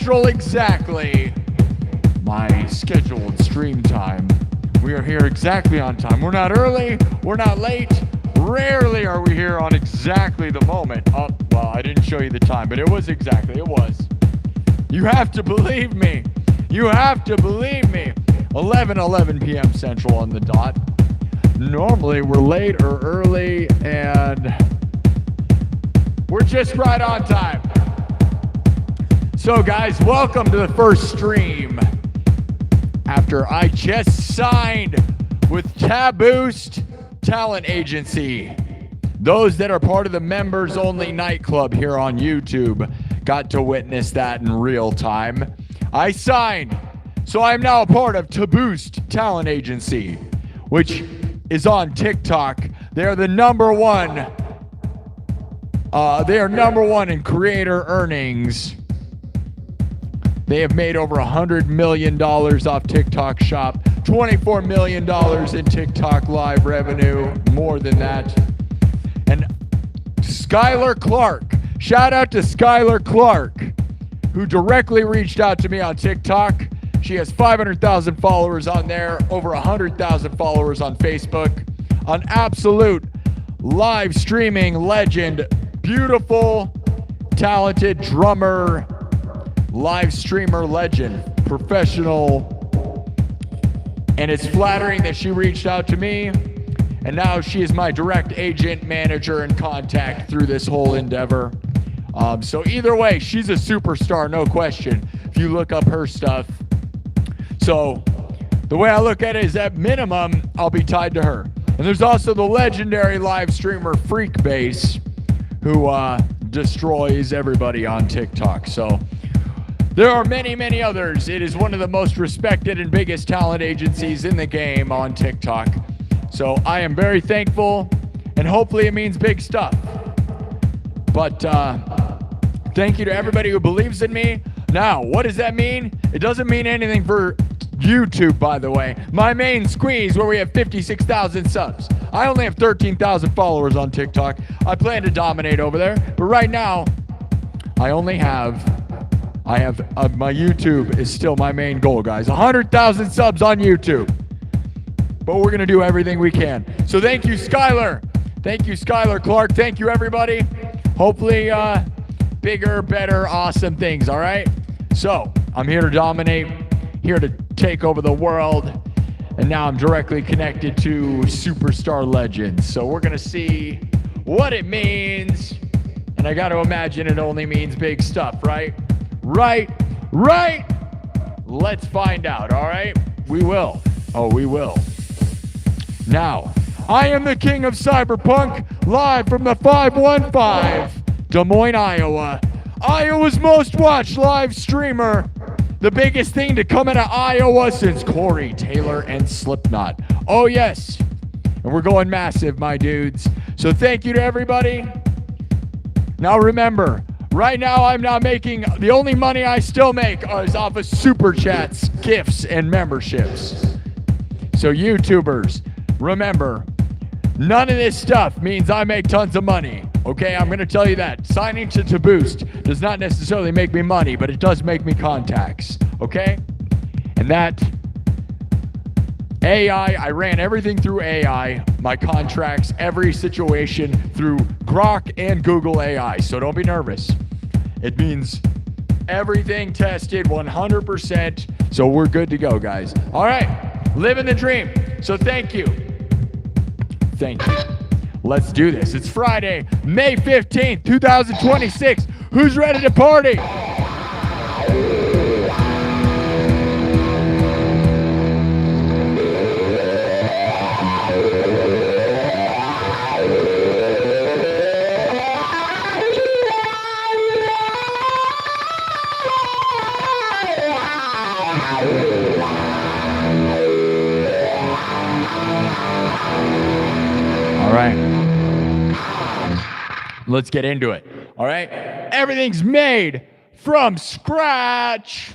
Central exactly. My scheduled stream time. We are here exactly on time. We're not early, we're not late. Rarely are we here on exactly the moment. Oh, well, I didn't show you the time, but it was exactly, it was. You have to believe me. You have to believe me. 11 p.m. Central on the dot. Normally we're late or early, and we're just right on time. So guys, welcome to the first stream after I just signed with Taboost Talent Agency. Those that are part of the members only nightclub here on YouTube got to witness that in real time. I signed, so I'm now a part of Taboost Talent Agency, which is on TikTok. They're the number one. They are number one in creator earnings. They have made over $100 million off TikTok Shop, $24 million in TikTok Live revenue, more than that. And Skylar Clark, shout out to Skylar Clark, who directly reached out to me on TikTok. She has 500,000 followers on there, over 100,000 followers on Facebook. An absolute live streaming legend, beautiful, talented drummer, live streamer legend, professional. And it's flattering that she reached out to me, and now she is my direct agent, manager, and contact through this whole endeavor. So either way, she's a superstar, no question, if you look up her stuff. So the way I look at it is, at minimum, I'll be tied to her. And there's also the legendary live streamer Freakbase, who destroys everybody on TikTok. So there are many, many others. It is one of the most respected and biggest talent agencies in the game on TikTok. So I am very thankful, and hopefully it means big stuff. But thank you to everybody who believes in me. Now, what does that mean? It doesn't mean anything for YouTube, by the way. My main squeeze, where we have 56,000 subs. I only have 13,000 followers on TikTok. I plan to dominate over there. But right now, I have my YouTube is still my main goal, guys. 100,000 subs on YouTube. But we're going to do everything we can. So thank you, Skylar. Thank you, Skylar Clark. Thank you, everybody. Hopefully, bigger, better, awesome things, all right? So I'm here to dominate, here to take over the world. And now I'm directly connected to superstar legends. So we're going to see what it means. And I got to imagine it only means big stuff, right? Right. Let's find out, all right? We will. Oh, we will. Now, I am the king of cyberpunk, live from the 515, Des Moines, Iowa. Iowa's most watched live streamer. The biggest thing to come out of Iowa since Corey Taylor and Slipknot. Oh, yes. And we're going massive, my dudes. So thank you to everybody. Now remember, right now, I'm not making, the only money I still make is off of super chats, gifts, and memberships. So YouTubers, remember, none of this stuff means I make tons of money. Okay, I'm going to tell you that. Signing to Taboost does not necessarily make me money, but it does make me contacts. Okay? And that AI, I ran everything through AI, my contracts, every situation through Grok and Google AI. So don't be nervous. It means everything tested 100%. So we're good to go, guys. All right. Living the dream. So thank you. Thank you. Let's do this. It's Friday, May 15th, 2026. Who's ready to party? All right. Let's get into it. All right. Everything's made from scratch.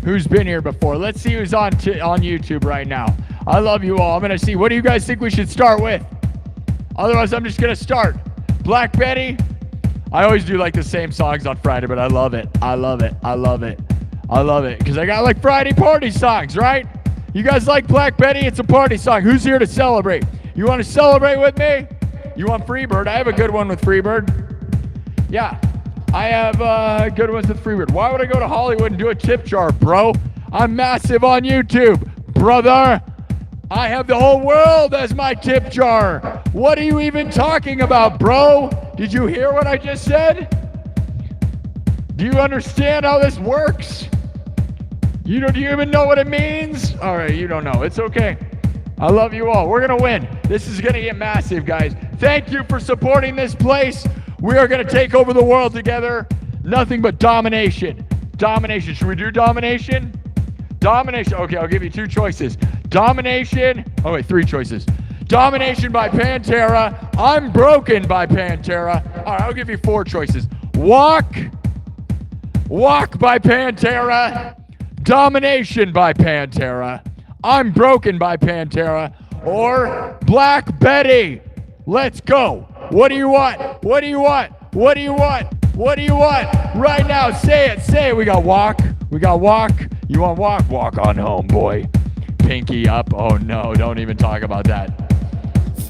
Who's been here before? Let's see who's on YouTube right now. I love you all. I'm going to see. What do you guys think we should start with? Otherwise, I'm just going to start. Black Betty. I always do like the same songs on Friday, but I love it. I love it. I love it. I love it because I got like Friday party songs, right? You guys like Black Betty? It's a party song. Who's here to celebrate? You want to celebrate with me? You want Freebird? I have a good one with Freebird. Yeah, I have good ones with Freebird. Why would I go to Hollywood and do a tip jar, bro? I'm massive on YouTube, brother. I have the whole world as my tip jar. What are you even talking about, bro? Did you hear what I just said? Do you understand how this works? Do you even know what it means? All right, you don't know. It's okay. I love you all. We're going to win. This is going to get massive, guys. Thank you for supporting this place. We are going to take over the world together. Nothing but domination. Domination. Should we do domination? Domination. Okay, I'll give you two choices. Domination. Oh, wait, three choices. Domination by Pantera. I'm Broken by Pantera. All right, I'll give you four choices. Walk. Walk by Pantera. Domination by Pantera. I'm Broken by Pantera. Or Black Betty. Let's go. What do you want? What do you want? What do you want? What do you want? Right now, say it. Say it. We got walk. We got walk. You want walk? Walk on home, boy. Pinky up. Oh, no. Don't even talk about that.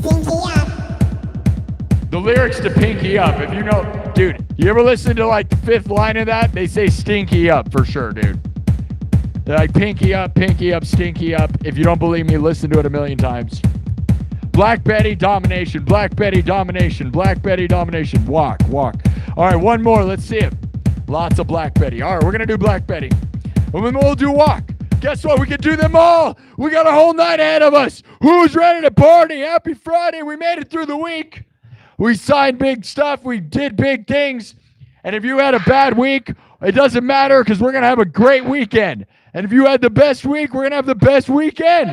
Pinky up. The lyrics to Pinky Up, if you know, dude, you ever listen to like the fifth line of that? They say stinky up for sure, dude. They're like pinky up, stinky up. If you don't believe me, listen to it a million times. Black Betty, domination. Black Betty, domination. Black Betty, domination. Walk, walk. All right, one more. Let's see it. Lots of Black Betty. All right, we're going to do Black Betty. And then we'll do walk. Guess what? We can do them all. We got a whole night ahead of us. Who's ready to party? Happy Friday. We made it through the week. We signed big stuff. We did big things. And if you had a bad week, it doesn't matter because we're going to have a great weekend. And if you had the best week, we're going to have the best weekend.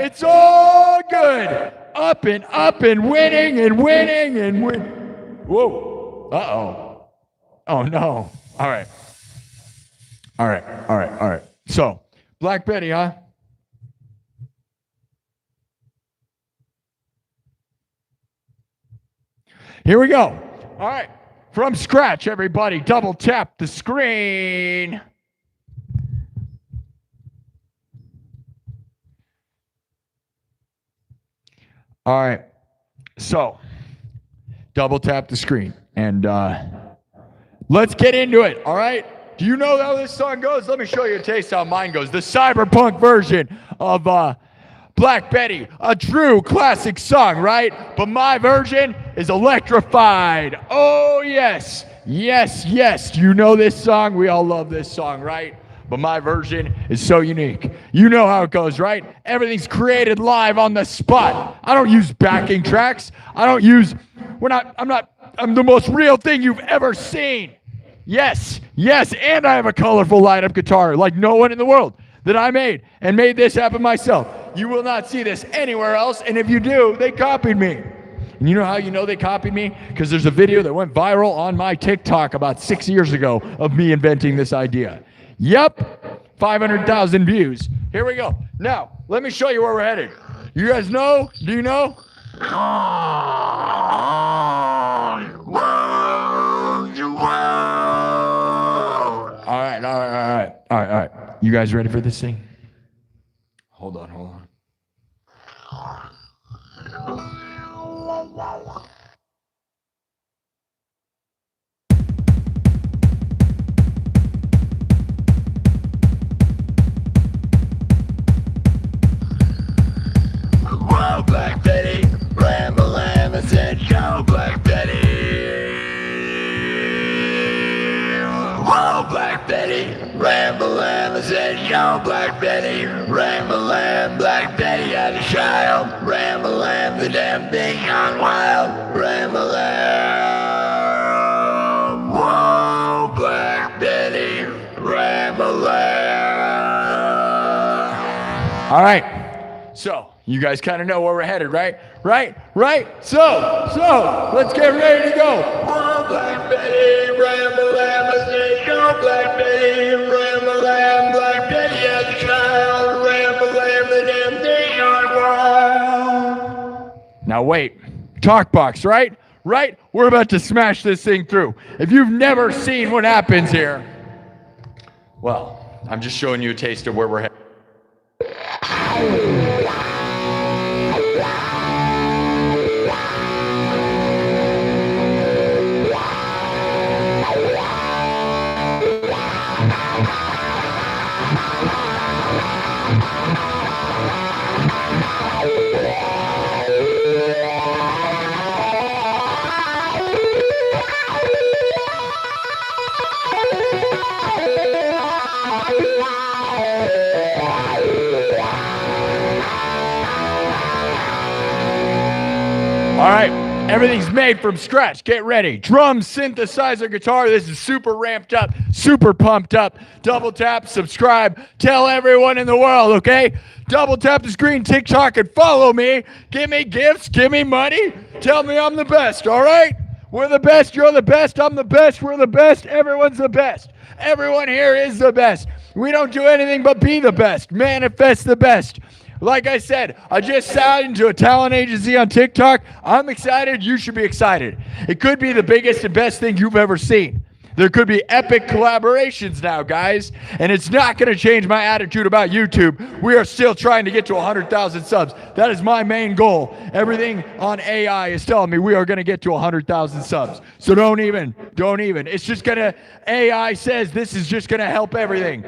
It's all good. Up and winning and winning and win. Whoa. Uh-oh. Oh, no. All right. All right. All right. All right. So, Black Betty, huh? Here we go. All right. From scratch, everybody. Double tap the screen. All right. So, double tap the screen. And let's get into it. All right. Do you know how this song goes? Let me show you a taste how mine goes. The cyberpunk version of Black Betty, a true classic song, right? But my version is electrified. Oh, yes. Yes, yes. Do you know this song? We all love this song, right? But my version is so unique. You know how it goes, right? Everything's created live on the spot. I don't use backing tracks. I'm the most real thing you've ever seen. Yes, yes, and I have a colorful light-up guitar like no one in the world that I made and made this happen myself. You will not see this anywhere else, and if you do, they copied me. And you know how you know they copied me? Because there's a video that went viral on my TikTok about 6 years ago of me inventing this idea. Yep, 500,000 views. Here we go. Now, let me show you where we're headed. You guys know? Do you know? All right. You guys ready for this thing? Hold on. Whoa, Black Betty, ramble, I said, go, Black Betty. Whoa, Black Betty, ramble, I said, yo, Black Betty, ramble, Black Betty had a child, ramble, the damn thing gone wild, ramble, whoa, Black Betty, ramble. All right, so. You guys kind of know where we're headed, right? Right? So, let's get ready to go. Oh, Black Betty, ramble, go, Black Betty, ramble, Black Betty has a child, ramble, the damn thing on wild. Now wait, talk box, right? Right? We're about to smash this thing through. If you've never seen what happens here, well, I'm just showing you a taste of where we're headed. All right, everything's made from scratch. Get ready. Drums, synthesizer, guitar. This is super ramped up, super pumped up. Double tap, subscribe, tell everyone in the world, okay? Double tap the screen, TikTok, and follow me. Give me gifts, give me money. Tell me I'm the best, all right? We're the best, you're the best, I'm the best, we're the best, everyone's the best. Everyone here is the best. We don't do anything but be the best, manifest the best. Like I said, I just signed to a talent agency on TikTok. I'm excited. You should be excited. It could be the biggest and best thing you've ever seen. There could be epic collaborations now, guys. And it's not going to change my attitude about YouTube. We are still trying to get to 100,000 subs. That is my main goal. Everything on AI is telling me we are going to get to 100,000 subs. So don't even. It's just going to, AI says this is just going to help everything.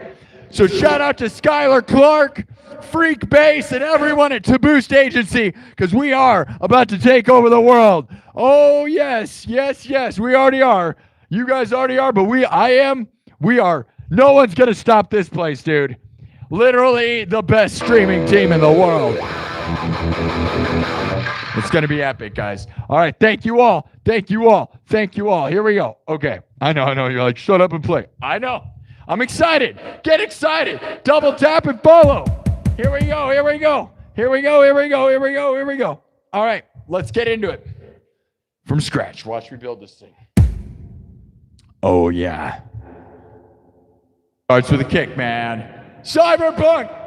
So shout out to Skylar Clark, Freak Bass, and everyone at To Boost Agency, because we are about to take over the world. Oh, yes, we already are. You guys already are, but we are. No one's going to stop this place, dude. Literally the best streaming team in the world. It's going to be epic, guys. All right, thank you all. Here we go. Okay, I know. You're like, shut up and play. I know. I'm excited. Get excited. Double tap and follow. Here we go. All right, let's get into it. From scratch. Watch me build this thing. Oh, yeah. Starts with a kick, man. Cyberpunk!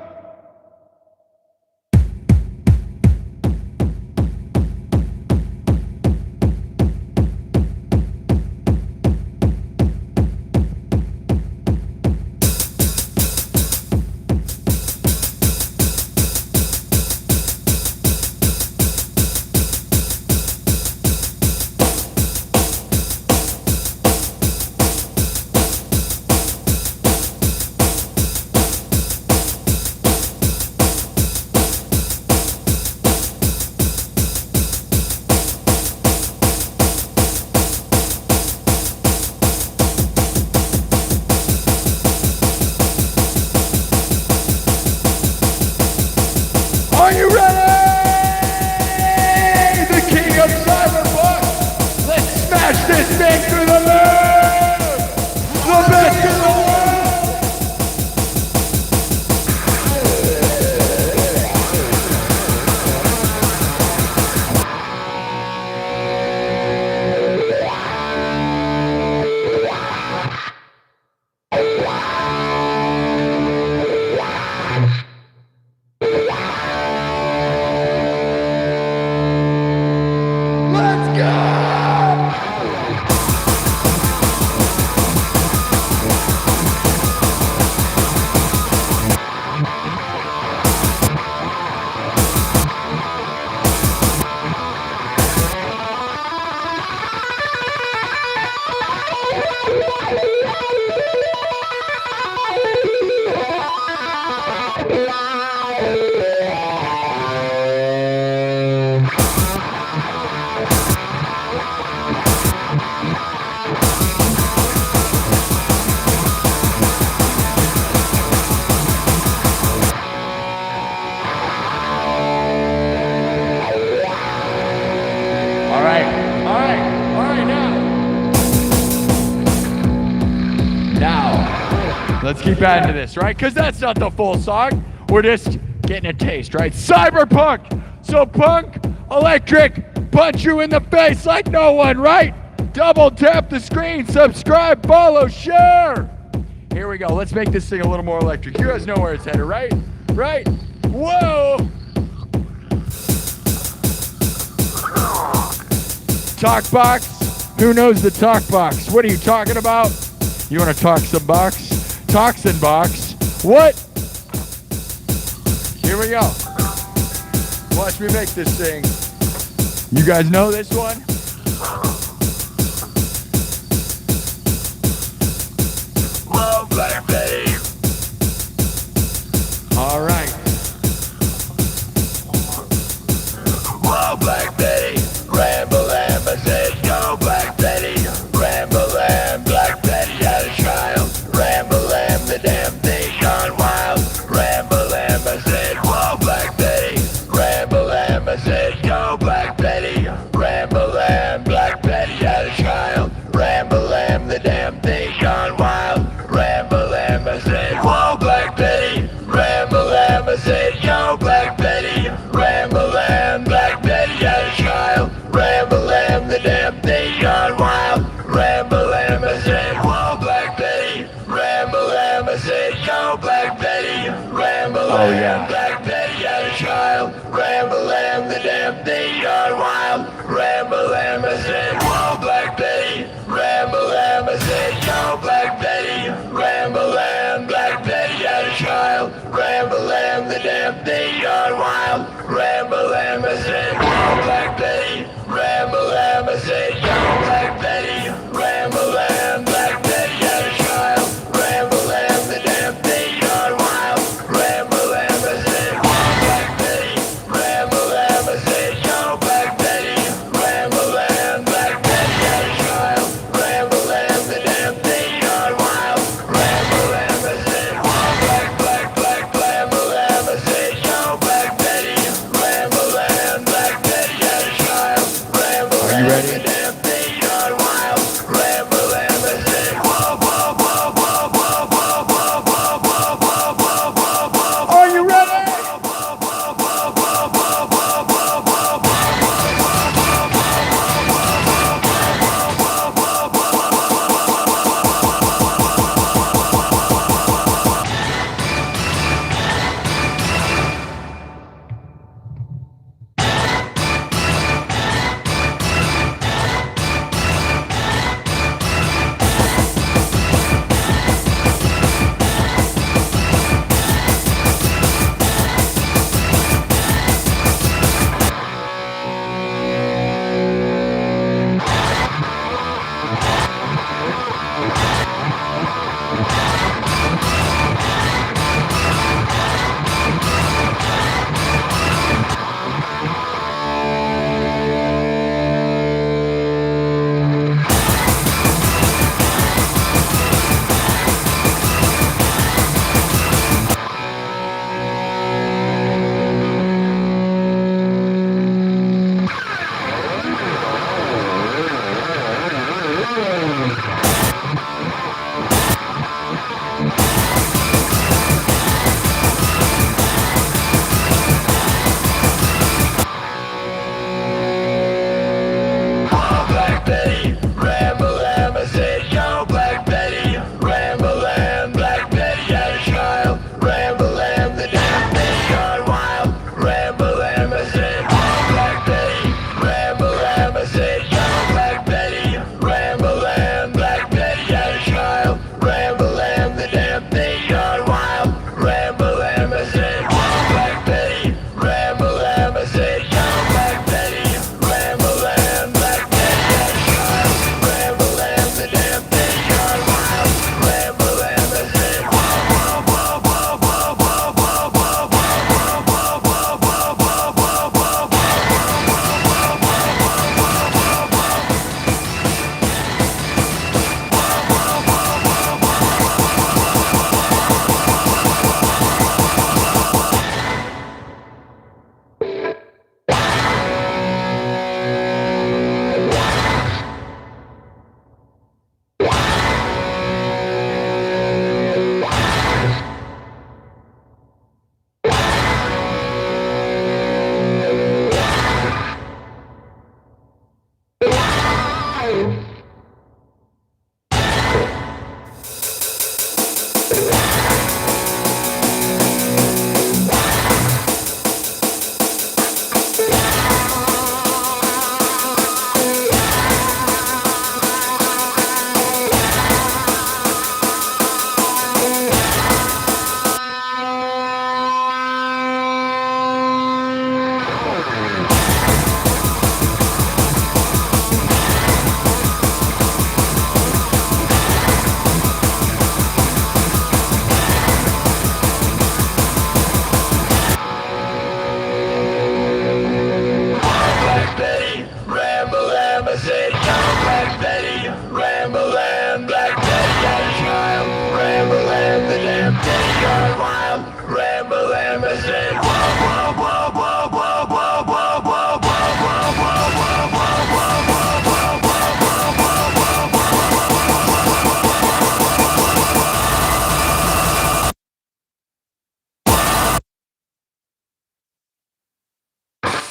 Let's keep adding to this, right? Because that's not the full song. We're just getting a taste, right? Cyberpunk. So punk, electric, punch you in the face like no one, right? Double tap the screen, subscribe, follow, share. Here we go. Let's make this thing a little more electric. You guys know where it's headed, right? Right? Whoa. Talk box. Who knows the talk box? What are you talking about? You want to talk some box? Toxin box. What? Here we go. Watch me make this thing. You guys know this one? Whoa, Black Betty. All right. Whoa, Black Betty. Ramble and I said, go, Black Betty. Ramble and Black Betty had a child. Ramble and the damn thing gone wild. Ramble and I said, whoa, Black Betty. Ramble and I said, go, Black Betty. Ramble and Black Betty had a child. Ramble and the damn thing gone wild. Ramble and I said, whoa, Black Betty. Ramble and I said, go, Black Betty. Ramble and Black Betty had a child. Ramble and the damn thing gone wild. Ramble and I said, whoa, Black Betty. Ramble and I said, go, Black Betty. Ramble and Black Betty had a child. Ramble and the damn thing gone wild. Ramble and I said, whoa, Black Betty. Ramble and I said, go, Black Betty. Ramble and Black Betty had a child. Ramble and the damn thing gone wild. Ramble and I said, whoa, Black Betty. Ramble and I said, go, Black Betty. Ramble and Black Betty had a child. Ramble and the damn thing gone wild. Ramble and I said, whoa, Black Betty. Ramble and I said, go, Black Betty. Ramble and Black Betty had a child. Ramble and the damn thing gone wild. Ramble and I said, whoa, Ramble and I said, go, Black Betty. Ramble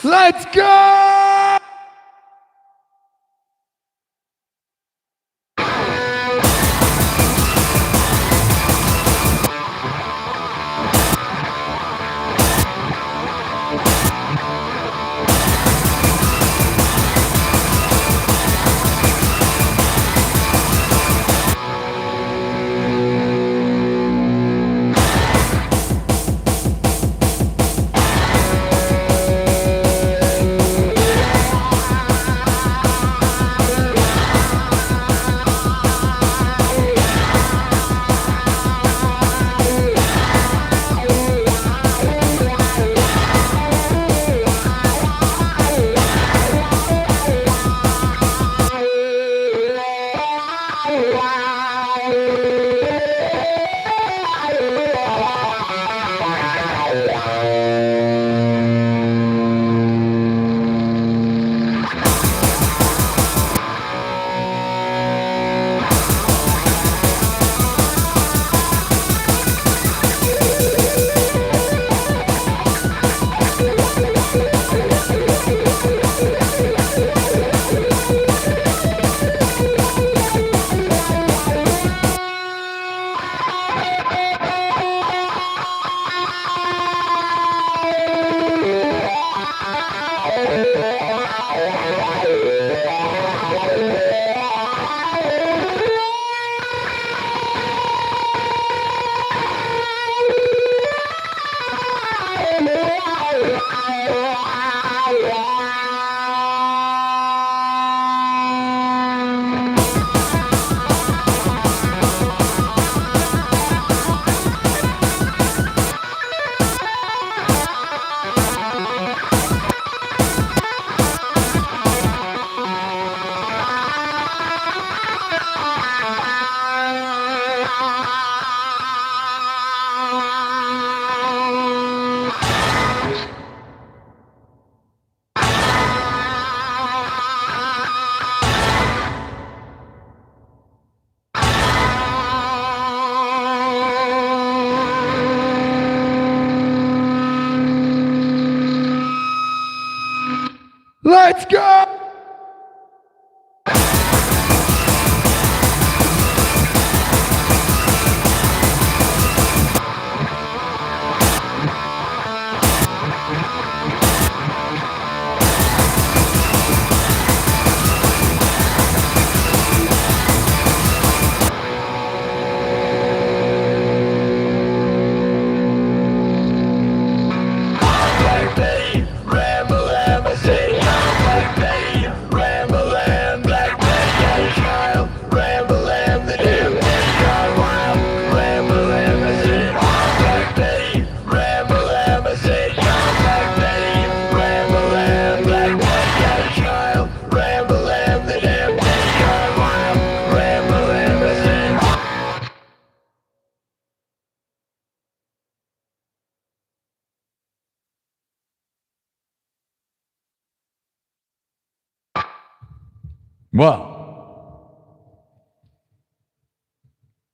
Let's go! Let's go!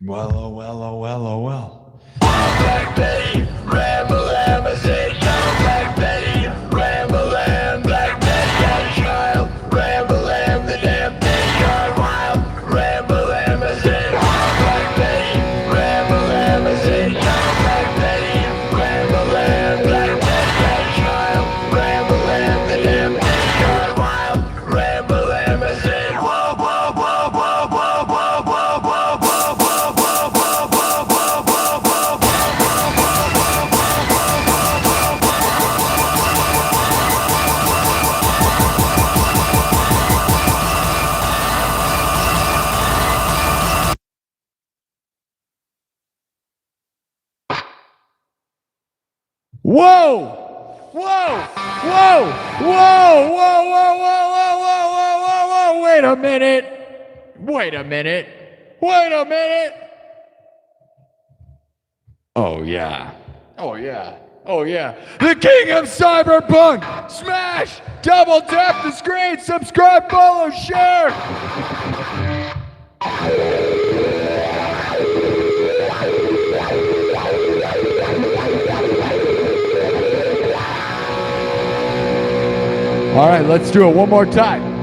Well, oh well, oh well, oh well. Black Betty, ramble and I said, come Black Betty, ramble and Black Betty got a child, ramble and the damn thing got wild, ramble and I said, Black Betty, ramble and I said, come Black Betty, ramble and Black Betty got a child, ramble and the damn thing got wild, ramble and I said, whoa, whoa, whoa, whoa, whoa, whoa, whoa, whoa, whoa, whoa, whoa, whoa, whoa, whoa, whoa, whoa, whoa. Whoa! Whoa! Whoa! Whoa! Whoa! Whoa! Whoa! Whoa! Whoa! Whoa! Whoa! Whoa! Wait a minute! Wait a minute! Wait a minute! Oh yeah! Oh yeah! Oh yeah. The king of cyberpunk! Smash! Double tap the screen! Subscribe, follow, share! All right, let's do it one more time.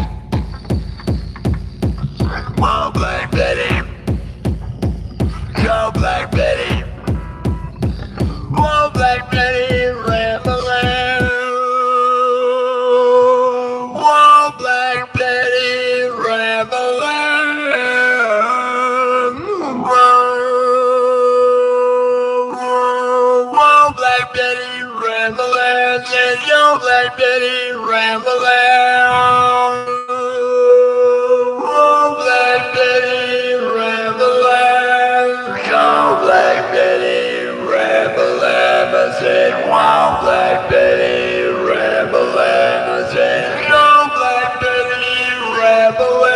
Black Betty, ramble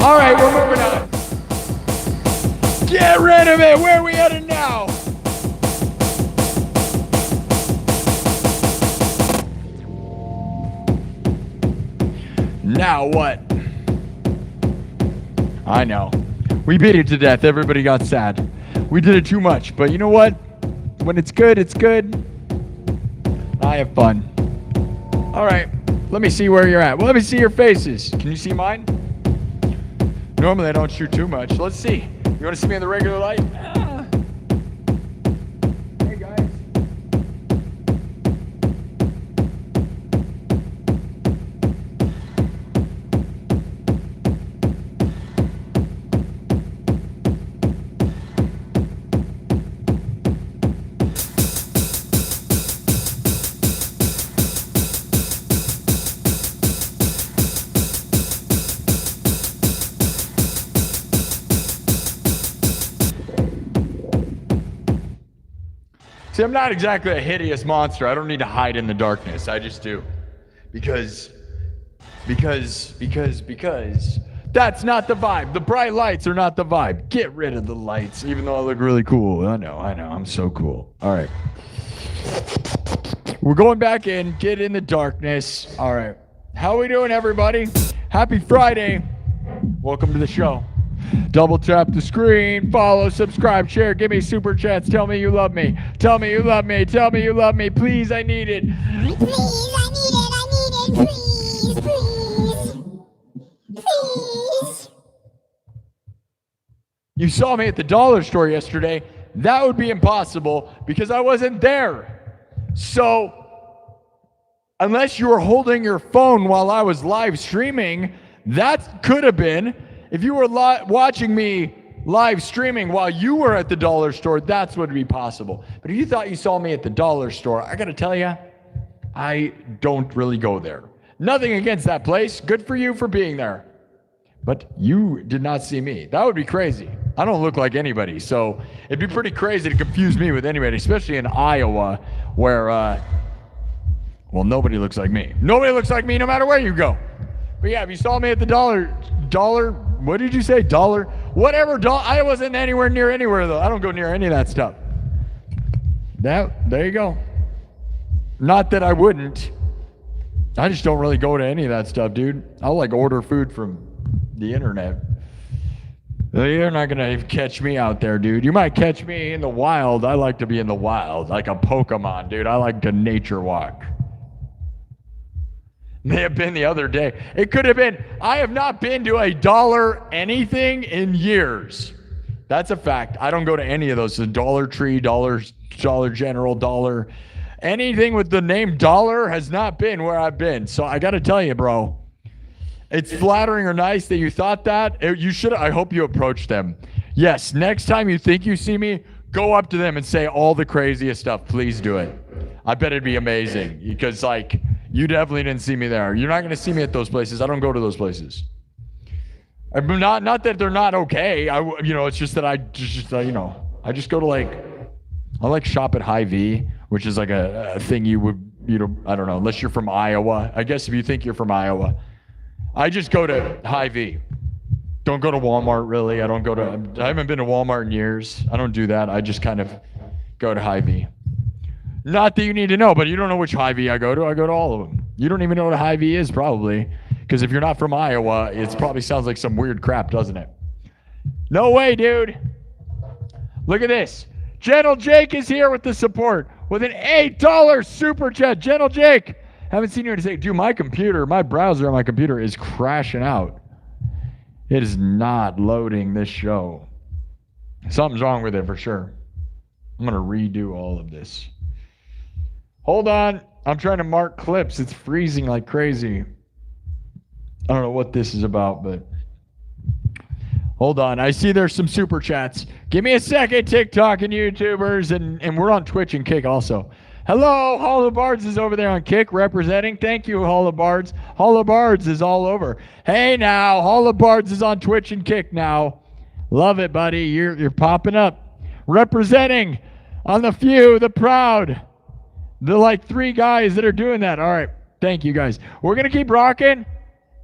All right, we're moving on. Get rid of it. Where are we headed now? Now what? I know. We beat it to death. Everybody got sad. We did it too much. But you know what? When it's good, it's good. I have fun. All right. Let me see where you're at. Well, let me see your faces. Can you see mine? Normally, I don't shoot too much. Let's see. You want to see me in the regular light? Hey, guys. See, I'm not exactly a hideous monster. I don't need to hide in the darkness. I just do. Because that's not the vibe. The bright lights are not the vibe. Get rid of the lights, even though I look really cool. I know. I'm so cool. All right. We're going back in. Get in the darkness. All right. How are we doing, everybody? Happy Friday. Welcome to the show. Double tap the screen, follow, subscribe, share, give me super chats, tell me you love me, tell me you love me, tell me you love me, please, I need it. Please, I need it, please. You saw me at the dollar store yesterday. That would be impossible because I wasn't there. So, unless you were holding your phone while I was live streaming, that could have been. If you were watching me live streaming while you were at the dollar store, that's what would be possible. But if you thought you saw me at the dollar store, I gotta tell you, I don't really go there. Nothing against that place. Good for you for being there. But you did not see me. That would be crazy. I don't look like anybody, so it'd be pretty crazy to confuse me with anybody, especially in Iowa, where, well, nobody looks like me. Nobody looks like me no matter where you go. But yeah, if you saw me at the dollar, what did you say? Dollar? Whatever, I wasn't anywhere near anywhere, though. I don't go near any of that stuff. There you go. Not that I wouldn't. I just don't really go to any of that stuff, dude. I'll like order food from the internet. You're not gonna catch me out there, dude. You might catch me in the wild. I like to be in the wild, like a Pokemon, dude. I like to nature walk. May have been the other day. It could have been. I have not been to a dollar anything in years. That's a fact. I don't go to any of those. The Dollar Tree, Dollar General, Dollar. Anything with the name Dollar has not been where I've been. So I got to tell you, bro, it's flattering or nice that you thought that. You should. I hope you approach them. Yes, next time you think you see me, go up to them and say all the craziest stuff. Please do it. I bet it'd be amazing because, like, you definitely didn't see me there. You're not going to see me at those places. I don't go to those places. Not that they're not okay. It's just that I just go to I shop at Hy-Vee, which is like a thing you would, I don't know, unless you're from Iowa. I guess if you think you're from Iowa, I just go to Hy-Vee. Don't go to Walmart, really. I haven't been to Walmart in years. I don't do that. I just kind of go to Hy-Vee. Not that you need to know, but you don't know which Hy-Vee I go to. I go to all of them. You don't even know what a Hy-Vee is, probably. Because if you're not from Iowa, it probably sounds like some weird crap, doesn't it? No way, dude. Look at this. Gentle Jake is here with the support with an $8 super chat. Gentle Jake. Haven't seen you in a second. Dude, my browser on my computer is crashing out. It is not loading this show. Something's wrong with it for sure. I'm going to redo all of this. Hold on. I'm trying to mark clips. It's freezing like crazy. I don't know what this is about, but hold on. I see there's some super chats. Give me a second, TikTok and YouTubers, and we're on Twitch and Kick also. Hello, Hollow Bards is over there on Kick representing. Thank you, Hollow Bards. Hollow Bards is all over. Hey now, Hollow Bards is on Twitch and Kick now. Love it, buddy. You're popping up. Representing on the few, the proud. The 3 guys that are doing that. All right. Thank you, guys. We're going to keep rocking.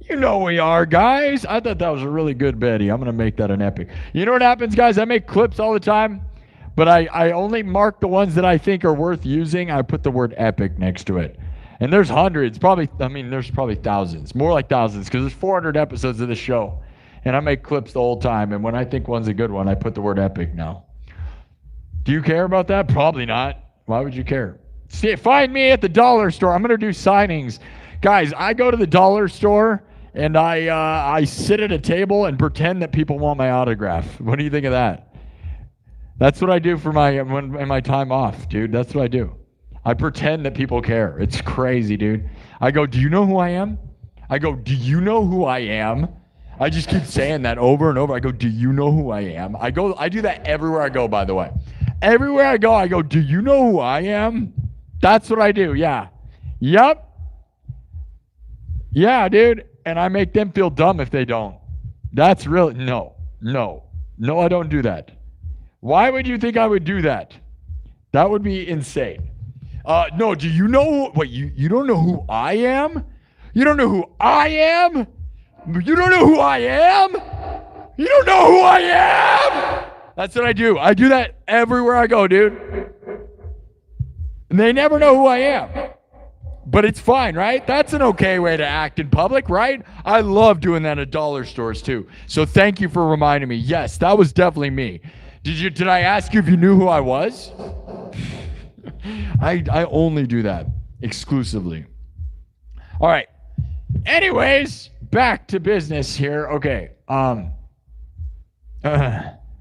You know we are, guys. I thought that was a really good Betty. I'm going to make that an epic. You know what happens, guys? I make clips all the time, but I only mark the ones that I think are worth using. I put the word epic next to it. And there's hundreds, there's probably thousands, more like thousands, because there's 400 episodes of the show. And I make clips the whole time. And when I think one's a good one, I put the word epic now. Do you care about that? Probably not. Why would you care? See, find me at the dollar store. I'm going to do signings. Guys, I go to the dollar store and I sit at a table and pretend that people want my autograph. What do you think of that? That's what I do for in my time off, dude. That's what I do. I pretend that people care. It's crazy, dude. I go, do you know who I am? I go, do you know who I am? I just keep saying that over and over. I go, do you know who I am? I do that everywhere I go, by the way. Everywhere I go, do you know who I am? That's what I do, yeah. Yep. Yeah, dude. And I make them feel dumb if they don't. That's really, no, I don't do that. Why would you think I would do that? That would be insane. No, do you know, you don't know who I am? You don't know who I am? You don't know who I am? You don't know who I am? That's what I do. I do that everywhere I go, dude. And they never know who I am. But it's fine, right? That's an okay way to act in public, right? I love doing that at dollar stores too. So thank you for reminding me. Yes, that was definitely me. Did I ask you if you knew who I was? I only do that exclusively. All right. Anyways, back to business here. Okay. Man,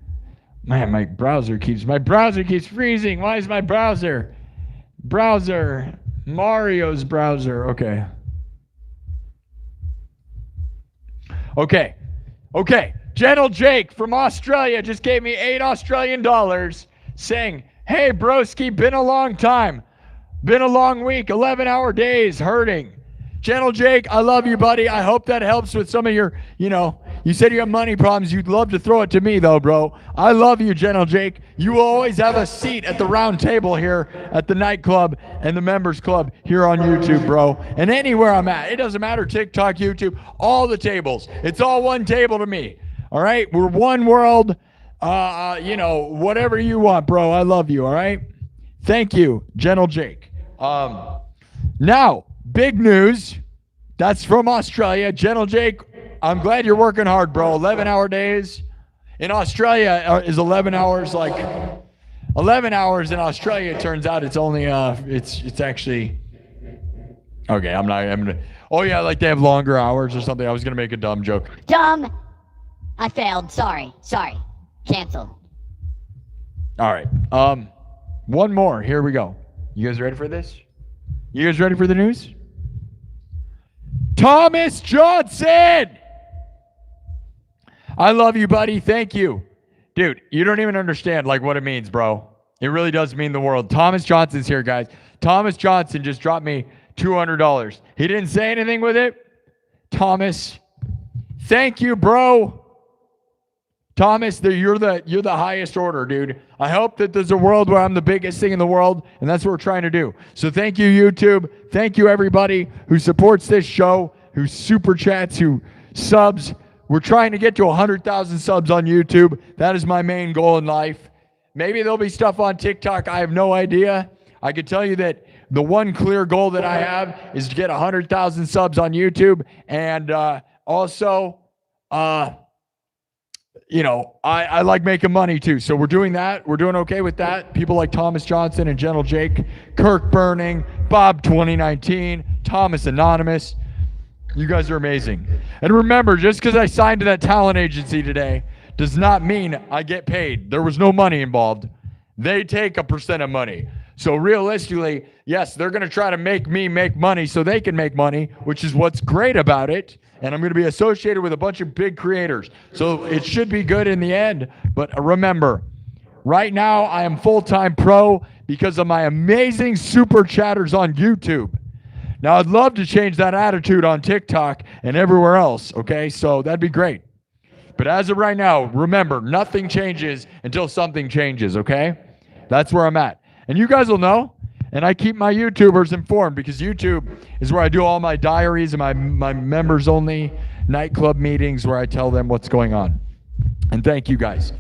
my browser keeps freezing. Why is my browser? Mario's browser. Okay. Gentle Jake from Australia just gave me $8 Australian saying, hey, broski, been a long time. Been a long week, 11-hour days, hurting. Gentle Jake, I love you, buddy. I hope that helps with some of your, you said you have money problems. You'd love to throw it to me, though, bro. I love you, Gentle Jake. You will always have a seat at the round table here at the nightclub and the members club here on YouTube, bro. And anywhere I'm at. It doesn't matter, TikTok, YouTube, all the tables. It's all one table to me. All right? We're one world. Whatever you want, bro. I love you, all right? Thank you, Gentle Jake. Now, big news. That's from Australia. Gentle Jake, I'm glad you're working hard, bro. 11-hour days. In Australia is 11 hours, 11 hours in Australia, it turns out it's only, it's actually, okay, I'm gonna, oh yeah, like they have longer hours or something. I was gonna make a dumb joke. Dumb. I failed. Sorry. Cancel. All right. One more. Here we go. You guys ready for this? You guys ready for the news? Thomas Johnston! I love you, buddy. Thank you. Dude, you don't even understand what it means, bro. It really does mean the world. Thomas Johnston's here, guys. Thomas Johnston just dropped me $200. He didn't say anything with it. Thomas, thank you, bro. Thomas, you're the highest order, dude. I hope that there's a world where I'm the biggest thing in the world, and that's what we're trying to do. So thank you, YouTube. Thank you, everybody who supports this show, who super chats, who subs. We're trying to get to 100,000 subs on YouTube. That is my main goal in life. Maybe there'll be stuff on TikTok. I have no idea. I can tell you that the one clear goal that I have is to get 100,000 subs on YouTube, and also, I like making money too. So we're doing that. We're doing okay with that. People like Thomas Johnston and Gentle Jake, Kirk Burning, Bob 2019, Thomas Anonymous. You guys are amazing. And remember, just because I signed to that talent agency today does not mean I get paid. There was no money involved. They take a % of money. So realistically, yes, they're going to try to make me make money so they can make money, which is what's great about it. And I'm going to be associated with a bunch of big creators. So it should be good in the end. But remember, right now I am full-time pro because of my amazing super chatters on YouTube. Now I'd love to change that attitude on TikTok and everywhere else, okay? So that'd be great. But as of right now, remember, nothing changes until something changes, okay? That's where I'm at. And you guys will know. And I keep my YouTubers informed because YouTube is where I do all my diaries and my members only nightclub meetings where I tell them what's going on. And thank you guys.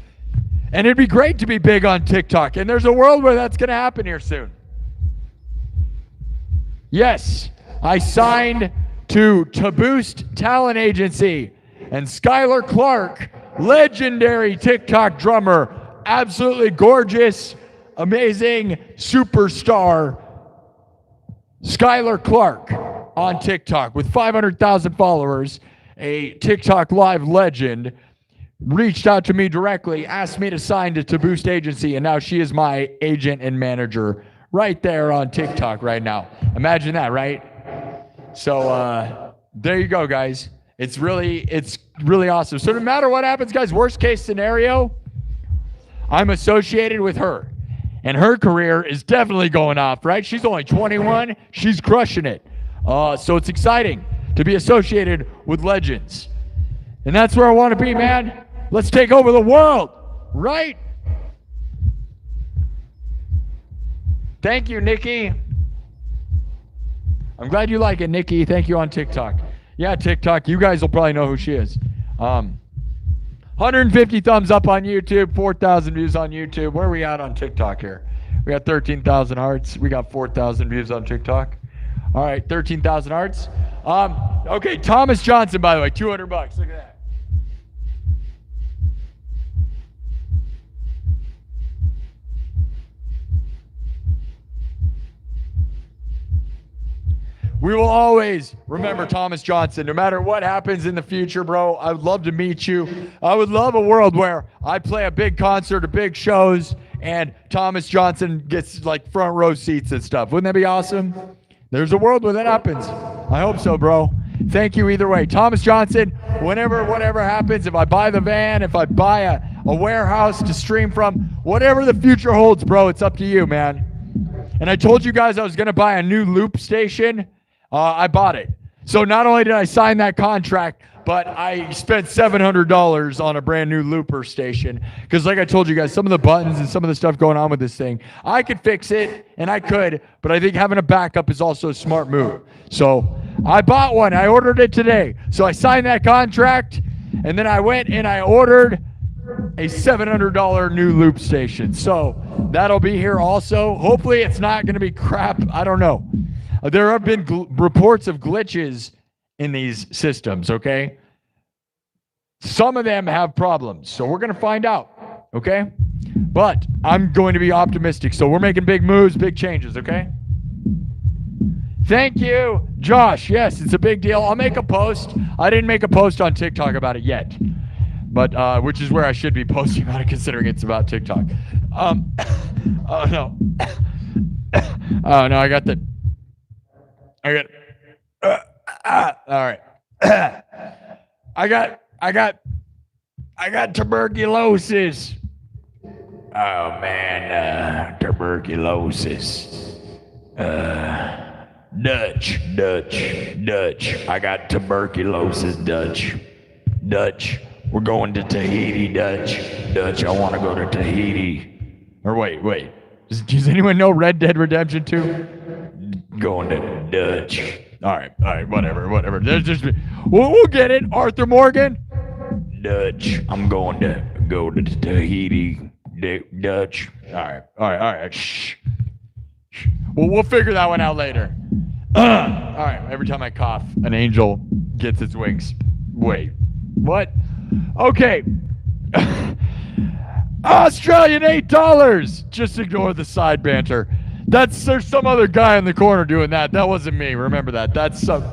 And it'd be great to be big on TikTok. And there's a world where that's going to happen here soon. Yes, I signed to Boost Talent Agency. And Skylar Clark, legendary TikTok drummer, absolutely gorgeous, amazing superstar, Skylar Clark on TikTok with 500,000 followers, a TikTok live legend, reached out to me directly, asked me to sign to Boost Agency, and now she is my agent and manager right there on TikTok right now. Imagine that, right? So there you go, guys. It's really awesome. So no matter what happens, guys, worst case scenario, I'm associated with her. And her career is definitely going off, right? She's only 21. She's crushing it. So it's exciting to be associated with legends. And that's where I want to be, man. Let's take over the world, right? Thank you, Nikki. I'm glad you like it, Nikki. Thank you on TikTok. Yeah, TikTok. You guys will probably know who she is. 150 thumbs up on YouTube, 4,000 views on YouTube. Where are we at on TikTok here? We got 13,000 hearts. We got 4,000 views on TikTok. All right, 13,000 hearts. Okay, Thomas Johnston, by the way, $200. Look at that. We will always remember Thomas Johnston, no matter what happens in the future, bro. I would love to meet you. I would love a world where I play a big concert or big shows and Thomas Johnston gets like front row seats and stuff. Wouldn't that be awesome? There's a world where that happens. I hope so, bro. Thank you either way. Thomas Johnston, whatever happens, if I buy the van, if I buy a warehouse to stream from, whatever the future holds, bro, it's up to you, man. And I told you guys I was going to buy a new loop station. I bought it. So not only did I sign that contract, but I spent $700 on a brand new looper station. Because like I told you guys, some of the buttons and some of the stuff going on with this thing, I could fix it, and I could, but I think having a backup is also a smart move. So I bought one. I ordered it today. So I signed that contract, and then I went and I ordered a $700 new loop station. So that'll be here also. Hopefully it's not going to be crap. I don't know. There have been reports of glitches in these systems, okay? Some of them have problems, so we're going to find out, okay? But I'm going to be optimistic, so we're making big moves, big changes, okay? Thank you, Josh. Yes, it's a big deal. I'll make a post. I didn't make a post on TikTok about it yet, but which is where I should be posting about it, considering it's about TikTok. Oh, no. Oh, no, I got all right. I got tuberculosis. Oh man, tuberculosis. Dutch. I got tuberculosis, Dutch. We're going to Tahiti, Dutch. I want to go to Tahiti. Or wait. Does anyone know Red Dead Redemption 2? Going to Dutch. All right, whatever. There's just we'll get it. Arthur Morgan. Dutch. I'm going to go to Tahiti, Dutch. All right. Shh. Well, we'll figure that one out later. All right. Every time I cough, an angel gets its wings. Wait. What? Okay. Australian $8. Just ignore the side banter. There's some other guy in the corner doing that. That wasn't me. Remember that.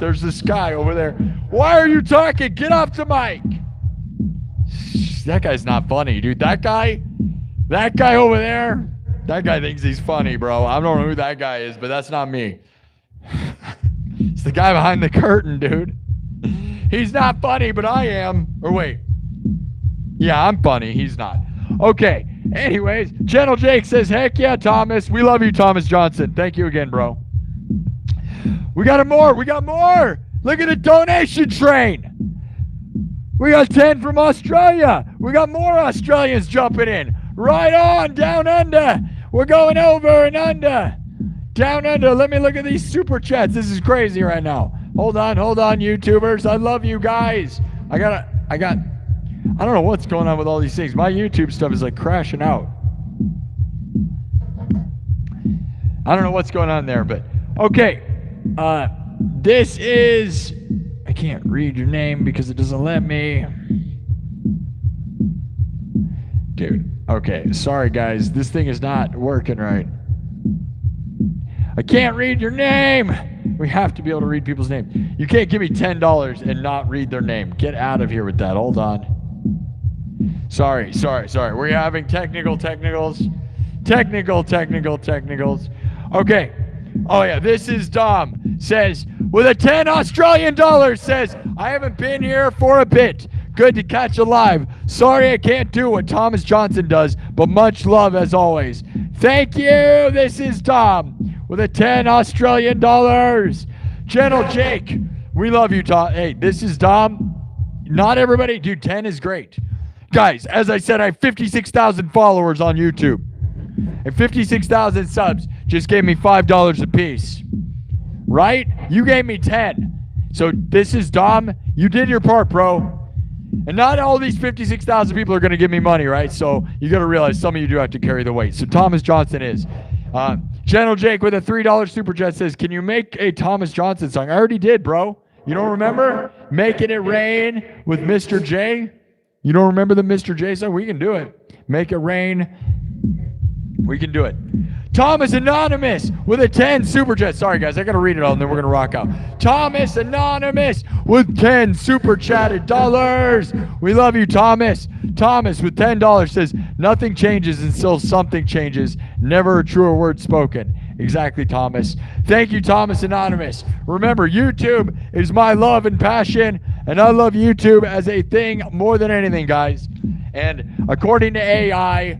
There's this guy over there. Why are you talking? Get off the mic. That guy's not funny, dude. That guy over there, that guy thinks he's funny, bro. I don't know who that guy is, but that's not me. It's the guy behind the curtain, dude. He's not funny, but I am. Or wait. Yeah, I'm funny. He's not. Okay. Anyways, Channel Jake says, heck yeah, Thomas. We love you, Thomas Johnston. Thank you again, bro. We got more. Look at the donation train. We got 10 from Australia. We got more Australians jumping in. Right on, down under. We're going over and under. Down under. Let me look at these super chats. This is crazy right now. Hold on, YouTubers. I love you guys. I don't know what's going on with all these things. My YouTube stuff is like crashing out. I don't know what's going on there, but okay. This is, I can't read your name because it doesn't let me. Dude, okay, sorry guys. This thing is not working right. I can't read your name. We have to be able to read people's names. You can't give me $10 and not read their name. Get out of here with that. Hold on. Sorry. We're having technicals. Okay. Oh yeah, this is Dom. Says, with a 10 Australian dollars, says, I haven't been here for a bit. Good to catch a live. Sorry I can't do what Thomas Johnston does, but much love as always. Thank you. This is Tom with a 10 Australian dollars. Gentle Jake, we love you, Tom. Hey, this is Dom. Not everybody, dude, 10 is great. Guys, as I said, I have 56,000 followers on YouTube. And 56,000 subs just gave me $5 a piece. Right? You gave me 10. So this is Dom. You did your part, bro. And not all these 56,000 people are going to give me money, right? So you got to realize some of you do have to carry the weight. So Thomas Johnston is. General Jake with a $3 super chat says, can you make a Thomas Johnston song? I already did, bro. You don't remember? Making It Rain with Mr. J? You don't remember the Mr. J song? We can do it. Make It Rain. We can do it. Thomas Anonymous with a 10 super chat. Sorry, guys. I got to read it all, and then we're going to rock out. Thomas Anonymous with 10 super chatted dollars. We love you, Thomas. Thomas with $10 says, nothing changes until something changes. Never a truer word spoken. Exactly, Thomas. Thank you, Thomas Anonymous. Remember, YouTube is my love and passion, and I love YouTube as a thing more than anything, guys. And according to AI,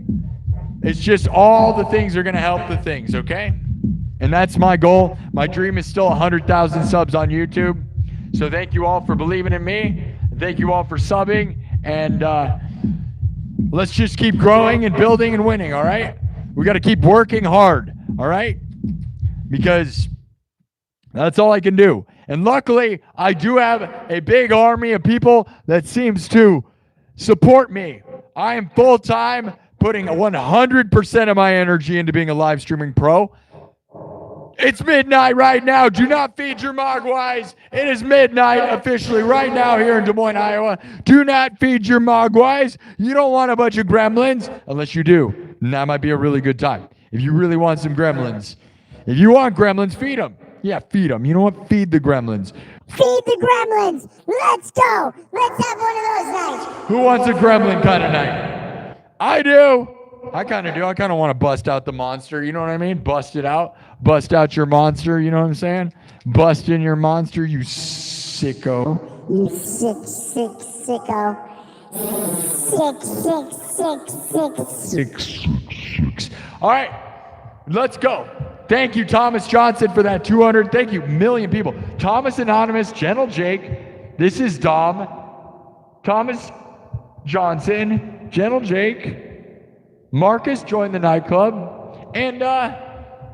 it's just all the things are going to help the things, okay? And that's my goal. My dream is still 100,000 subs on YouTube. So thank you all for believing in me. Thank you all for subbing. And let's just keep growing and building and winning, all right? We got to keep working hard, all right? Because that's all I can do. And luckily, I do have a big army of people that seems to support me. I am full-time, putting 100% of my energy into being a live streaming pro. It's midnight right now. Do not feed your mogwais. It is midnight officially right now here in Des Moines, Iowa. Do not feed your mogwais. You don't want a bunch of gremlins unless you do. And that might be a really good time. If you really want some gremlins. If you want gremlins, feed them. Yeah, feed them. You know what? Feed the gremlins. Feed the gremlins. Let's go. Let's have one of those nights. Who wants a gremlin kind of night? I do. I kind of do. I kind of want to bust out the monster. You know what I mean? Bust it out. Bust out your monster. You know what I'm saying? Bust in your monster, you sicko. You sicko. Sick. All right. Let's go. Thank you, Thomas Johnston, for that 200. Thank you, million people. Thomas Anonymous, Gentle Jake. This is Dom. Thomas Johnson. Gentle Jake, Marcus joined the nightclub, and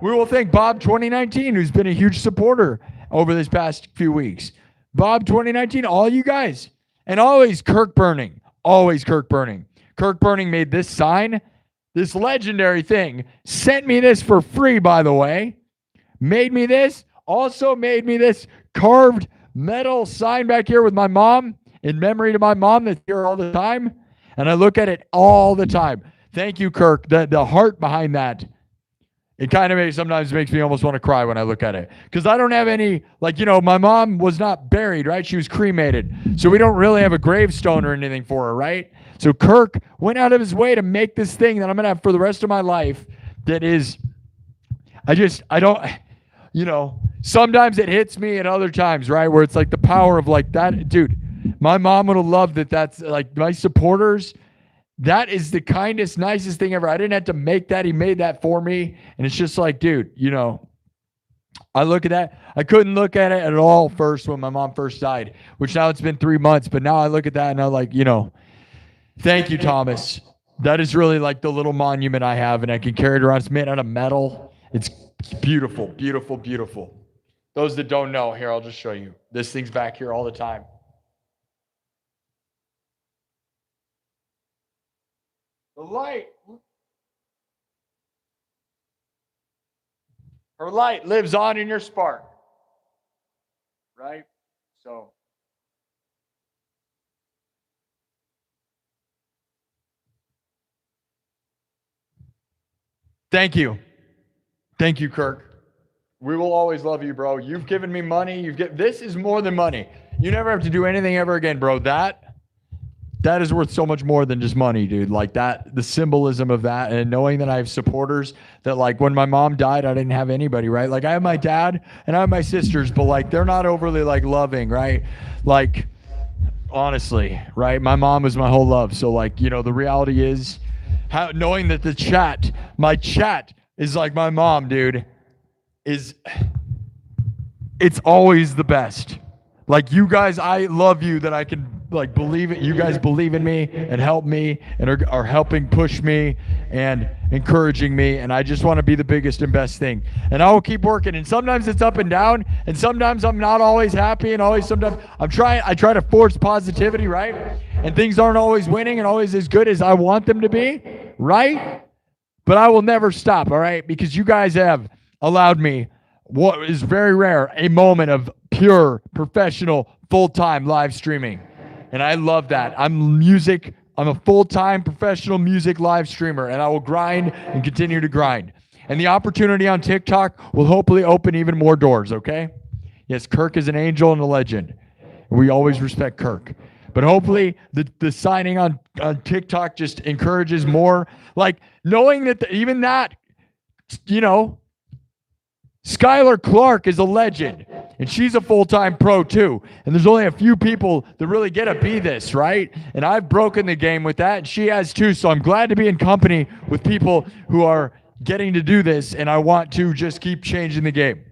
we will thank Bob 2019, who's been a huge supporter over this past few weeks. Bob 2019, all you guys, and always Kirk Burning, Kirk Burning made this sign, this legendary thing, sent me this for free, by the way, made me this, also made me this carved metal sign back here with my mom, in memory to my mom that's here all the time. And I look at it all the time. Thank you, Kirk. The heart behind that, it kind of sometimes makes me almost want to cry when I look at it. Because I don't have any, my mom was not buried, right? She was cremated. So we don't really have a gravestone or anything for her, right? So Kirk went out of his way to make this thing that I'm going to have for the rest of my life that is, sometimes it hits me at other times, right? Where it's like the power of that, dude. My mom would have loved that. That's my supporters. That is the kindest, nicest thing ever. I didn't have to make that. He made that for me. And it's just dude, I look at that. I couldn't look at it at all first when my mom first died, which now it's been 3 months. But now I look at that and I'm thank you, Thomas. That is really the little monument I have. And I can carry it around. It's made out of metal. It's Beautiful, beautiful, beautiful. Those that don't know, here, I'll just show you. This thing's back here all the time. The light. Her light lives on in your spark. Right? So. Thank you. Thank you, Kirk. We will always love you, bro. You've given me money. This is more than money. You never have to do anything ever again, bro. That is worth so much more than just money, dude. Like that, the symbolism of that, and knowing that I have supporters that, like, when my mom died, I didn't have anybody, right? Like, I have my dad and I have my sisters, but like, they're not overly like loving, right? Like, honestly, right? My mom was my whole love. So like, you know, the reality is knowing that my chat is like my mom, dude, it's always the best. Like, you guys, I love you that I can like believe it. You guys believe in me and help me and are helping push me and encouraging me. And I just want to be the biggest and best thing. And I will keep working. And sometimes it's up and down. And sometimes I'm not always happy. And sometimes I try to force positivity, right? And things aren't always winning and always as good as I want them to be, right? But I will never stop, all right? Because you guys have allowed me what is very rare, a moment of pure, professional, full-time live streaming. And I love that. I'm a full-time professional music live streamer, and I will grind and continue to grind. And the opportunity on TikTok will hopefully open even more doors, okay? Yes, Kirk is an angel and a legend. We always respect Kirk. But hopefully the signing on TikTok just encourages more. Like, knowing that even that, you know, Skylar Clark is a legend, and she's a full-time pro too. And there's only a few people that really get to be this, right? And I've broken the game with that, and she has too. So I'm glad to be in company with people who are getting to do this, and I want to just keep changing the game,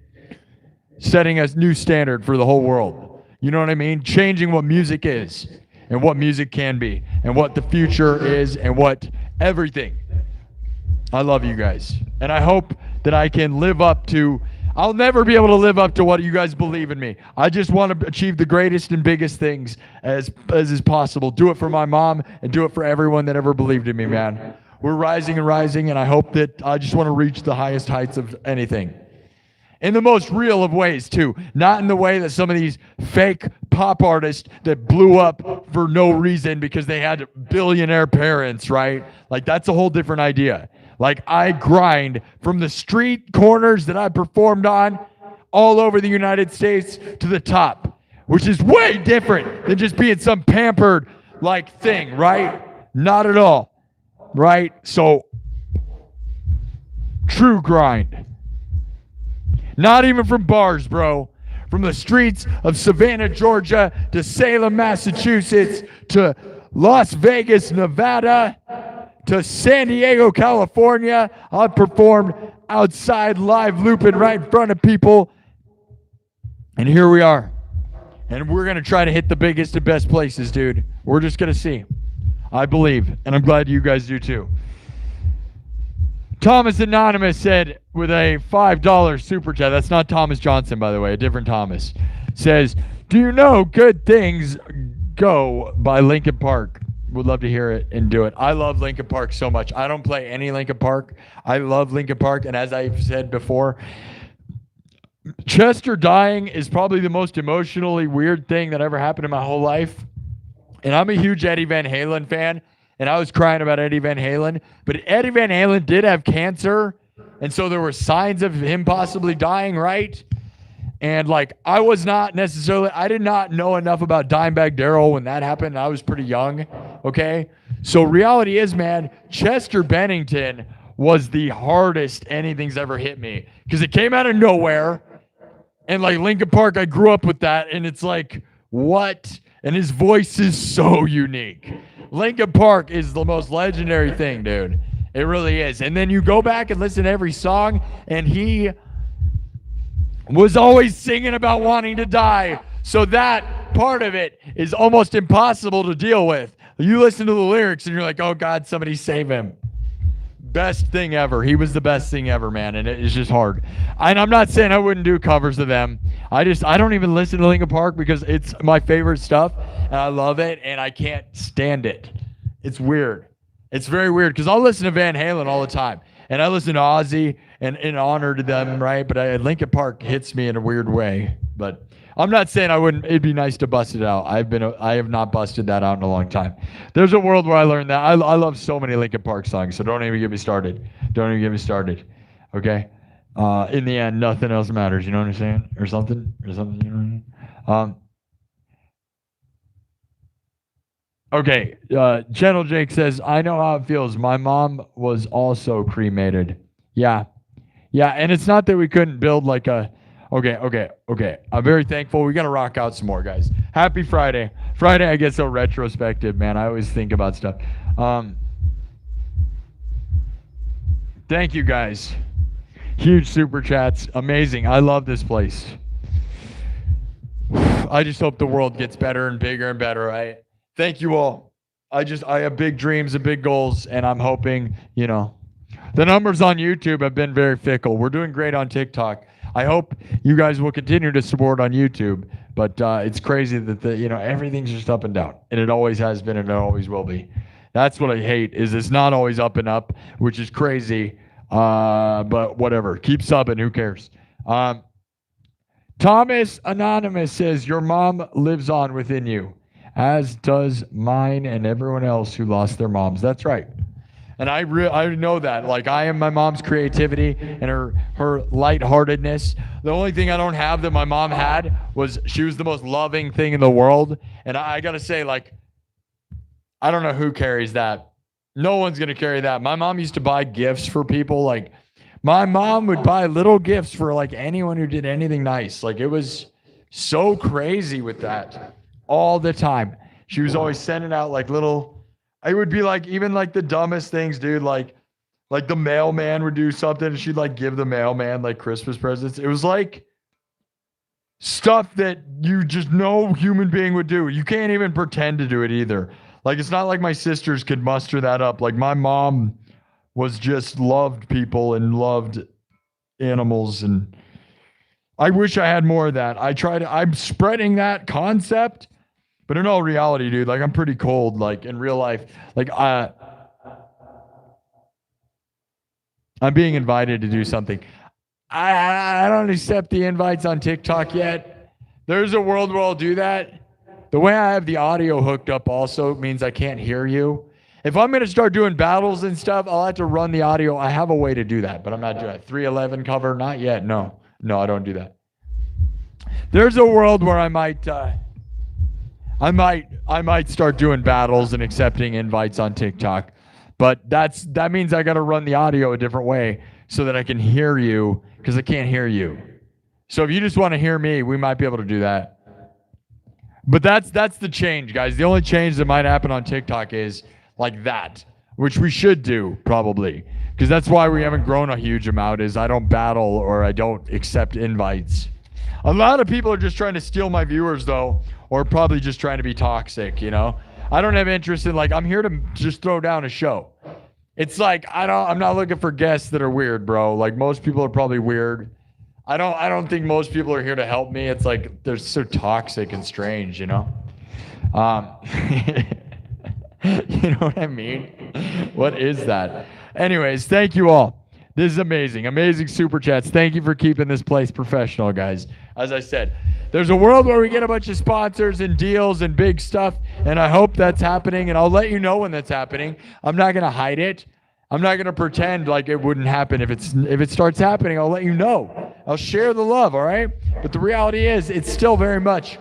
setting a new standard for the whole world. You know what I mean? Changing what music is and what music can be and what the future is and what everything. I love you guys. And I hope that I can live up to, I'll never be able to live up to what you guys believe in me. I just want to achieve the greatest and biggest things as is possible. Do it for my mom and do it for everyone that ever believed in me, man. We're rising and rising, and I hope that I just want to reach the highest heights of anything. In the most real of ways, too. Not in the way that some of these fake pop artists that blew up for no reason because they had billionaire parents, right? Like, that's a whole different idea. Like, I grind from the street corners that I performed on all over the United States to the top, which is way different than just being some pampered, like, thing, right? Not at all, right? So, true grind. Not even from bars, bro. From the streets of Savannah, Georgia, to Salem, Massachusetts, to Las Vegas, Nevada, to San Diego, California. I've performed outside live looping right in front of people. And here we are. And we're going to try to hit the biggest and best places, dude. We're just going to see. I believe. And I'm glad you guys do too. Thomas Anonymous said with a $5 super chat, that's not Thomas Johnston, by the way, a different Thomas, says, do you know Good Things Go by Linkin Park? Would love to hear it and do it. I love Linkin Park so much. I don't play any Linkin Park. I love Linkin Park, and as I've said before, Chester dying is probably the most emotionally weird thing that ever happened in my whole life. And I'm a huge Eddie Van Halen fan. And I was crying about Eddie Van Halen. But Eddie Van Halen did have cancer. And so there were signs of him possibly dying, right? And like, I did not know enough about Dimebag Darrell when that happened. I was pretty young, okay? So reality is, man, Chester Bennington was the hardest anything's ever hit me. Because it came out of nowhere. And like Linkin Park, I grew up with that. And it's like, what? And his voice is so unique. Linkin Park is the most legendary thing, dude. It really is. And then you go back and listen to every song, and he was always singing about wanting to die. So that part of it is almost impossible to deal with. You listen to the lyrics, and you're like, oh, God, somebody save him. Best thing ever. He was the best thing ever, man, and it's just hard. And I'm not saying I wouldn't do covers of them. I don't even listen to Linkin Park because it's my favorite stuff, and I love it, and I can't stand it. It's weird. It's very weird because I'll listen to Van Halen all the time, and I listen to Ozzy and in honor to them, right? But Linkin Park hits me in a weird way. But I'm not saying I wouldn't. It'd be nice to bust it out. I have not busted that out in a long time. There's a world where I learned that. I love so many Linkin Park songs, so don't even get me started. Don't even get me started. Okay. In the end, nothing else matters. You know what I'm saying? Or something. You know what I mean? Okay. Gentle Jake says, I know how it feels. My mom was also cremated. Yeah. Yeah. And it's not that we couldn't build like a. Okay. I'm very thankful. We got to rock out some more, guys. Happy Friday. Friday, I get so retrospective, man. I always think about stuff. Thank you, guys. Huge super chats. Amazing. I love this place. I just hope the world gets better and bigger and better, right? Thank you all. I have big dreams and big goals, and I'm hoping, the numbers on YouTube have been very fickle. We're doing great on TikTok. I hope you guys will continue to support on YouTube, but it's crazy that everything's just up and down, and it always has been and it always will be. That's what I hate is it's not always up and up, which is crazy. But whatever, keep subbing. Who cares? Thomas Anonymous says your mom lives on within you, as does mine and everyone else who lost their moms. That's right. And I know that. Like, I am my mom's creativity and her lightheartedness. The only thing I don't have that my mom had was she was the most loving thing in the world. And I got to say, like, I don't know who carries that. No one's going to carry that. My mom used to buy gifts for people. Like, my mom would buy little gifts for, like, anyone who did anything nice. Like, it was so crazy with that all the time. She was always sending out, like, little... It would be like even like the dumbest things, dude. Like the mailman would do something and she'd like give the mailman like Christmas presents. It was like stuff that you just no human being would do. You can't even pretend to do it either. Like, it's not like my sisters could muster that up. Like, my mom was just loved people and loved animals, and I wish I had more of that. I'm spreading that concept. But in all reality, dude, like, I'm pretty cold, like, in real life. Like, I'm being invited to do something. I don't accept the invites on TikTok yet. There's a world where I'll do that. The way I have the audio hooked up also means I can't hear you. If I'm going to start doing battles and stuff, I'll have to run the audio. I have a way to do that, but I'm not doing it. 311 cover, not yet. No, I don't do that. There's a world where I might start doing battles and accepting invites on TikTok, but that means I got to run the audio a different way so that I can hear you, because I can't hear you. So if you just want to hear me, we might be able to do that. But that's the change, guys. The only change that might happen on TikTok is like that, which we should do probably, because that's why we haven't grown a huge amount, is I don't battle or I don't accept invites. A lot of people are just trying to steal my viewers, though, or probably just trying to be toxic, I don't have interest in, like, I'm here to just throw down a show. It's like, I'm not looking for guests that are weird, bro. Like, most people are probably weird. I don't think most people are here to help me. It's like, they're so toxic and strange, You know what I mean? What is that? Anyways, thank you all. This is amazing. Amazing super chats. Thank you for keeping this place professional, guys. As I said, there's a world where we get a bunch of sponsors and deals and big stuff, and I hope that's happening, and I'll let you know when that's happening. I'm not going to hide it. I'm not going to pretend like it wouldn't happen. If it starts happening, I'll let you know. I'll share the love, all right? But the reality is, it's still very much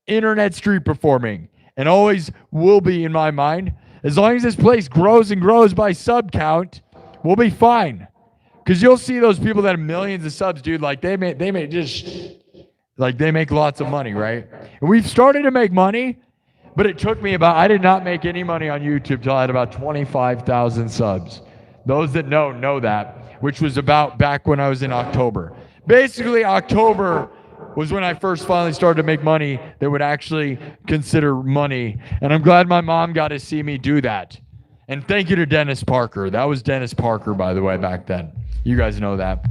internet street performing, and always will be in my mind. As long as this place grows and grows by sub count, we'll be fine. Because you'll see those people that have millions of subs, dude, like they make lots of money, right? And we've started to make money, but it took me I did not make any money on YouTube till I had about 25,000 subs. Those that know that, which was about back when I was in October. Basically, October was when I first finally started to make money that would actually consider money. And I'm glad my mom got to see me do that. And thank you to Dennis Parker. That was Dennis Parker, by the way, back then. You guys know that.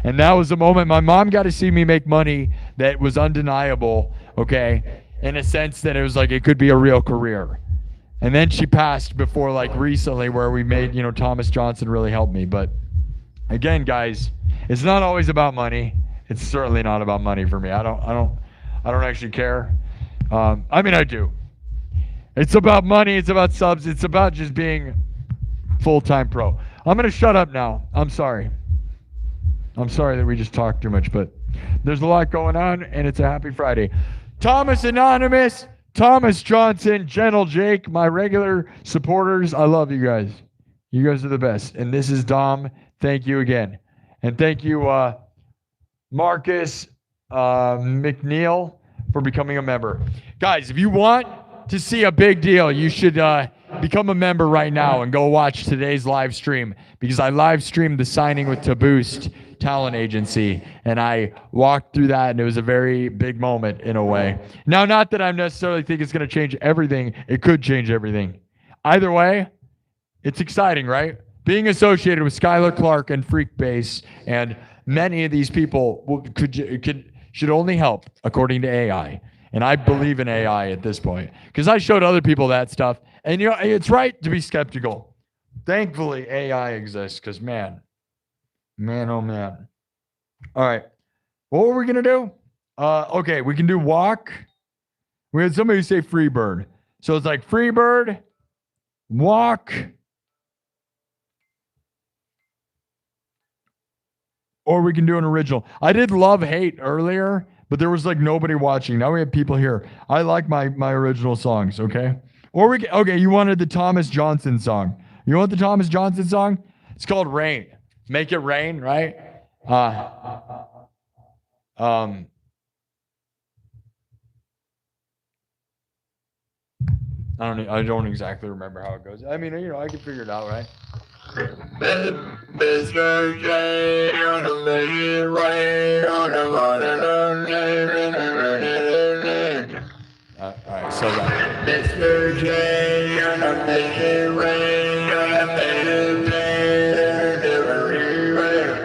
And that was the moment my mom got to see me make money that was undeniable, okay, in a sense that it was like it could be a real career. And then she passed before, like, recently, where we made, you know, Thomas Johnston really helped me. But again, guys, it's not always about money. It's certainly not about money for me. I don't actually care. I mean, I do. It's about money. It's about subs. It's about just being full-time pro. I'm gonna shut up now. I'm sorry. I'm sorry that we just talked too much, but there's a lot going on, and it's a happy Friday. Thomas Anonymous, Thomas Johnson, Gentle Jake, my regular supporters, I love you guys. You guys are the best. And this is Dom. Thank you again. And thank you, Marcus McNeil, for becoming a member. Guys, if you want to see a big deal, you should become a member right now and go watch today's live stream, because I live streamed the signing with Taboost Talent Agency, and I walked through that, and it was a very big moment in a way. Now, not that I necessarily think it's going to change everything. It could change everything. Either way, it's exciting, right? Being associated with Skylar Clark and Freakbase, and many of these people should only help according to AI. And I believe in AI at this point, because I showed other people that stuff, and you know, it's right to be skeptical. Thankfully, AI exists, because man, oh man. All right, what were we gonna do? Okay, we can do walk. We had somebody say Freebird, so it's like Freebird, walk, or we can do an original. I did Love Hate earlier, but there was like nobody watching. Now we have people here. I like my original songs, okay? Or we can, okay, you wanted the Thomas Johnson song. You want the Thomas Johnson song? It's called Rain. Make It Rain, right? I don't exactly remember how it goes. I mean, you know, I can figure it out, right? Mr. J, gonna make it rain, gonna All right, so that. Mr. J, gonna make it rain, gonna make it rain,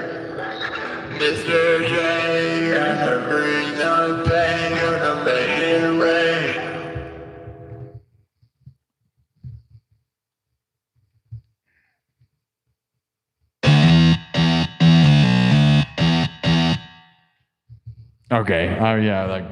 Mr. J, gonna bring the pain, gonna make it rain. Okay. Oh yeah, like.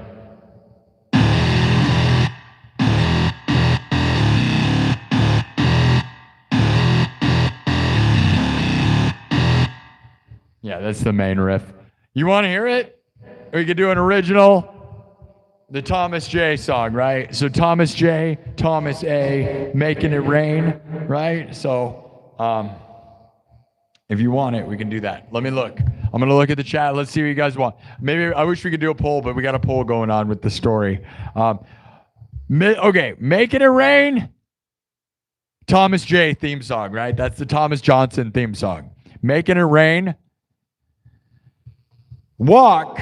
Yeah, that's the main riff. You want to hear it? We could do an original, the Thomas J song, right? So Thomas J, Thomas A, Making It Rain, right? So, if you want it, we can do that. Let me look. I'm going to look at the chat. Let's see what you guys want. Maybe I wish we could do a poll, but we got a poll going on with the story. Okay, Making It Rain, Thomas J theme song, right? That's the Thomas Johnson theme song. Making It Rain. Walk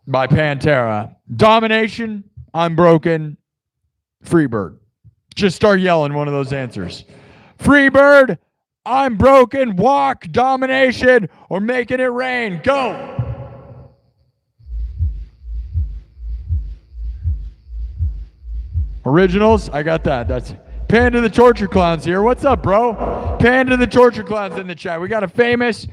by Pantera. Domination, I'm Broken, Freebird. Just start yelling one of those answers. Freebird, I'm Broken, Walk, Domination, or Making It Rain. Go. Originals, I got that. That's Panda the Torture Clown's here. What's up, bro? Panda the Torture Clown's in the chat. We got a famous,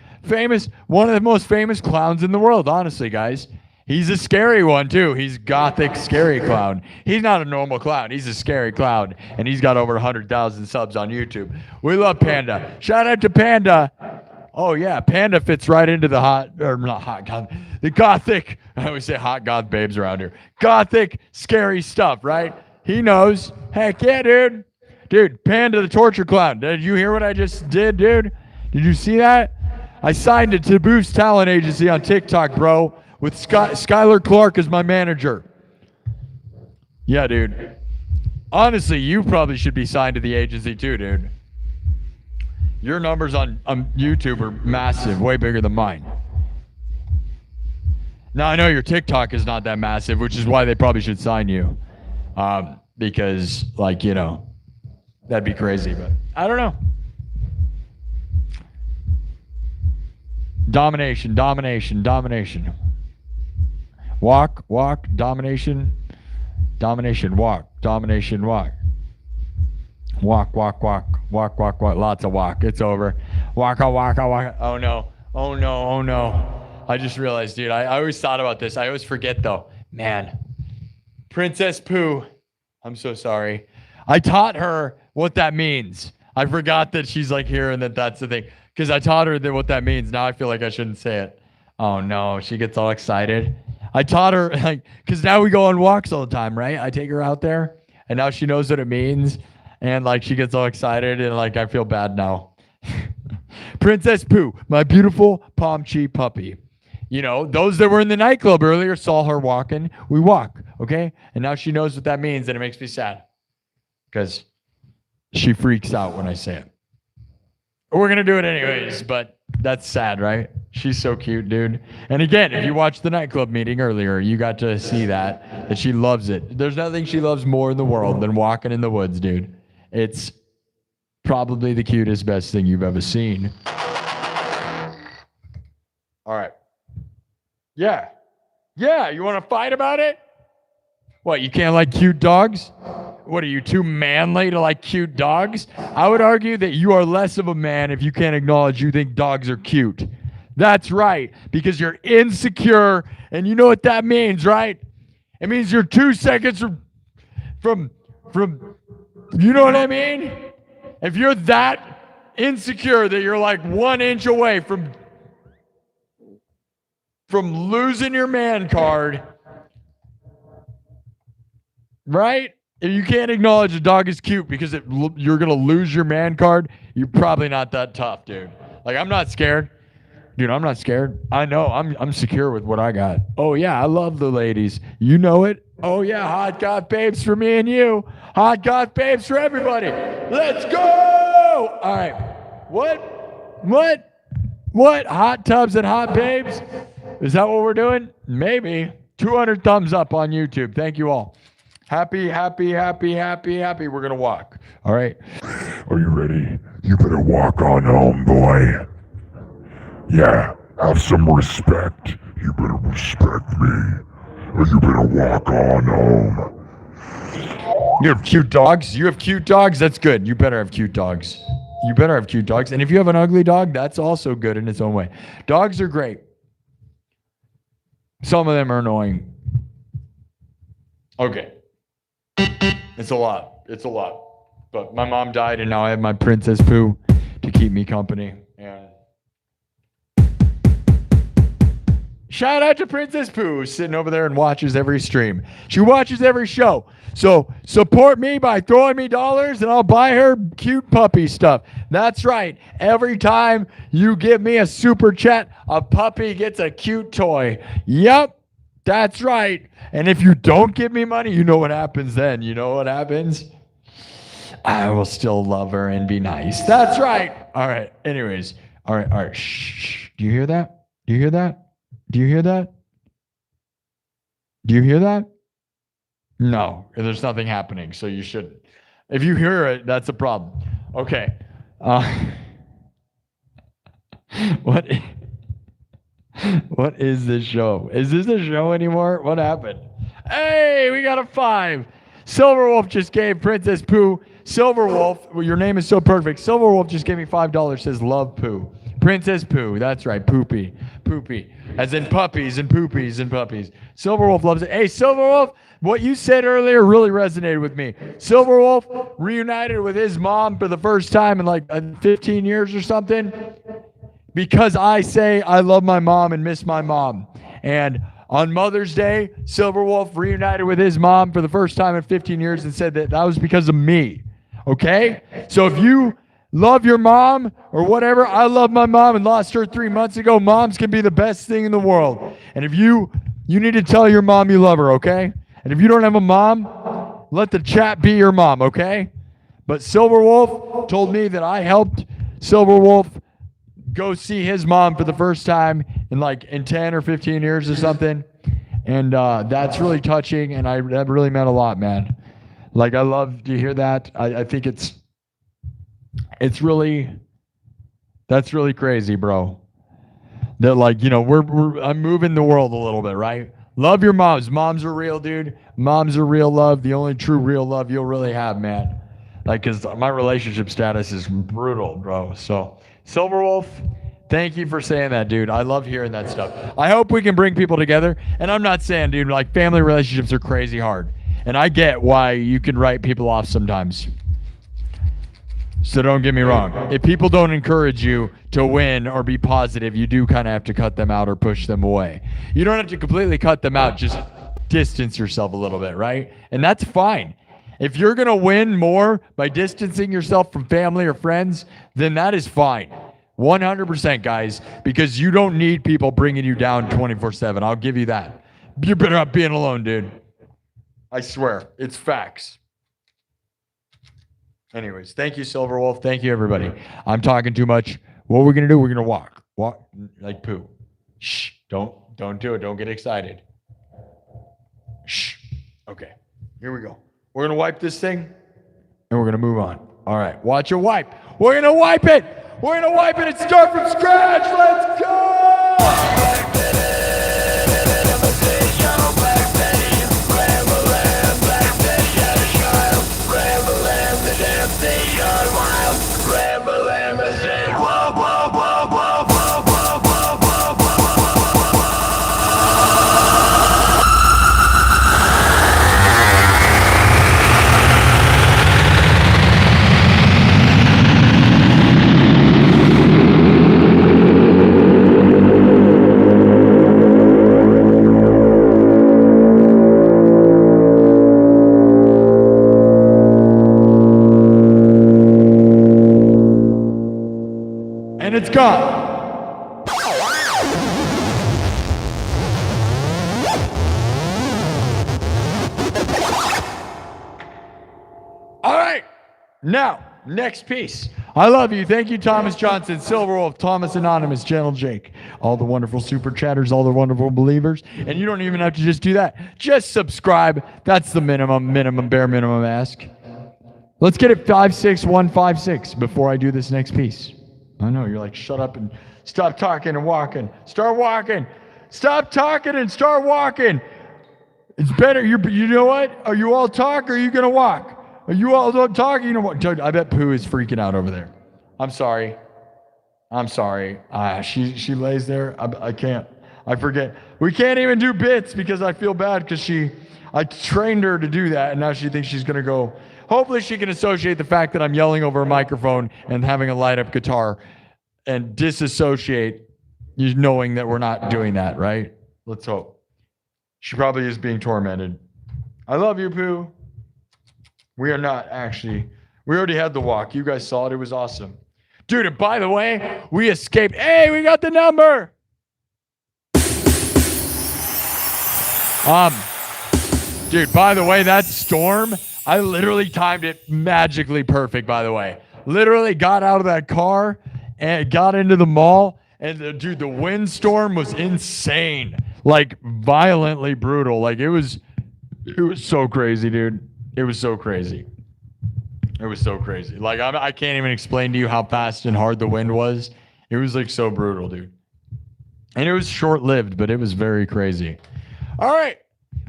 one of the most famous clowns in the world, honestly, guys. He's a scary one, too. He's gothic, scary clown. He's not a normal clown. He's a scary clown, and he's got over 100,000 subs on YouTube. We love Panda. Shout out to Panda. Oh, yeah, Panda fits right into the the gothic. I always say hot goth babes around here. Gothic, scary stuff, right? He knows. Heck yeah, dude. Dude, Panda the Torture Clown. Did you hear what I just did, dude? Did you see that? I signed it to Boost Talent Agency on TikTok, bro, with Skylar Clark as my manager. Yeah, dude. Honestly, you probably should be signed to the agency too, dude. Your numbers on YouTube are massive, way bigger than mine. Now, I know your TikTok is not that massive, which is why they probably should sign you. Because, like, you know, That'd be crazy, but I don't know. Domination. Walk, domination, walk, domination, walk. Walk. Lots of walk. It's over. Walk. Oh no. I just realized, dude, I always thought about this. I always forget though. Man. Princess Pooh. I'm so sorry. I taught her what that means. I forgot that she's like here and that's the thing. Because I taught her what that means. Now I feel like I shouldn't say it. Oh no, she gets all excited. I taught her, like, because now we go on walks all the time, right? I take her out there and now she knows what it means. And like she gets all excited and like I feel bad now. Princess Pooh, my beautiful Pomchi puppy. You know, those that were in the nightclub earlier saw her walking. We walk, okay? And now she knows what that means and it makes me sad. Because she freaks out when I say it. We're going to do it anyways, but that's sad, right? She's so cute, dude. And again, if you watched the nightclub meeting earlier, you got to see that she loves it. There's nothing she loves more in the world than walking in the woods, dude. It's probably the cutest, best thing you've ever seen. All right. Yeah, you want to fight about it? What, you can't like cute dogs? What, are you too manly to like cute dogs? I would argue that you are less of a man if you can't acknowledge you think dogs are cute. That's right, because you're insecure, and you know what that means, right? It means you're 2 seconds from you know what I mean? If you're that insecure that you're like 1 inch away from losing your man card, right? If you can't acknowledge a dog is cute because you're going to lose your man card, you're probably not that tough, dude. Like, I'm not scared. Dude, I'm not scared. I know. I'm secure with what I got. Oh, yeah, I love the ladies. You know it. Oh, yeah, hot goth babes for me and you. Hot goth babes for everybody. Let's go! All right. What? Hot tubs and hot babes? Is that what we're doing? Maybe. 200 thumbs up on YouTube. Thank you all. Happy. We're going to walk. All right. Are you ready? You better walk on home, boy. Yeah, have some respect. You better respect me. Or you better walk on home. You have cute dogs? You have cute dogs? That's good. You better have cute dogs. And if you have an ugly dog, that's also good in its own way. Dogs are great. Some of them are annoying. Okay. It's a lot. But my mom died, and now I have my Princess Pooh to keep me company. Yeah. Shout out to Princess Pooh, sitting over there and watches every stream. She watches every show. So support me by throwing me dollars, and I'll buy her cute puppy stuff. That's right. Every time you give me a super chat, a puppy gets a cute toy. Yep. That's right. And if you don't give me money, you know what happens then. You know what happens? I will still love her and be nice. That's right. All right. Anyways. All right. Shh. Do you hear that? Do you hear that? No. There's nothing happening, so you shouldn't. If you hear it, that's a problem. Okay. What is this show? Is this a show anymore? What happened? Hey, we got a 5. Silverwolf just gave Princess Pooh. Silverwolf, well, your name is so perfect. Silverwolf just gave me $5. Says love Pooh. Princess Pooh. That's right. Poopy. As in puppies and poopies and puppies. Silverwolf loves it. Hey, Silverwolf, what you said earlier really resonated with me. Silverwolf reunited with his mom for the first time in like 15 years or something. Because I say I love my mom and miss my mom. And on Mother's Day, Silverwolf reunited with his mom for the first time in 15 years and said that was because of me. Okay? So if you love your mom or whatever, I love my mom and lost her 3 months ago. Moms can be the best thing in the world. And if you need to tell your mom you love her, okay? And if you don't have a mom, let the chat be your mom, okay? But Silverwolf told me that I helped Silverwolf go see his mom for the first time in 10 or 15 years or something. And that's really touching, and that really meant a lot, man. Like, I love to hear that. I think it's That's really crazy, bro. That like, I'm moving the world a little bit, right? Love your moms. Moms are real, dude. Moms are real love. The only true real love you'll really have, man. Like, cause my relationship status is brutal, bro. So, Silverwolf, thank you for saying that, dude. I love hearing that stuff. I hope we can bring people together. And I'm not saying, dude, like family relationships are crazy hard. And I get why you can write people off sometimes. So don't get me wrong. If people don't encourage you to win or be positive, you do kind of have to cut them out or push them away. You don't have to completely cut them out, just distance yourself a little bit, right? And that's fine. If you're going to win more by distancing yourself from family or friends, then that is fine. 100%, guys, because you don't need people bringing you down 24/7. I'll give you that. You're better off being alone, dude. I swear. It's facts. Anyways, thank you, Silverwolf. Thank you, everybody. I'm talking too much. What we're going to do, we're going to walk. Walk like poo. Shh. Don't do it. Don't get excited. Shh. Okay. Here we go. We're going to wipe this thing, and we're going to move on. All right. Watch it wipe. We're going to wipe it. We're going to wipe it and start from scratch. Let's go. And it's gone. All right. Now, next piece. I love you. Thank you, Thomas Johnston, Silverwolf, Thomas Anonymous, Gentle Jake, all the wonderful super chatters, all the wonderful believers. And you don't even have to just do that. Just subscribe. That's the bare minimum ask. Let's get it 56156 before I do this next piece. I know, you're like, shut up and stop talking and walking. Start walking. Stop talking and start walking. It's better. You know what? Are you all talk or are you going to walk? Are you all don't talk? You know what? I bet Pooh is freaking out over there. I'm sorry. She lays there. I can't. I forget. We can't even do bits because I feel bad because I trained her to do that and now she thinks she's going to go. Hopefully she can associate the fact that I'm yelling over a microphone and having a light up guitar and disassociate you knowing that we're not doing that, right? Let's hope. She probably is being tormented. I love you, Pooh. We are not actually. We already had the walk. You guys saw it. It was awesome. Dude, and by the way, we escaped. Hey, we got the number. Dude, by the way, that storm, I literally timed it magically perfect, by the way. Literally got out of that car and got into the mall. And dude, the windstorm was insane. Like violently brutal. Like it was so crazy, dude. It was so crazy. It was so crazy. Like I can't even explain to you how fast and hard the wind was. It was like so brutal, dude. And it was short-lived, but it was very crazy. All right.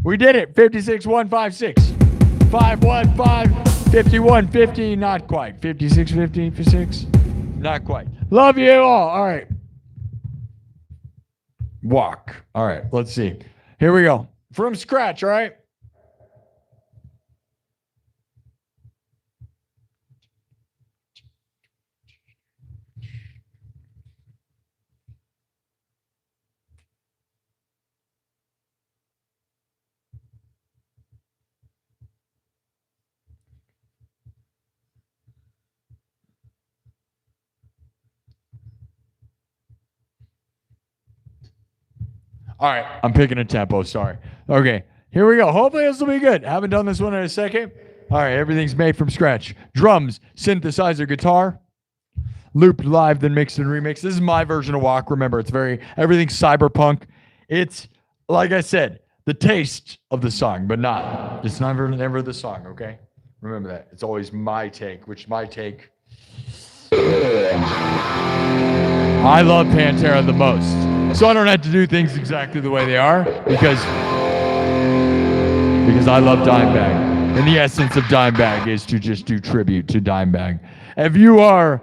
We did it. 56156. 515 5150. Not quite. 5656. Not quite. Love you all. All right. Walk. All right. Let's see. Here we go. From scratch. All right. All right, I'm picking a tempo, sorry. Okay, here we go. Hopefully this will be good. Haven't done this one in a second. All right, everything's made from scratch. Drums, synthesizer, guitar, looped live, then mixed and remixed. This is my version of Walk. Remember, everything's cyberpunk. It's, like I said, the taste of the song, but it's never the song, okay? Remember that. It's always my take, which my take I love Pantera the most. So I don't have to do things exactly the way they are because I love Dimebag. And the essence of Dimebag is to just do tribute to Dimebag. If you are,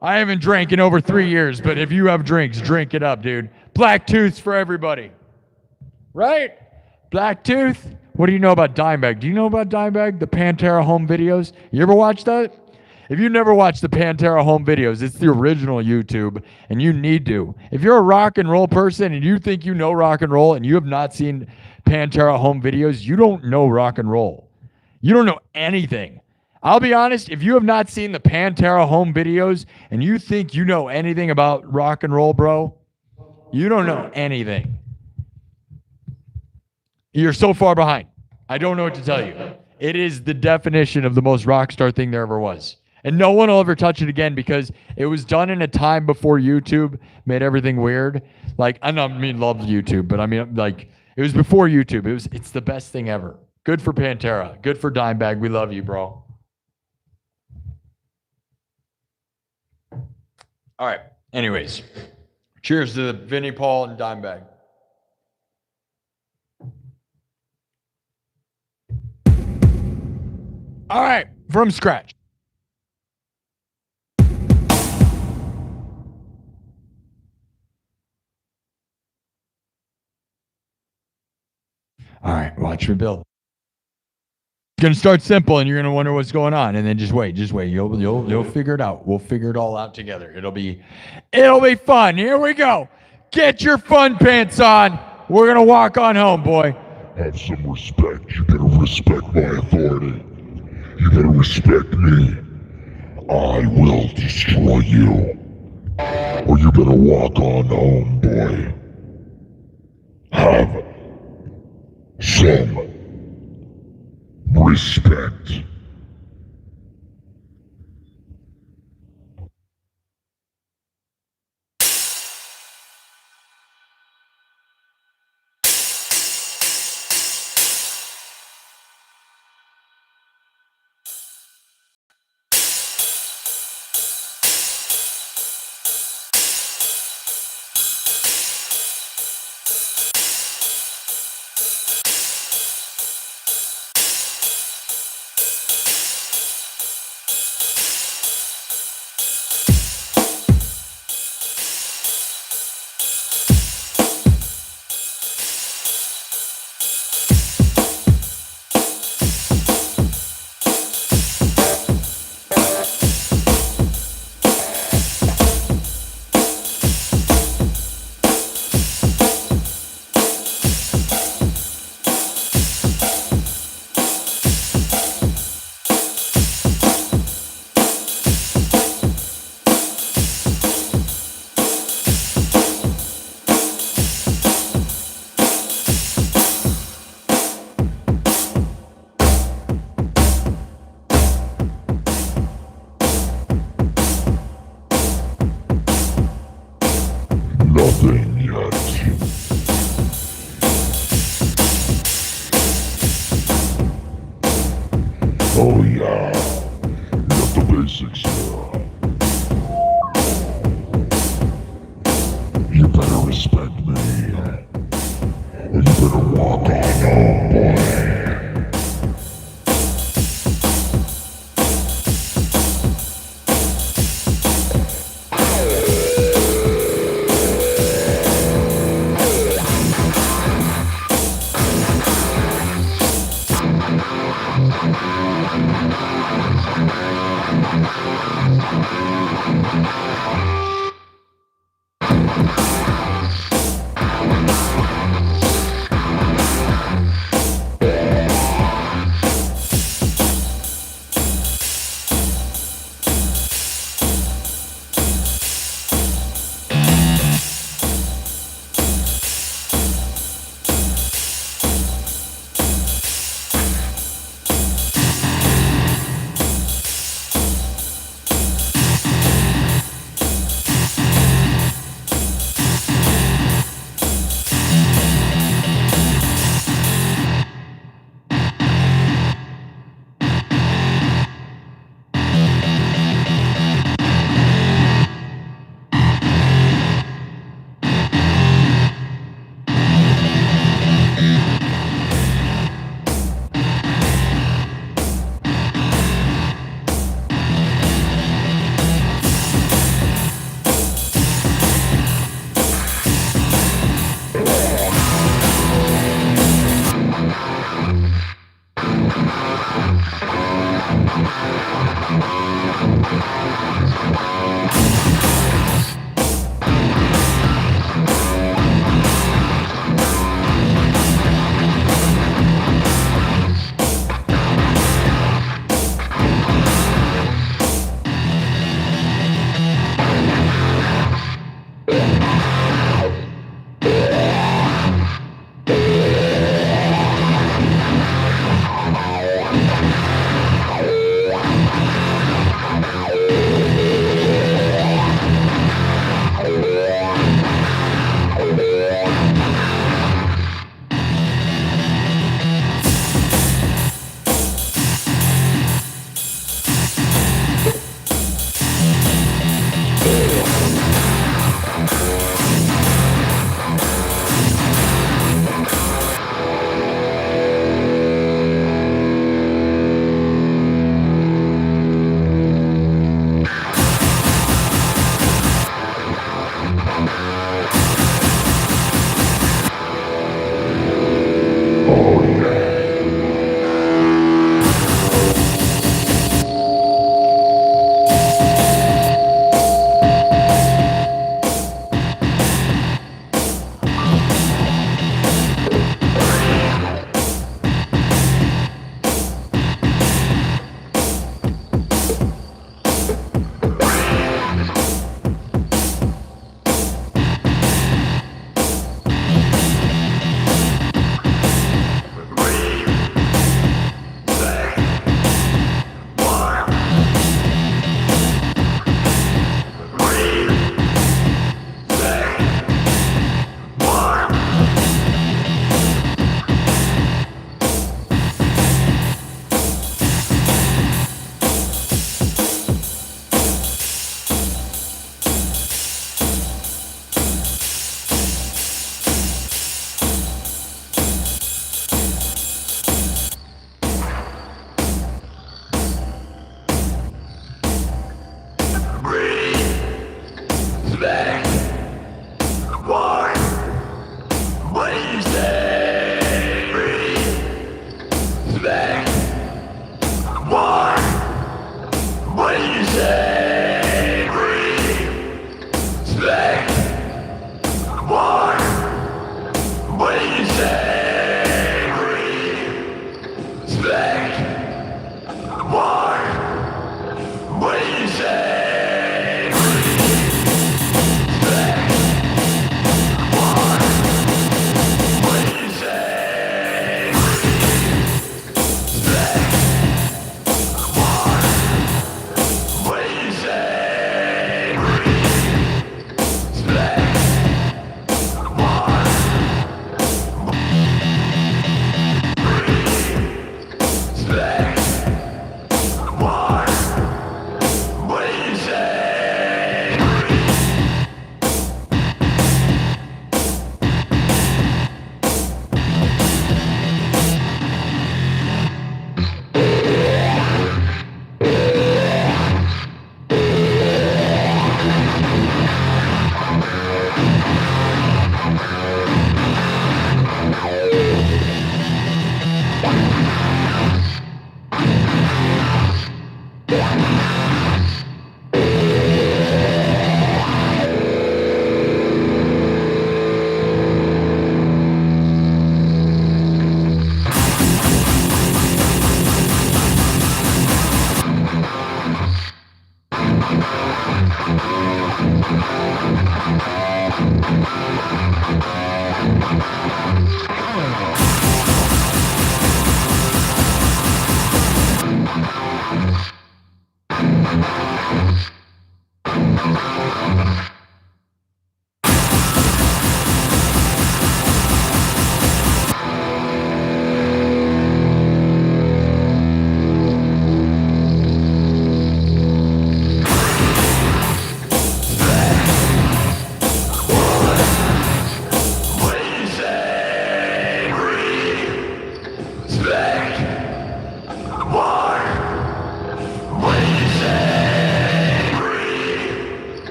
I haven't drank in over 3 years, but if you have drinks, drink it up, dude. Black Tooth for everybody. Right? Black Tooth. What do you know about Dimebag? Do you know about Dimebag? The Pantera home videos? You ever watch that? If you never watched the Pantera home videos, it's the original YouTube, and you need to. If you're a rock and roll person and you think you know rock and roll and you have not seen Pantera home videos, you don't know rock and roll. You don't know anything. I'll be honest, if you have not seen the Pantera home videos and you think you know anything about rock and roll, bro, you don't know anything. You're so far behind. I don't know what to tell you. It is the definition of the most rock star thing there ever was. And no one will ever touch it again because it was done in a time before YouTube made everything weird. Like, I don't mean love YouTube, but I mean, like, it was before YouTube. It's the best thing ever. Good for Pantera. Good for Dimebag. We love you, bro. All right. Anyways, cheers to Vinnie Paul and Dimebag. All right, from scratch. All right, watch me build. It's gonna start simple, and you're gonna wonder what's going on, and then just wait. You'll figure it out. We'll figure it all out together. It'll be fun. Here we go. Get your fun pants on. We're gonna walk on home, boy. Have some respect. You better respect my authority. You better respect me. I will destroy you. Or you better walk on home, boy. Have some respect.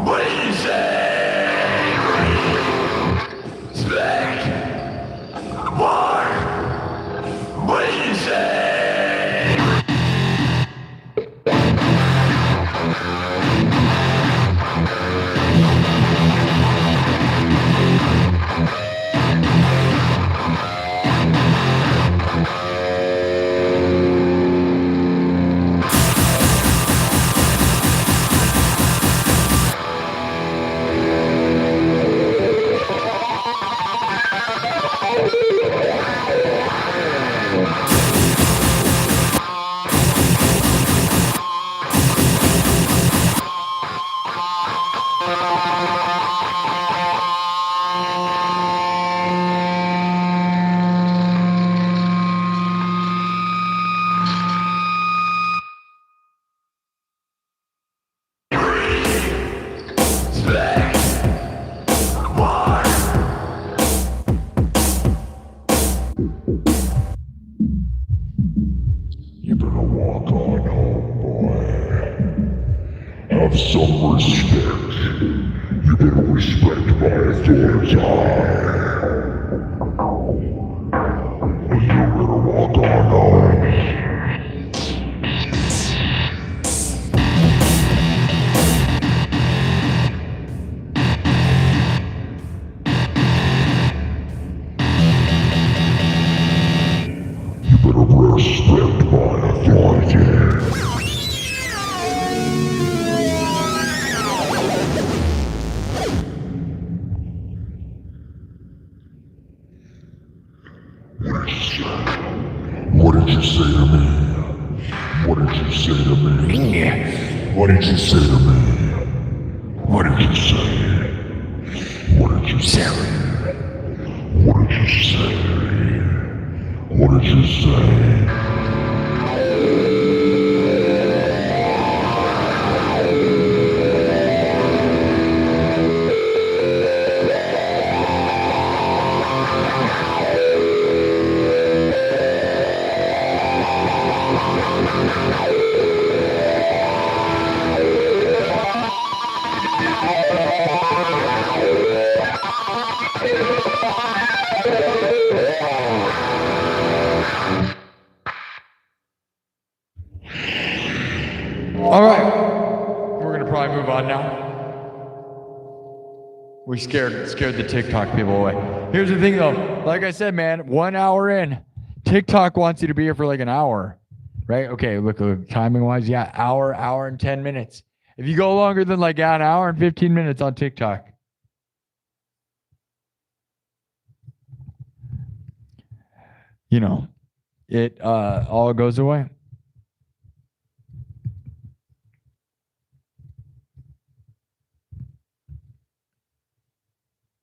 What did you say? Spec. What did you say? You better walk on home, boy. Have some respect. You better respect my authority. And you better walk on home. You better respect my authority. What did you say to me? What did you say to me? What did you say to me? What did you say? What did you say? What did you say? What did you say? All right, we're gonna probably move on now. We scared the TikTok people away. Here's the thing though, like I said, man, 1 hour in, TikTok wants you to be here for like an hour, right? Okay, look, timing wise, yeah, hour and 10 minutes. If you go longer than like an hour and 15 minutes on TikTok, you know, it all goes away.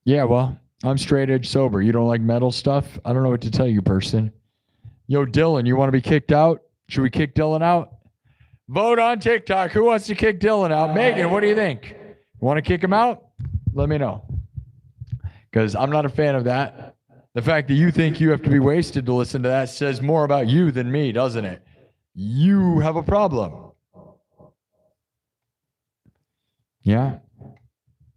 Yeah, well, I'm straight edge sober. You don't like metal stuff? I don't know what to tell you, person. Yo, Dylan, you want to be kicked out? Should we kick Dylan out? Vote on TikTok. Who wants to kick Dylan out? Megan, what do you think? Want to kick him out? Let me know. Because I'm not a fan of that. The fact that you think you have to be wasted to listen to that says more about you than me, doesn't it? You have a problem. Yeah.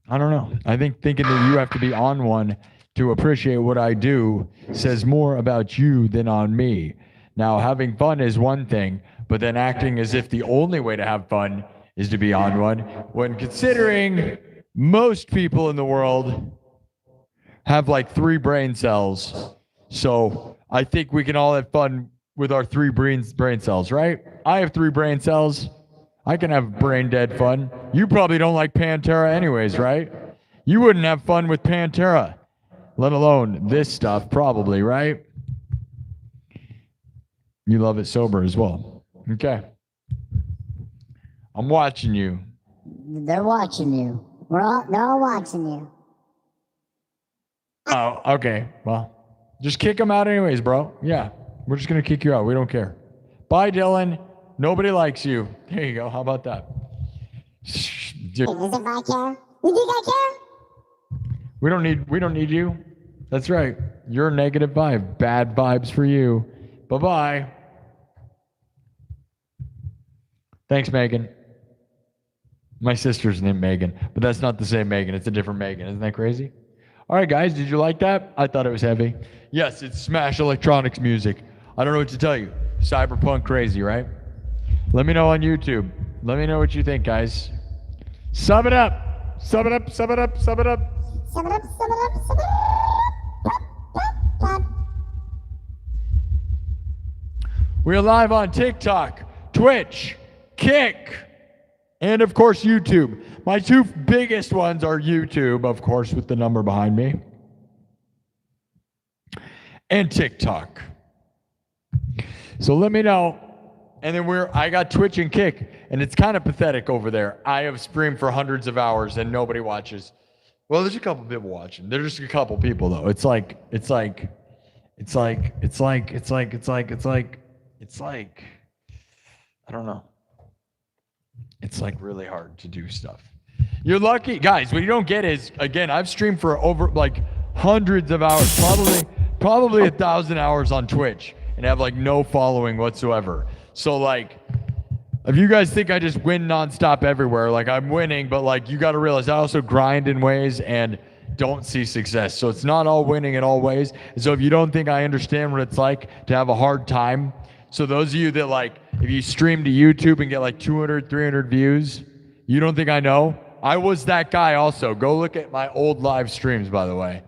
I don't know. I think thinking that you have to be on one to appreciate what I do says more about you than on me. Now, having fun is one thing, but then acting as if the only way to have fun is to be on one, when considering most people in the world have like 3 brain cells. So I think we can all have fun with our 3 brain cells, right? I have 3 brain cells. I can have brain dead fun. You probably don't like Pantera anyways, right? You wouldn't have fun with Pantera, let alone this stuff, probably, right? You love it sober as well. Okay. I'm watching you. They're watching you. They're all watching you. Oh, okay. Well, just kick them out anyways, bro. Yeah, we're just going to kick you out. We don't care. Bye, Dylan. Nobody likes you. There you go. How about that? Hey, as if I care. You think I care? We don't need you. That's right. You're a negative vibe. Bad vibes for you. Bye-bye. Thanks, Megan. My sister's named Megan, but that's not the same Megan. It's a different Megan. Isn't that crazy? All right, guys, did you like that? I thought it was heavy. Yes, it's smash electronics music. I don't know what to tell you. Cyberpunk crazy, right? Let me know on YouTube. Let me know what you think, guys. Sub it up. Sub it up, sub it up, sub it up. Sum it up, sum it up, sum it up. Pop, pop, pop. We're live on TikTok, Twitch, Kick, and of course YouTube. My two biggest ones are YouTube, of course, with the number behind me, and TikTok. So let me know. And then I got Twitch and Kick, and it's kind of pathetic over there. I have streamed for hundreds of hours and nobody watches. Well, there's a couple people watching. There's just a couple people though. It's like, I don't know. It's like really hard to do stuff. You're lucky, guys. What you don't get is, again, I've streamed for over like hundreds of hours, probably 1,000 hours on Twitch, and have like no following whatsoever. So like, if you guys think I just win nonstop everywhere, like I'm winning, but like you got to realize I also grind in ways and don't see success. So it's not all winning in all ways. And so if you don't think I understand what it's like to have a hard time, so those of you that like, if you stream to YouTube and get like 200, 300 views, you don't think I know? I was that guy also. Go look at my old live streams, by the way.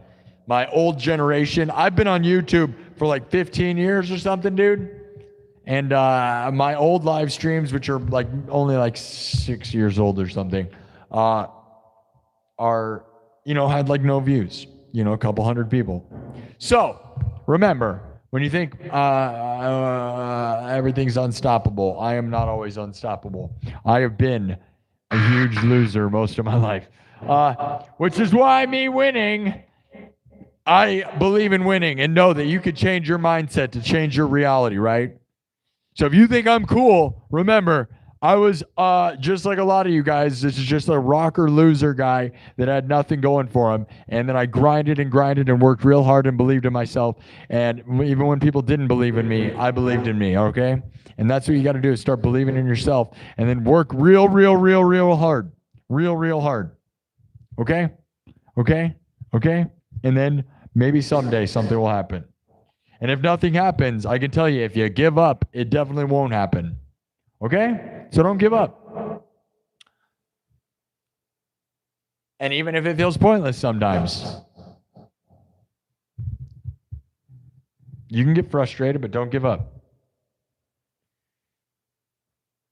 My old generation. I've been on YouTube for like 15 years or something, dude. And my old live streams, which are like only like 6 years old or something, are, you know, had like no views, you know, a couple hundred people. So remember, when you think everything's unstoppable, I am not always unstoppable. I have been a huge loser most of my life, which is why me winning, I believe in winning and know that you could change your mindset to change your reality, right? So if you think I'm cool, remember, I was just like a lot of you guys. This is just a rocker loser guy that had nothing going for him. And then I grinded and worked real hard and believed in myself. And even when people didn't believe in me, I believed in me, okay? And that's what you got to do, is start believing in yourself and then work real hard. Real hard. Okay? Okay? Okay? And then maybe someday something will happen. And if nothing happens, I can tell you, if you give up, it definitely won't happen. Okay? So don't give up. And even if it feels pointless sometimes, you can get frustrated, but don't give up.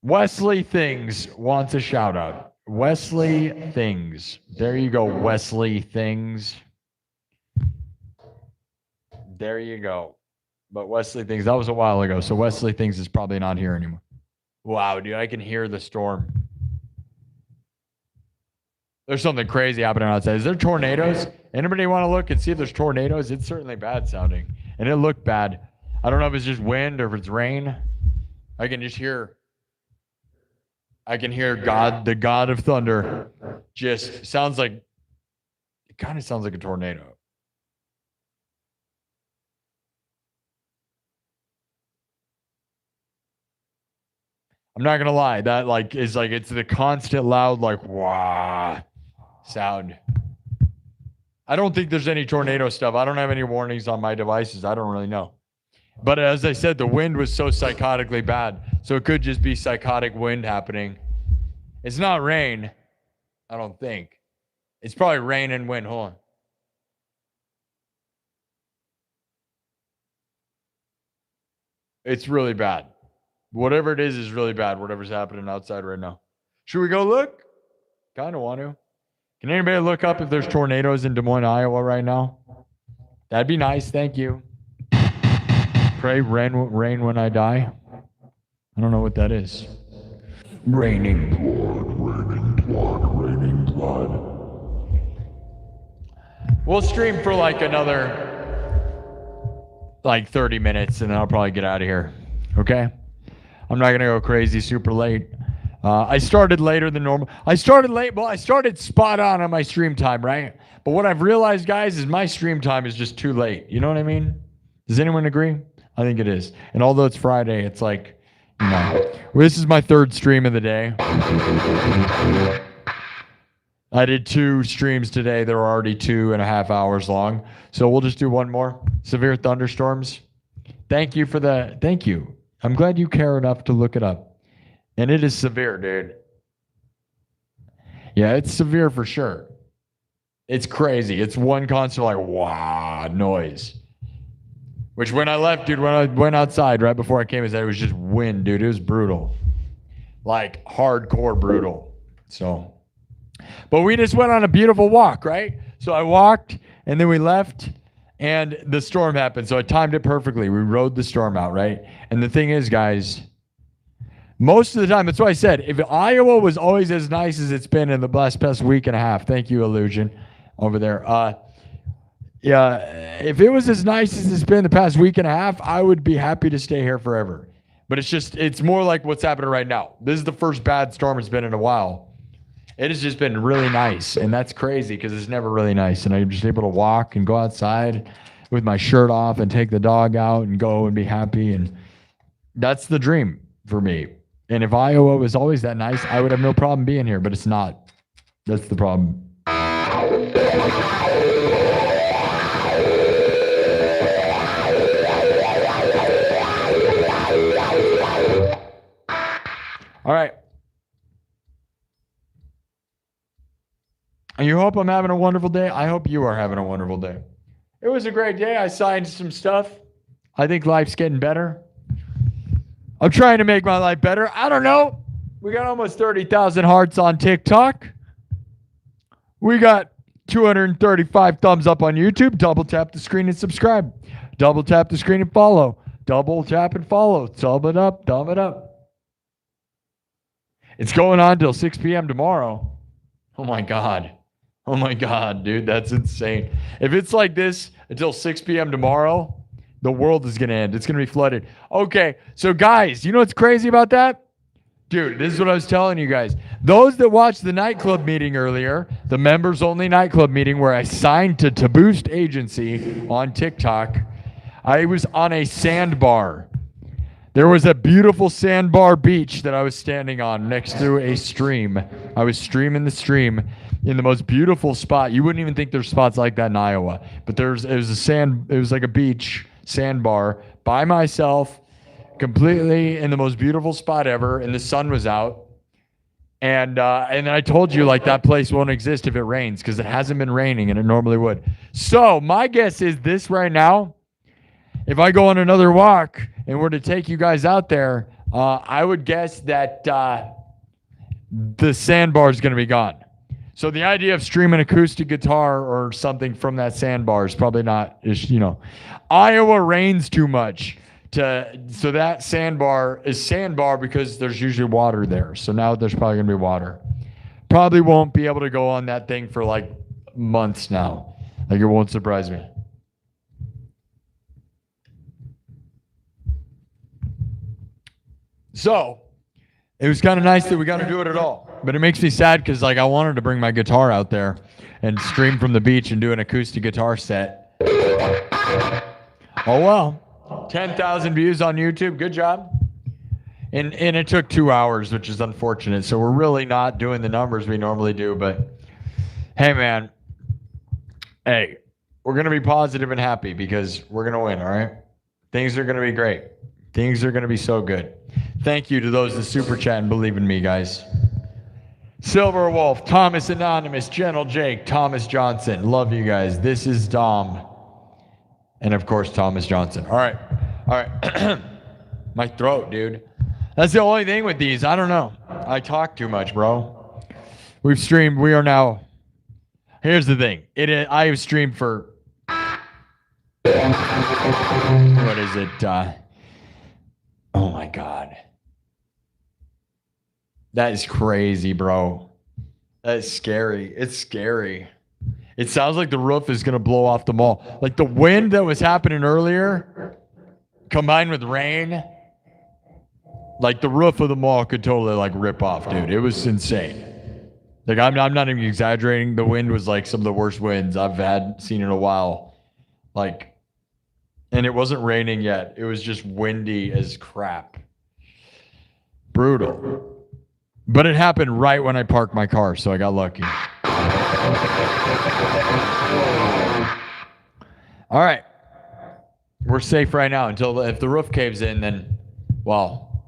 Wesley Things wants a shout out. Wesley Things. There you go, Wesley Things. There you go. But Wesley Things, that was a while ago. So Wesley Things is probably not here anymore. Wow, dude, I can hear the storm. There's something crazy happening outside. Is there tornadoes? Anybody want to look and see if there's tornadoes? It's certainly bad sounding. And it looked bad. I don't know if it's just wind or if it's rain. I can hear God, the God of thunder, just sounds like, it kind of sounds like a tornado. I'm not gonna lie, that like is like, it's the constant loud like wah sound. I don't think there's any tornado stuff. I don't have any warnings on my devices. I don't really know. But as I said, the wind was so psychotically bad, so it could just be psychotic wind happening. It's not rain, I don't think. It's probably rain and wind. Hold on. It's really bad. Whatever it is really bad, whatever's happening outside right now. Should we go look? Kind of want to. Can anybody look up if there's tornadoes in Des Moines, Iowa right now? That'd be nice, thank you. Pray rain when I die. I don't know what that is. Raining blood. We'll stream for like another 30 minutes and then I'll probably get out of here. Okay? I'm not going to go crazy super late. I started later than normal. I started spot on my stream time, right? But what I've realized, guys, is my stream time is just too late. You know what I mean? Does anyone agree? I think it is. And although it's Friday, it's like, No. This is my third stream of the day. I did 2 streams today. They were already 2.5 hours long. So we'll just do one more. Severe thunderstorms. Thank you. I'm glad you care enough to look it up. And it is severe, dude. Yeah, it's severe for sure. It's crazy. It's one constant like wow noise. Which when I left, dude, when I went outside right before I came inside, it was just wind, dude. It was brutal. Like hardcore brutal. So, but we just went on a beautiful walk, right? So I walked and then we left and the storm happened. So I timed it perfectly. We rode the storm out, right? And the thing is, guys, most of the time, that's why I said, if Iowa was always as nice as it's been in the past week and a half, thank you, Illusion, over there. Yeah, if it was as nice as it's been the past week and a half, I would be happy to stay here forever. But it's more like what's happening right now. This is the first bad storm it's been in a while. It has just been really nice, and that's crazy because it's never really nice. And I'm just able to walk and go outside with my shirt off and take the dog out and go and be happy. And that's the dream for me. And if Iowa was always that nice, I would have no problem being here, but it's not. That's the problem. All right. You hope I'm having a wonderful day. I hope you are having a wonderful day. It was a great day. I signed some stuff. I think life's getting better. I'm trying to make my life better. I don't know. We got almost 30,000 hearts on TikTok. We got 235 thumbs up on YouTube. Double tap the screen and subscribe. Double tap the screen and follow. Double tap and follow. Thumb it up. Thumb it up. It's going on till 6 p.m. tomorrow. Oh my God. Oh my God, dude. That's insane. If it's like this until 6 p.m. tomorrow, the world is going to end. It's going to be flooded. Okay. So guys, you know what's crazy about that? Dude, this is what I was telling you guys. Those that watched the nightclub meeting earlier, the members only nightclub meeting where I signed to Boost Agency on TikTok, I was on a sandbar. There was a beautiful sandbar beach that I was standing on next to a stream. I was streaming the stream in the most beautiful spot. You wouldn't even think there's spots like that in Iowa, but it was like a beach sandbar by myself, completely in the most beautiful spot ever, and the sun was out. And I told you, like, that place won't exist if it rains because it hasn't been raining and it normally would. So my guess is this right now. If I go on another walk and were to take you guys out there, I would guess that the sandbar is going to be gone. So the idea of streaming acoustic guitar or something from that sandbar is probably not, Iowa rains too much. So that sandbar is sandbar because there's usually water there. So now there's probably going to be water. Probably won't be able to go on that thing for like months now. Like, it won't surprise me. So it was kind of nice that we got to do it at all. But it makes me sad because, like, I wanted to bring my guitar out there and stream from the beach and do an acoustic guitar set. Oh, well. 10,000 views on YouTube. Good job. And it took 2 hours, which is unfortunate. So we're really not doing the numbers we normally do. But, hey, man. Hey, we're going to be positive and happy because we're going to win, all right? Things are going to be great. Things are going to be so good. Thank you to those that super chat and believe in me, guys. Silver Wolf, Thomas Anonymous, Gentle Jake, Thomas Johnson. Love you guys. This is Dom. And of course, Thomas Johnson. All right. All right. My throat, dude. That's the only thing with these. I don't know. I talk too much, bro. We've streamed. We are now. Here's the thing. I have streamed for. What is it? Oh my God. That is crazy, bro. That is scary. It's scary. It sounds like the roof is going to blow off the mall. Like the wind that was happening earlier, combined with rain, like the roof of the mall could totally like rip off, dude. It was insane. Like I'm not even exaggerating. The wind was like some of the worst winds I've seen in a while. Like, and it wasn't raining yet. It was just windy as crap. Brutal. But it happened right when I parked my car, so I got lucky. All right. We're safe right now until if the roof caves in, then, well,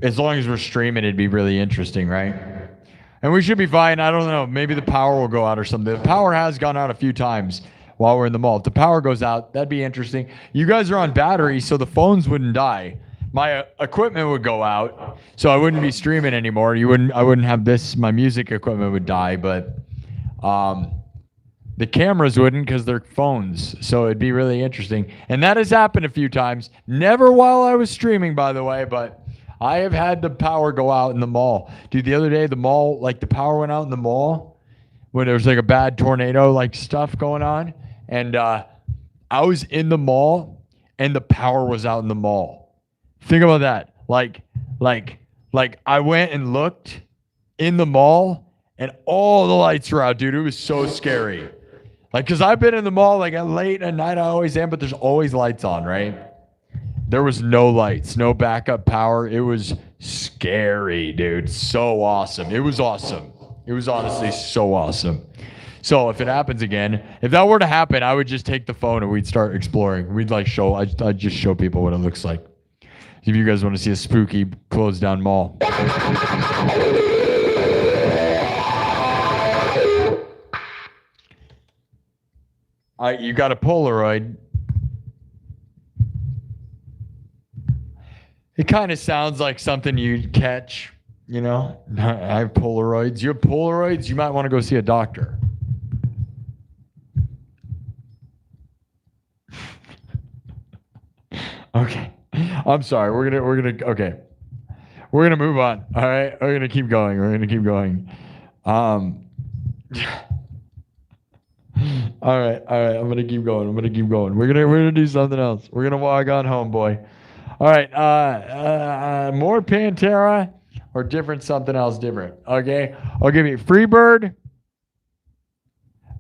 as long as we're streaming, it'd be really interesting, right? And we should be fine. I don't know. Maybe the power will go out or something. The power has gone out a few times while we're in the mall. If the power goes out, that'd be interesting. You guys are on battery, so the phones wouldn't die. My equipment would go out, so I wouldn't be streaming anymore. I wouldn't have this. My music equipment would die, but the cameras wouldn't because they're phones. So it'd be really interesting. And that has happened a few times. Never while I was streaming, by the way, but I have had the power go out in the mall. Dude, the other day, the mall, like the power went out in the mall when there was like a bad tornado, like stuff going on. And I was in the mall and the power was out in the mall. Think about that. Like I went and looked in the mall and all the lights were out, dude. It was so scary. Like, cause I've been in the mall like late at night, I always am, but there's always lights on, right? There was no lights, no backup power. It was scary, dude. So awesome. It was awesome. It was honestly so awesome. So if it happens again, if that were to happen, I would just take the phone and we'd start exploring. We'd like I'd just show people what it looks like. If you guys want to see a spooky closed down mall. You got a Polaroid. It kind of sounds like something you'd catch, you know? I have Polaroids. You have Polaroids? You might want to go see a doctor. Okay. I'm sorry. We're gonna move on. All right. We're gonna keep going. All right. I'm gonna keep going. We're gonna do something else. We're gonna walk on home, boy. All right. More Pantera or different something else different. Okay. I'll give you Freebird.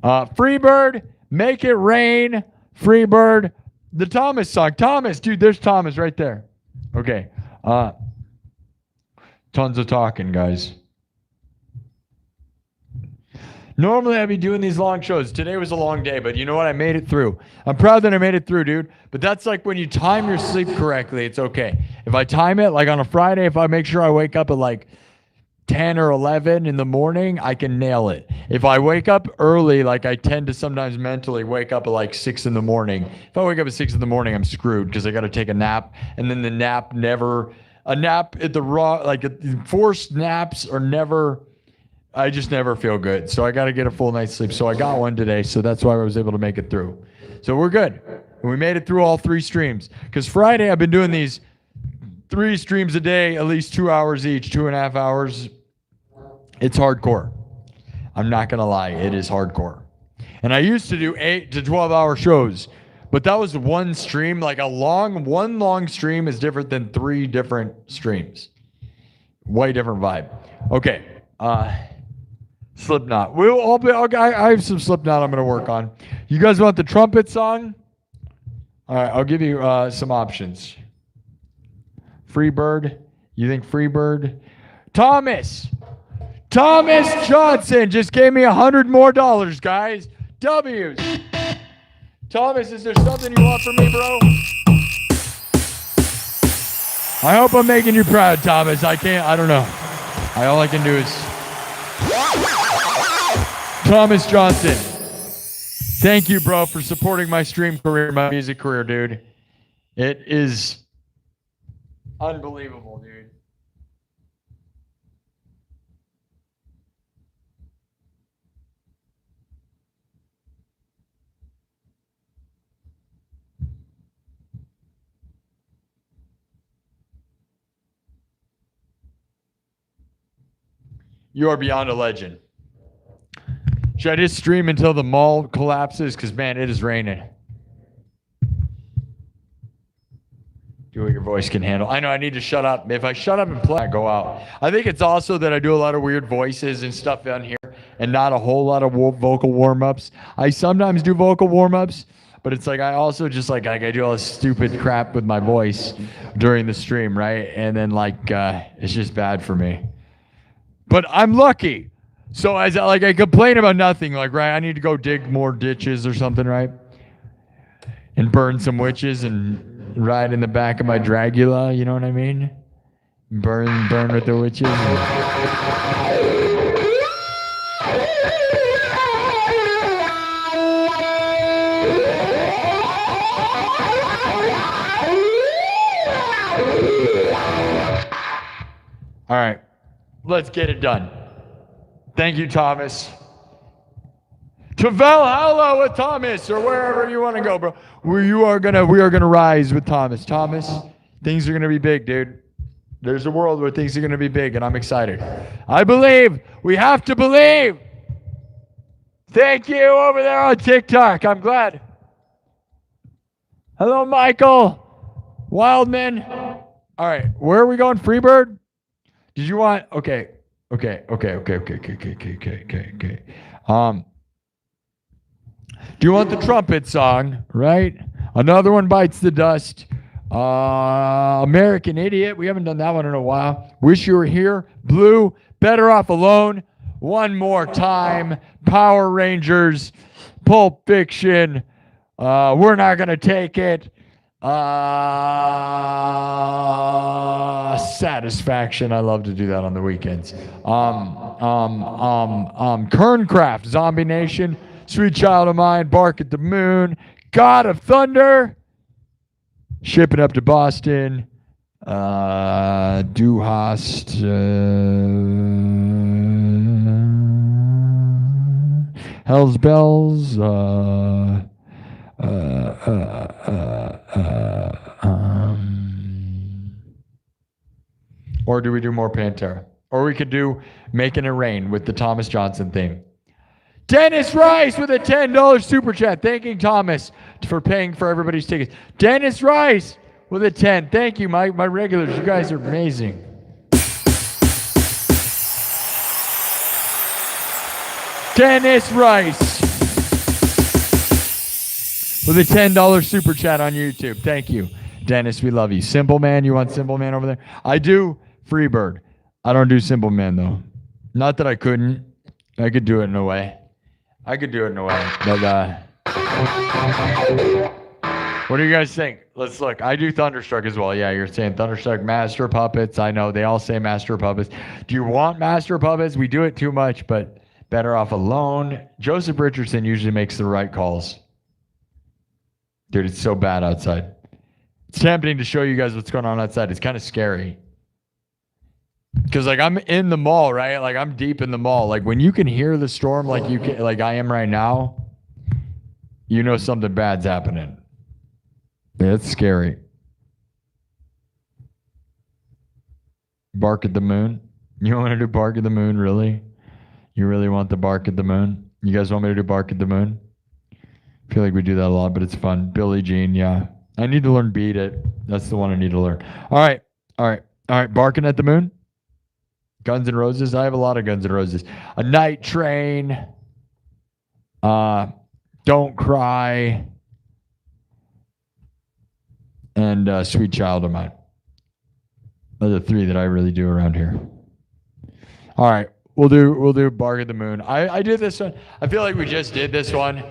Freebird, Make It Rain, Freebird, the Thomas song. Thomas, dude, there's Thomas right there. Okay. Tons of talking, guys. Normally I'd be doing these long shows. Today was a long day, but you know what? I made it through. I'm proud that I made it through, dude. But that's like when you time your sleep correctly, it's okay. If I time it, like on a Friday, if I make sure I wake up at like 10 or 11 in the morning, I can nail it. If I wake up early, like I tend to sometimes mentally wake up at like 6 in the morning. If I wake up at 6 in the morning, I'm screwed because I got to take a nap. And then the nap forced naps are never... I just never feel good. So I got to get a full night's sleep. So I got one today. So that's why I was able to make it through. So we're good. And we made it through all 3 streams. Because Friday, I've been doing these 3 streams a day, at least 2 hours each, 2.5 hours. It's hardcore. I'm not going to lie. It is hardcore. And I used to do 8 to 12 hour shows. But that was one stream. Like one long stream is different than 3 different streams. Way different vibe. Okay. Slipknot. I have some Slipknot I'm going to work on. You guys want the trumpet song? All right, I'll give you some options. Freebird. You think Freebird? Thomas Johnston just gave me $100 more, guys. W's. Thomas, is there something you want from me, bro? I hope I'm making you proud, Thomas. I don't know. All I can do is... Thomas Johnston. Thank you, bro, for supporting my stream career, my music career, dude. It is unbelievable, dude. You are beyond a legend. Should I just stream until the mall collapses? Because, man, it is raining. Do what your voice can handle. I know I need to shut up. If I shut up and play, I go out. I think it's also that I do a lot of weird voices and stuff down here and not a whole lot of vocal warm-ups. I sometimes do vocal warm-ups, but it's like I also just like I do all this stupid crap with my voice during the stream, right? And then it's just bad for me. But I'm lucky. So as I complain about nothing, like, right, I need to go dig more ditches or something, right? And burn some witches and ride in the back of my Dragula, you know what I mean? Burn with the witches. All right, let's get it done. Thank you, Thomas. To Valhalla with Thomas, or wherever you want to go, bro. We are gonna rise with Thomas. Thomas, things are gonna be big, dude. There's a world where things are gonna be big, and I'm excited. I believe. We have to believe. Thank you over there on TikTok. I'm glad. Hello, Michael. Wildman. All right, where are we going? Freebird? Did you want? Okay. Do you want the trumpet song, right? Another one bites the dust. American Idiot. We haven't done that one in a while. Wish You Were Here. Blue. Better Off Alone. One More Time. Power Rangers. Pulp Fiction. We're Not Gonna Take It. Satisfaction. I love to do that on the weekends. Kerncraft. Zombie Nation. Sweet Child of Mine, Bark at the Moon, God of Thunder, Shipping Up to Boston, Du Hast, Hell's Bells, or do we do more Pantera? Or we could do Making It Rain with the Thomas Johnston theme. Dennis Rice with a $10 super chat. Thanking Thomas for paying for everybody's tickets. Dennis Rice with a 10. Thank you, my regulars. You guys are amazing. Dennis Rice with a $10 super chat on YouTube. Thank you, Dennis. We love you. Simple Man, you want Simple Man over there? I do Freebird. I don't do Simple Man though. Not that I couldn't. I could do it in a way. But what do you guys think? Let's look. I do Thunderstruck as well. Yeah, you're saying Thunderstruck, Master Puppets. I know they all say Master Puppets. Do you want Master Puppets? We do it too much, but Better Off Alone. Joseph Richardson usually makes the right calls. Dude, it's so bad outside. It's tempting to show you guys what's going on outside. It's kind of scary. Because like I'm in the mall, right? Like I'm deep in the mall. Like when you can hear the storm like you can, like I am right now, you know something bad's happening. It's scary. Bark at the Moon. You want to do Bark at the Moon, really? You really want the Bark at the Moon? You guys want me to do Bark at the Moon? I feel like we do that a lot, but it's fun. Billie Jean, yeah. I need to learn Beat It. That's the one I need to learn. All right. Barking at the Moon. Guns N' Roses. I have a lot of Guns N' Roses. A Night Train. Don't Cry. And Sweet Child of Mine. Those are the three that I really do around here. All right. We'll do Bark at the Moon. I did this one. I feel like we just did this one.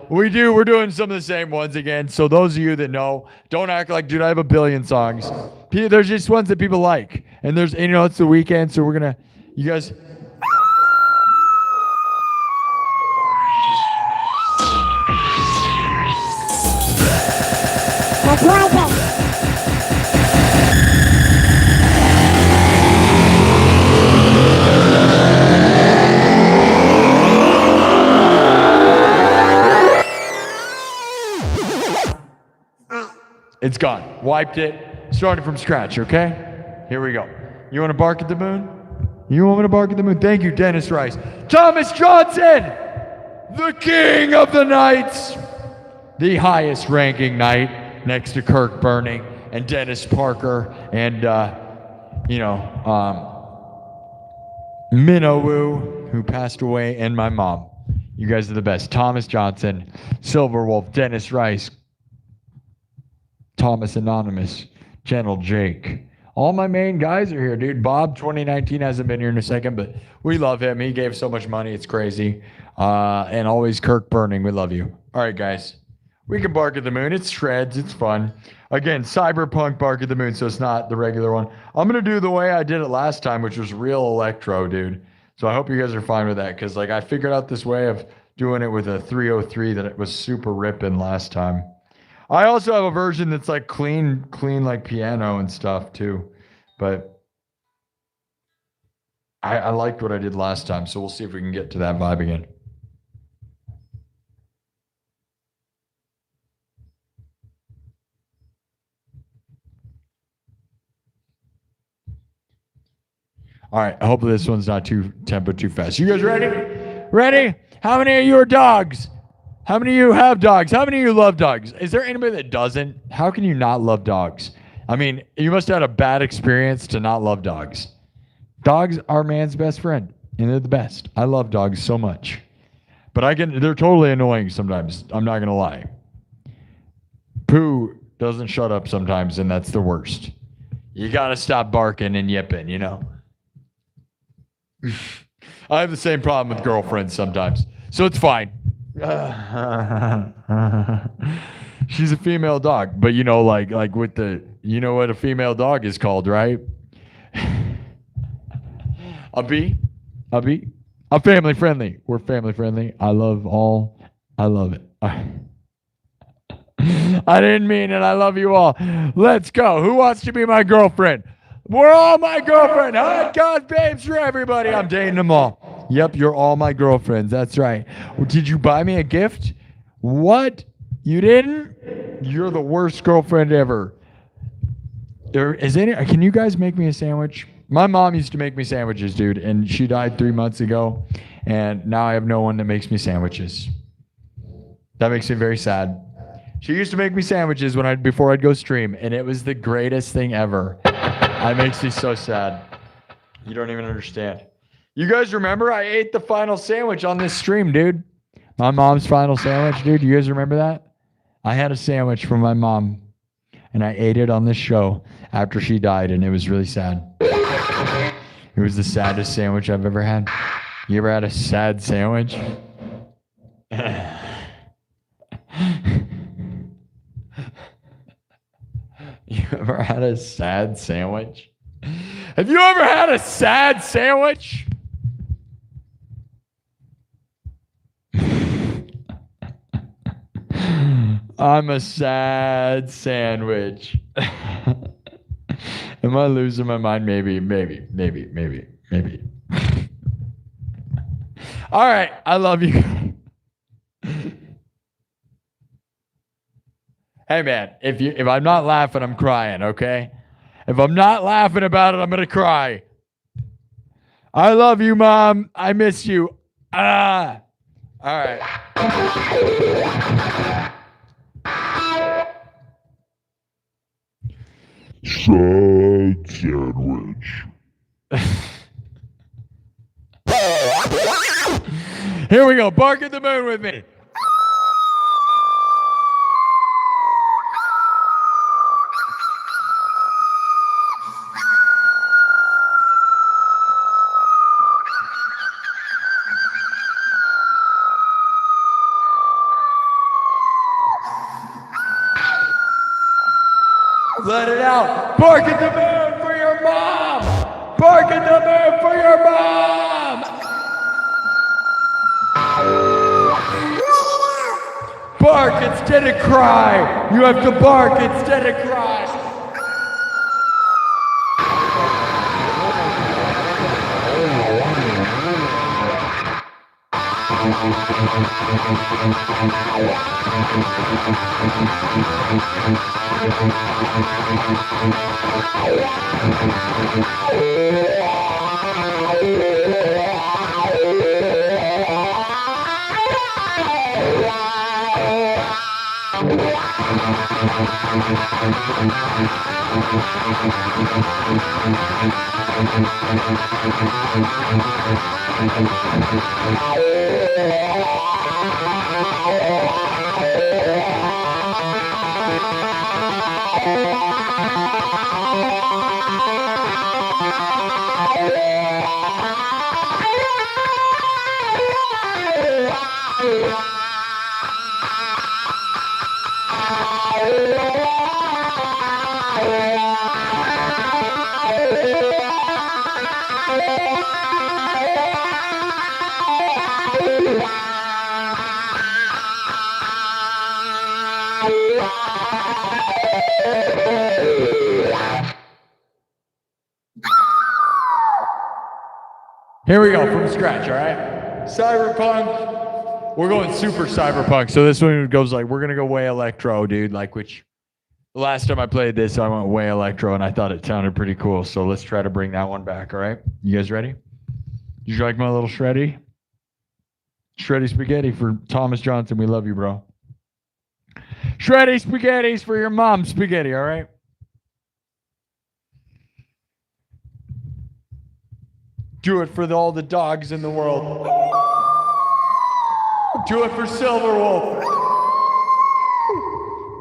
We're doing some of the same ones again. So those of you that know, don't act like, dude, I have a billion songs. There's just ones that people like. And it's the weekend, so you guys. That's right then. It's gone. Wiped it. Started from scratch, okay? Here we go. You want to bark at the moon? You want me to bark at the moon? Thank you, Dennis Rice. Thomas Johnson, the king of the knights. The highest ranking knight next to Kirk Burning and Dennis Parker and, Minnow Wu, who passed away, and my mom. You guys are the best. Thomas Johnson, Silver Wolf, Dennis Rice, Thomas Anonymous, Gentle Jake. All my main guys are here, dude. Bob, 2019, hasn't been here in a second, but we love him. He gave so much money. It's crazy. And always Kirk Burning. We love you. All right, guys. We can bark at the moon. It's shreds. It's fun. Again, cyberpunk bark at the moon, so it's not the regular one. I'm going to do the way I did it last time, which was real electro, dude. So I hope you guys are fine with that, because like I figured out this way of doing it with a 303 that it was super ripping last time. I also have a version that's like clean like piano and stuff too. But I liked what I did last time, so we'll see if we can get to that vibe again. All right, hopefully this one's not too tempo too fast. You guys ready? Ready? How many of you are dogs? How many of you have dogs? How many of you love dogs? Is there anybody that doesn't? How can you not love dogs? I mean, you must have had a bad experience to not love dogs. Dogs are man's best friend, and they're the best. I love dogs so much. But they're totally annoying sometimes. I'm not going to lie. Pooh doesn't shut up sometimes, and that's the worst. You got to stop barking and yipping, you know? I have the same problem with girlfriends sometimes, so it's fine. She's a female dog, but you know, like with the, you know what a female dog is called, right? A bee. I'm family friendly. We're family friendly. I love it. I didn't mean it. I love you all. Let's go. Who wants to be my girlfriend? We're all my girlfriend. Hot God babes for everybody. I'm dating them all. Yep, you're all my girlfriends. That's right. Did you buy me a gift? What? You didn't? You're the worst girlfriend ever. Can you guys make me a sandwich? My mom used to make me sandwiches, dude, and she died 3 months ago, and now I have no one that makes me sandwiches. That makes me very sad. She used to make me sandwiches before I'd go stream, and it was the greatest thing ever. It makes me so sad. You don't even understand. You guys remember I ate the final sandwich on this stream, dude? My mom's final sandwich, dude. You guys remember that? I had a sandwich from my mom, and I ate it on this show after she died, and it was really sad. It was the saddest sandwich I've ever had. You ever had a sad sandwich? You ever had a sad sandwich? Have you ever had a sad sandwich? I'm a sad sandwich. Am I losing my mind? Maybe. All right, I love you. Hey man, if I'm not laughing, I'm crying, okay? If I'm not laughing about it, I'm gonna cry. I love you, Mom. I miss you. All right. Sad sandwich. Here we go. Bark at the moon with me. Let it out. Bark at the moon for your mom. Bark at the moon for your mom. Bark instead of cry. You have to bark instead of cry. Here we go from scratch, all right? Cyberpunk. We're going super cyberpunk. So this one goes like, we're going to go way electro, dude. Like, which the last time I played this, I went way electro and I thought it sounded pretty cool. So let's try to bring that one back, all right? You guys ready? Did you like my little shreddy? Shreddy spaghetti for Thomas Johnston. We love you, bro. Shreddy spaghettis for your mom spaghetti, all right? Do it for all the dogs in the world. Do it for Silver Wolf.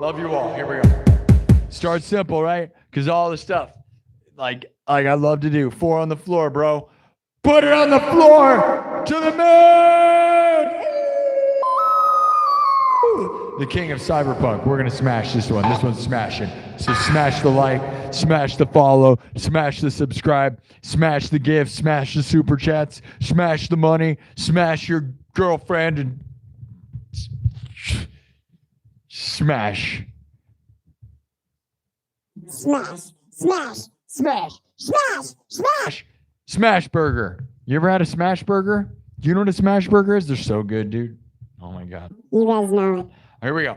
Love you all. Here we go. Start simple, right? Because all the stuff, like I love to do. 4 on the floor, bro. Put it on the floor to the moon. The king of cyberpunk. We're gonna smash this one. This one's smashing. So smash the like, smash the follow, smash the subscribe, smash the gift, smash the super chats, smash the money, smash your girlfriend, and smash. Smash, smash, smash, smash, smash. Smash burger. You ever had a smash burger? Do you know what a smash burger is? They're so good, dude. Oh my God. You guys know it. Here we go.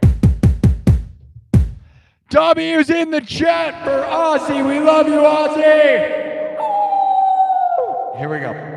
W's in the chat for Aussie. We love you, Aussie. Here we go.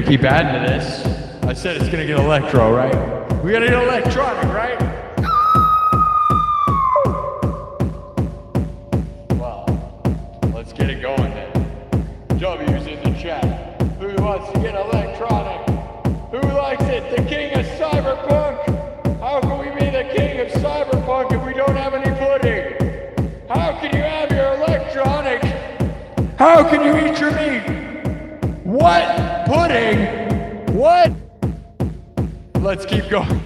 Keep adding to this. I said it's gonna get electro, right? We gotta get electronic, right? Well, let's get it going then. W's in the chat. Who wants to get electronic? Who likes it? The king of cyberpunk? How can we be the king of cyberpunk if we don't have any pudding? How can you have your electronic? How can you eat your meat? What? Pudding? What? Let's keep going.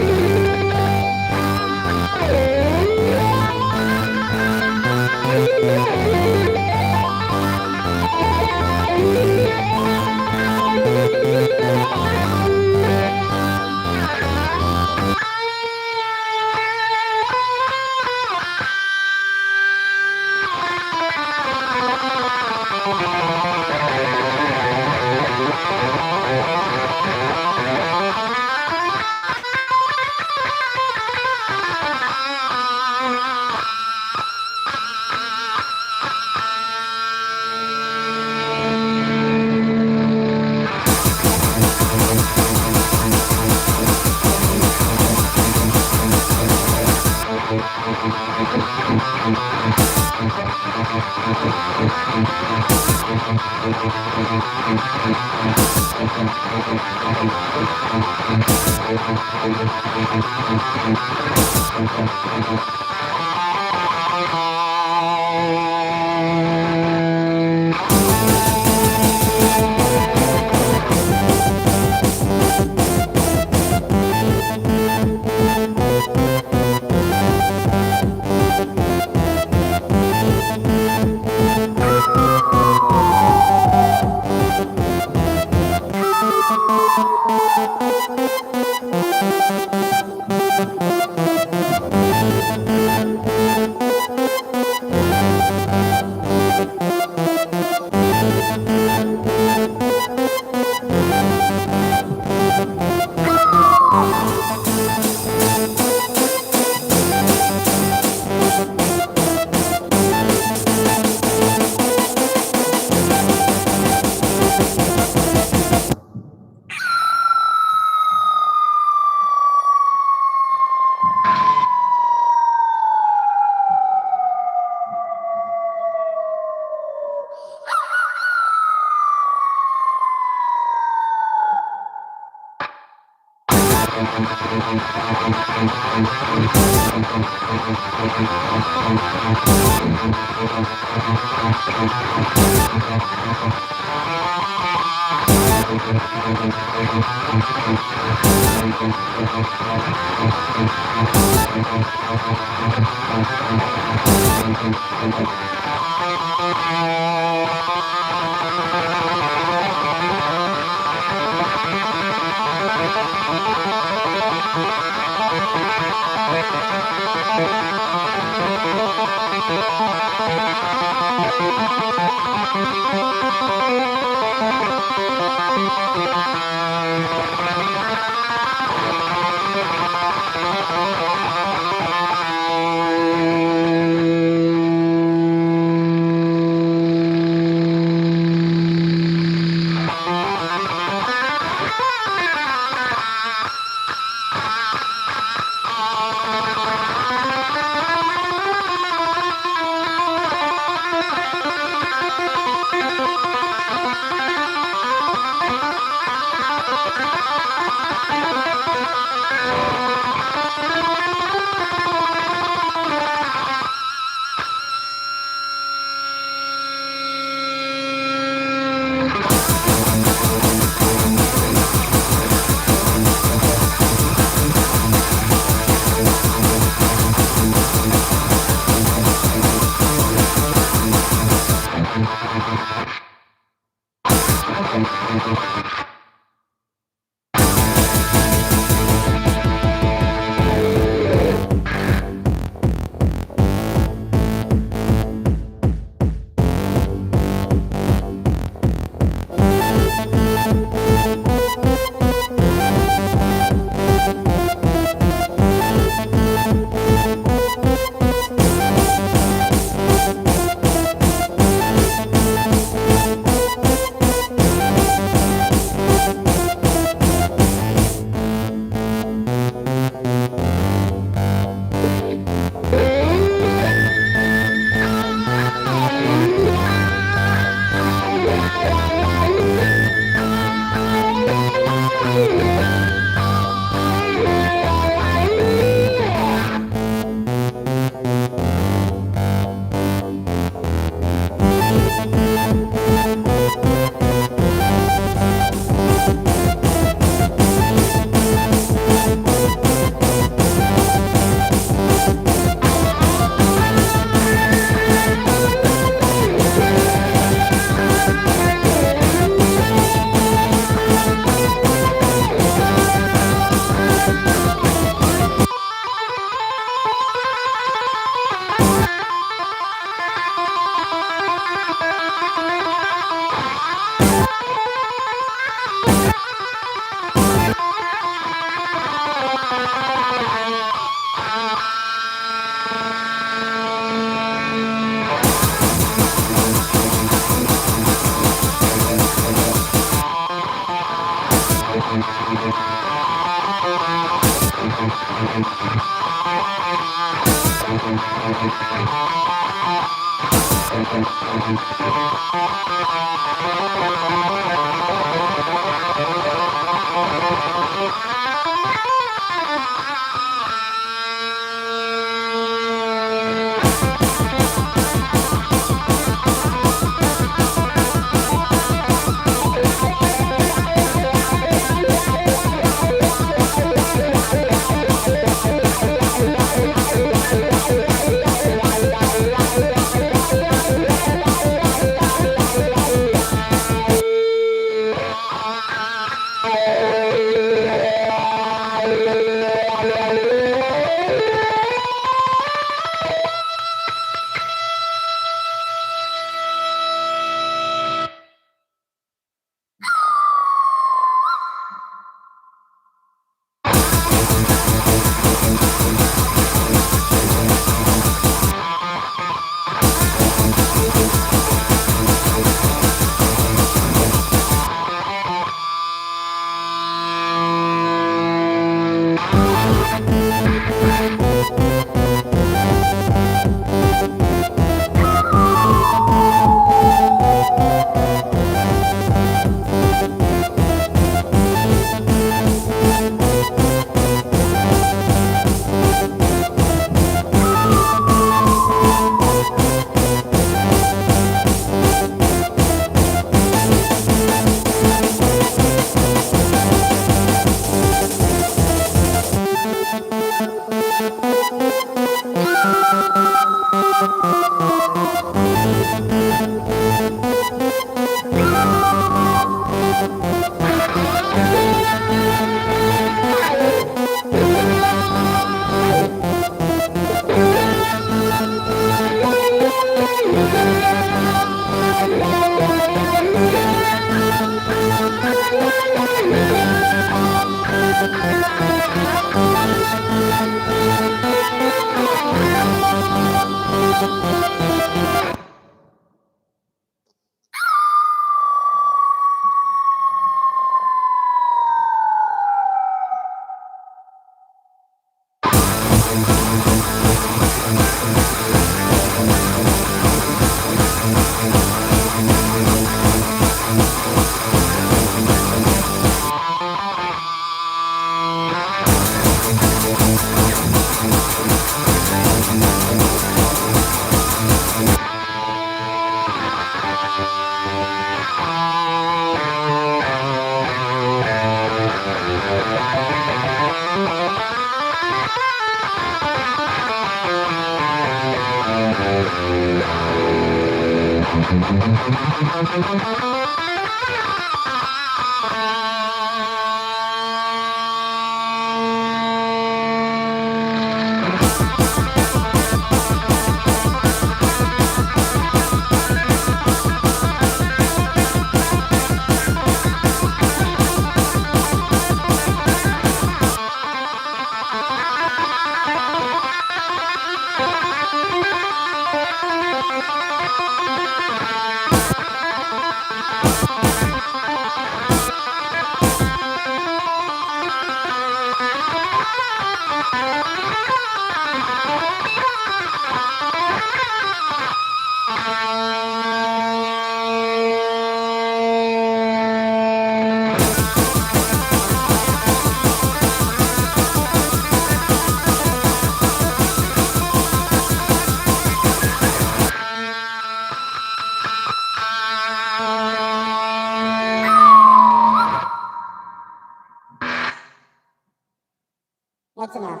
That's enough.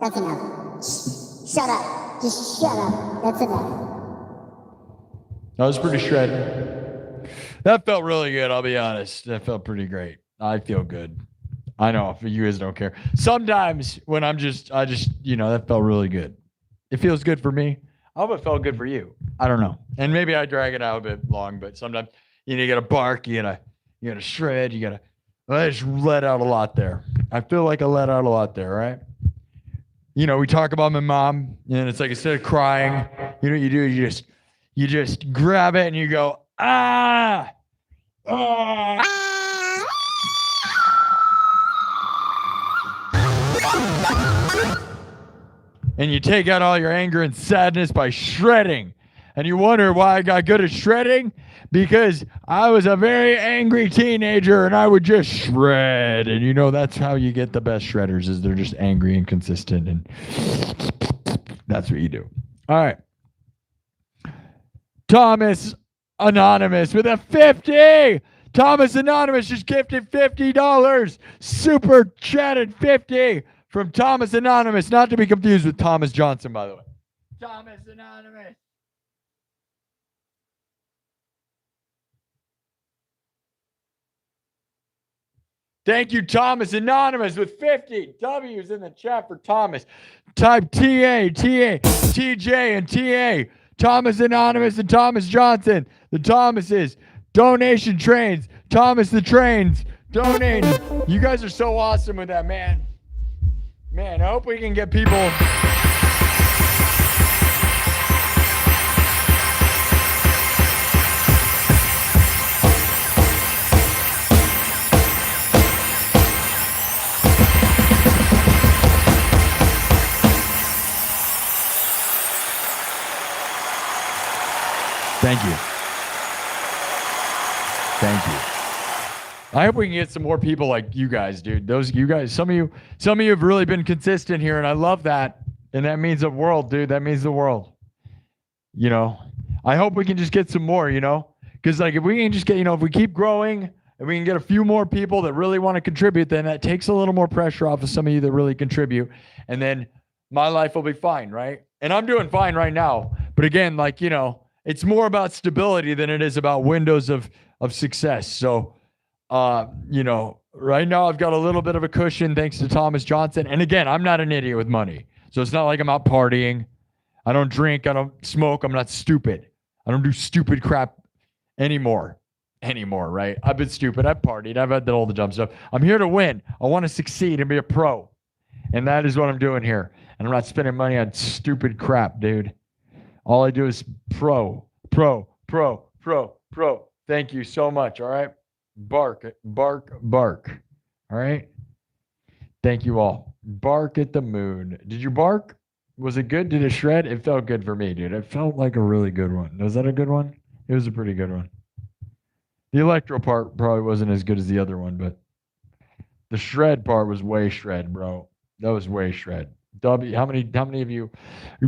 That's enough. Shut up. Just shut up. That's enough. That was pretty shredded. That felt really good. I'll be honest. That felt pretty great. I feel good. I know if you guys don't care. Sometimes when I just, that felt really good. It feels good for me. I hope it felt good for you. I don't know. And maybe I drag it out a bit long, but sometimes, you gotta bark, you gotta shred, you gotta I just let out a lot there. I feel like I let out a lot there, right? You know, we talk about my mom, and it's like instead of crying, you know what you do? You just grab it and you go, ah, ah. And you take out all your anger and sadness by shredding. And you wonder why I got good at shredding? Because I was a very angry teenager and I would just shred. And you know, that's how you get the best shredders, is they're just angry and consistent. And that's what you do. All right. Thomas Anonymous with a 50. Thomas Anonymous just gifted $50. Super chatted 50 from Thomas Anonymous. Not to be confused with Thomas Johnston, by the way. Thomas Anonymous. Thank you, Thomas Anonymous, with 50 W's in the chat for Thomas. Type TA, TJ, and TA. Thomas Anonymous and Thomas Johnston. The Thomases. Donation trains. Thomas the Trains. Donating. You guys are so awesome with that, man. Man, I hope we can get people... Thank you. Thank you. I hope we can get some more people like you guys, dude. You guys, some of you have really been consistent here, and I love that. And that means the world, dude. That means the world. You know, I hope we can just get some more, you know, because like if we can just get, you know, if we keep growing and we can get a few more people that really want to contribute, then that takes a little more pressure off of some of you that really contribute. And then my life will be fine, right? And I'm doing fine right now. But again, like, you know, it's more about stability than it is about windows of success. So, you know, right now I've got a little bit of a cushion thanks to Thomas Johnston. And again, I'm not an idiot with money. So it's not like I'm out partying. I don't drink. I don't smoke. I'm not stupid. I don't do stupid crap anymore, right? I've been stupid. I've partied. I've had all the dumb stuff. I'm here to win. I want to succeed and be a pro. And that is what I'm doing here. And I'm not spending money on stupid crap, dude. All I do is pro. Thank you so much. All right. Bark. All right. Thank you all. Bark at the moon. Did you bark? Was it good? Did it shred? It felt good for me, dude. It felt like a really good one. Was that a good one? It was a pretty good one. The electro part probably wasn't as good as the other one, but the shred part was way shred, bro. That was way shred. W, how many of you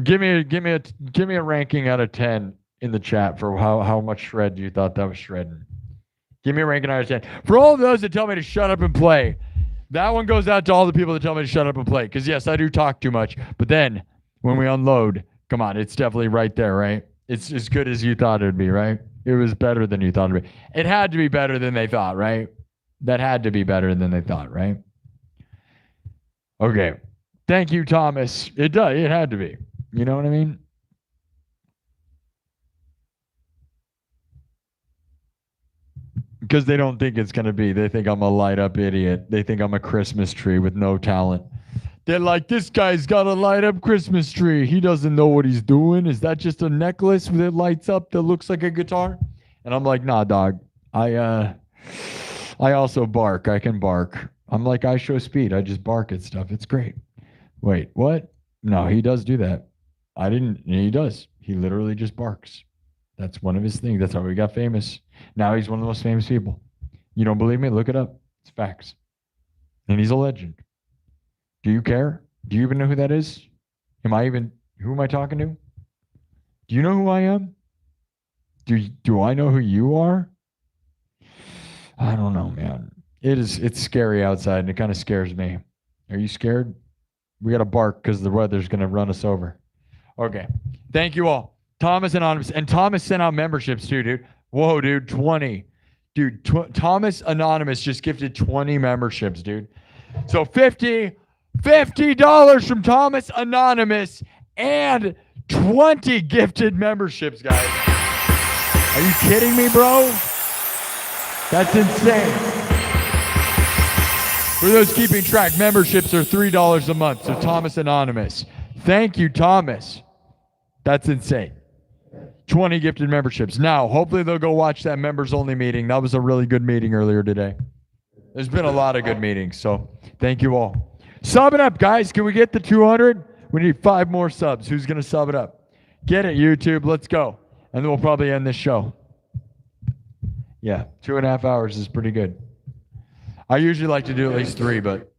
give me a ranking out of 10 in the chat for how much shred you thought that was shredding? Give me a ranking out of 10. For all of those that tell me to shut up and play, that one goes out to all the people that tell me to shut up and play. Because yes, I do talk too much, but then when we unload, come on, it's definitely right there, right? It's as good as you thought it would be, right? It was better than you thought it would be. It had to be better than they thought, right? That had to be better than they thought, right? Okay. Thank you, Thomas. It does. It had to be. You know what I mean? Because they don't think it's going to be. They think I'm a light up idiot. They think I'm a Christmas tree with no talent. They're like, this guy's got a light up Christmas tree. He doesn't know what he's doing. Is that just a necklace that lights up that looks like a guitar? And I'm like, nah, dog. I also bark. I can bark. I'm like, I show speed. I just bark at stuff. It's great. Wait, what? No, he does do that. I didn't. He does. He literally just barks. That's one of his things. That's how he got famous. Now he's one of the most famous people. You don't believe me? Look it up. It's facts. And he's a legend. Do you care? Do you even know who that is? Who am I talking to? Do you know who I am? Do I know who you are? I don't know, man. It's scary outside and it kind of scares me. Are you scared? We got to bark because the weather's going to run us over. Okay. Thank you all. Thomas Anonymous. And Thomas sent out memberships too, dude. Whoa, dude. 20. Dude, Thomas Anonymous just gifted 20 memberships, dude. So $50 from Thomas Anonymous and 20 gifted memberships, guys. Are you kidding me, bro? That's insane. For those keeping track, memberships are $3 a month. So Thomas Anonymous. Thank you, Thomas. That's insane. 20 gifted memberships. Now, hopefully they'll go watch that members only meeting. That was a really good meeting earlier today. There's been a lot of good meetings, so thank you all. Sub it up, guys. Can we get the 200? We need 5 more subs. Who's going to sub it up? Get it, YouTube. Let's go. And then we'll probably end this show. Yeah, 2.5 hours is pretty good. I usually like to do at least 3, but,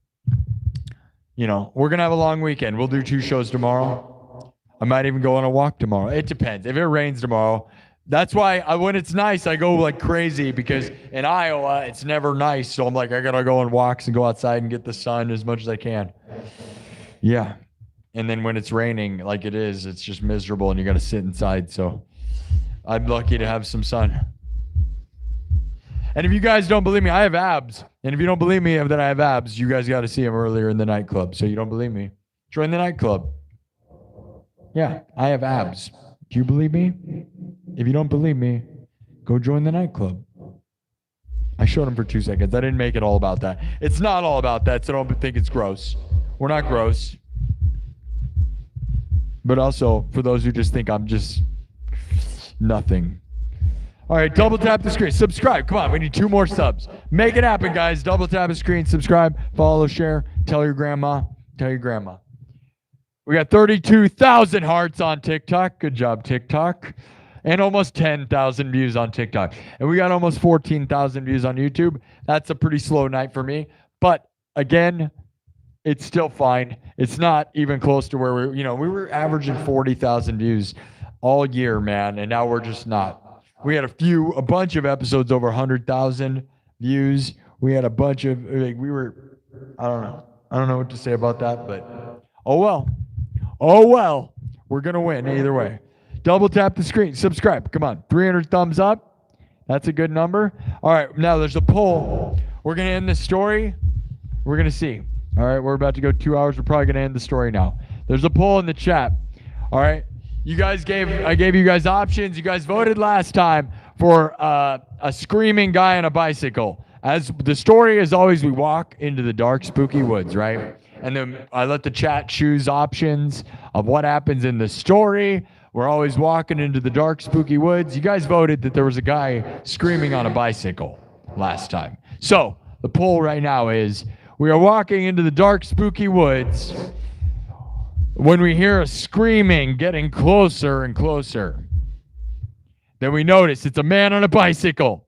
you know, we're going to have a long weekend. We'll do 2 shows tomorrow. I might even go on a walk tomorrow. It depends. If it rains tomorrow, that's why when it's nice, I go like crazy, because in Iowa, it's never nice. So I'm like, I got to go on walks and go outside and get the sun as much as I can. Yeah. And then when it's raining like it is, it's just miserable and you got to sit inside. So I'm lucky to have some sun. And if you guys don't believe me, I have abs. And if you don't believe me that I have abs, you guys got to see them earlier in the nightclub. So you don't believe me, join the nightclub. Yeah, I have abs. Do you believe me? If you don't believe me, go join the nightclub. I showed them for 2 seconds. I didn't make it all about that. It's not all about that, so don't think it's gross. We're not gross. But also, for those who just think I'm just nothing. All right, double tap the screen. Subscribe. Come on, we need 2 more subs. Make it happen, guys. Double tap the screen. Subscribe. Follow. Share. Tell your grandma. Tell your grandma. We got 32,000 hearts on TikTok. Good job, TikTok. And almost 10,000 views on TikTok. And we got almost 14,000 views on YouTube. That's a pretty slow night for me. But again, it's still fine. It's not even close to where we were averaging 40,000 views all year, man. And now we're just not. We had a bunch of episodes over 100,000 views. We had a bunch of, I don't know what to say about that, but oh well, we're going to win either way. Double tap the screen, subscribe. Come on, 300 thumbs up. That's a good number. All right, now there's a poll. We're going to end the story. We're going to see. All right, we're about to go 2 hours. We're probably going to end the story now. There's a poll in the chat. All right. I gave you guys options. You guys voted last time for a screaming guy on a bicycle. As the story is always, we walk into the dark, spooky woods, right? And then I let the chat choose options of what happens in the story. We're always walking into the dark, spooky woods. You guys voted that there was a guy screaming on a bicycle last time. So the poll right now is, we are walking into the dark, spooky woods when we hear a screaming getting closer and closer. Then we notice it's a man on a bicycle,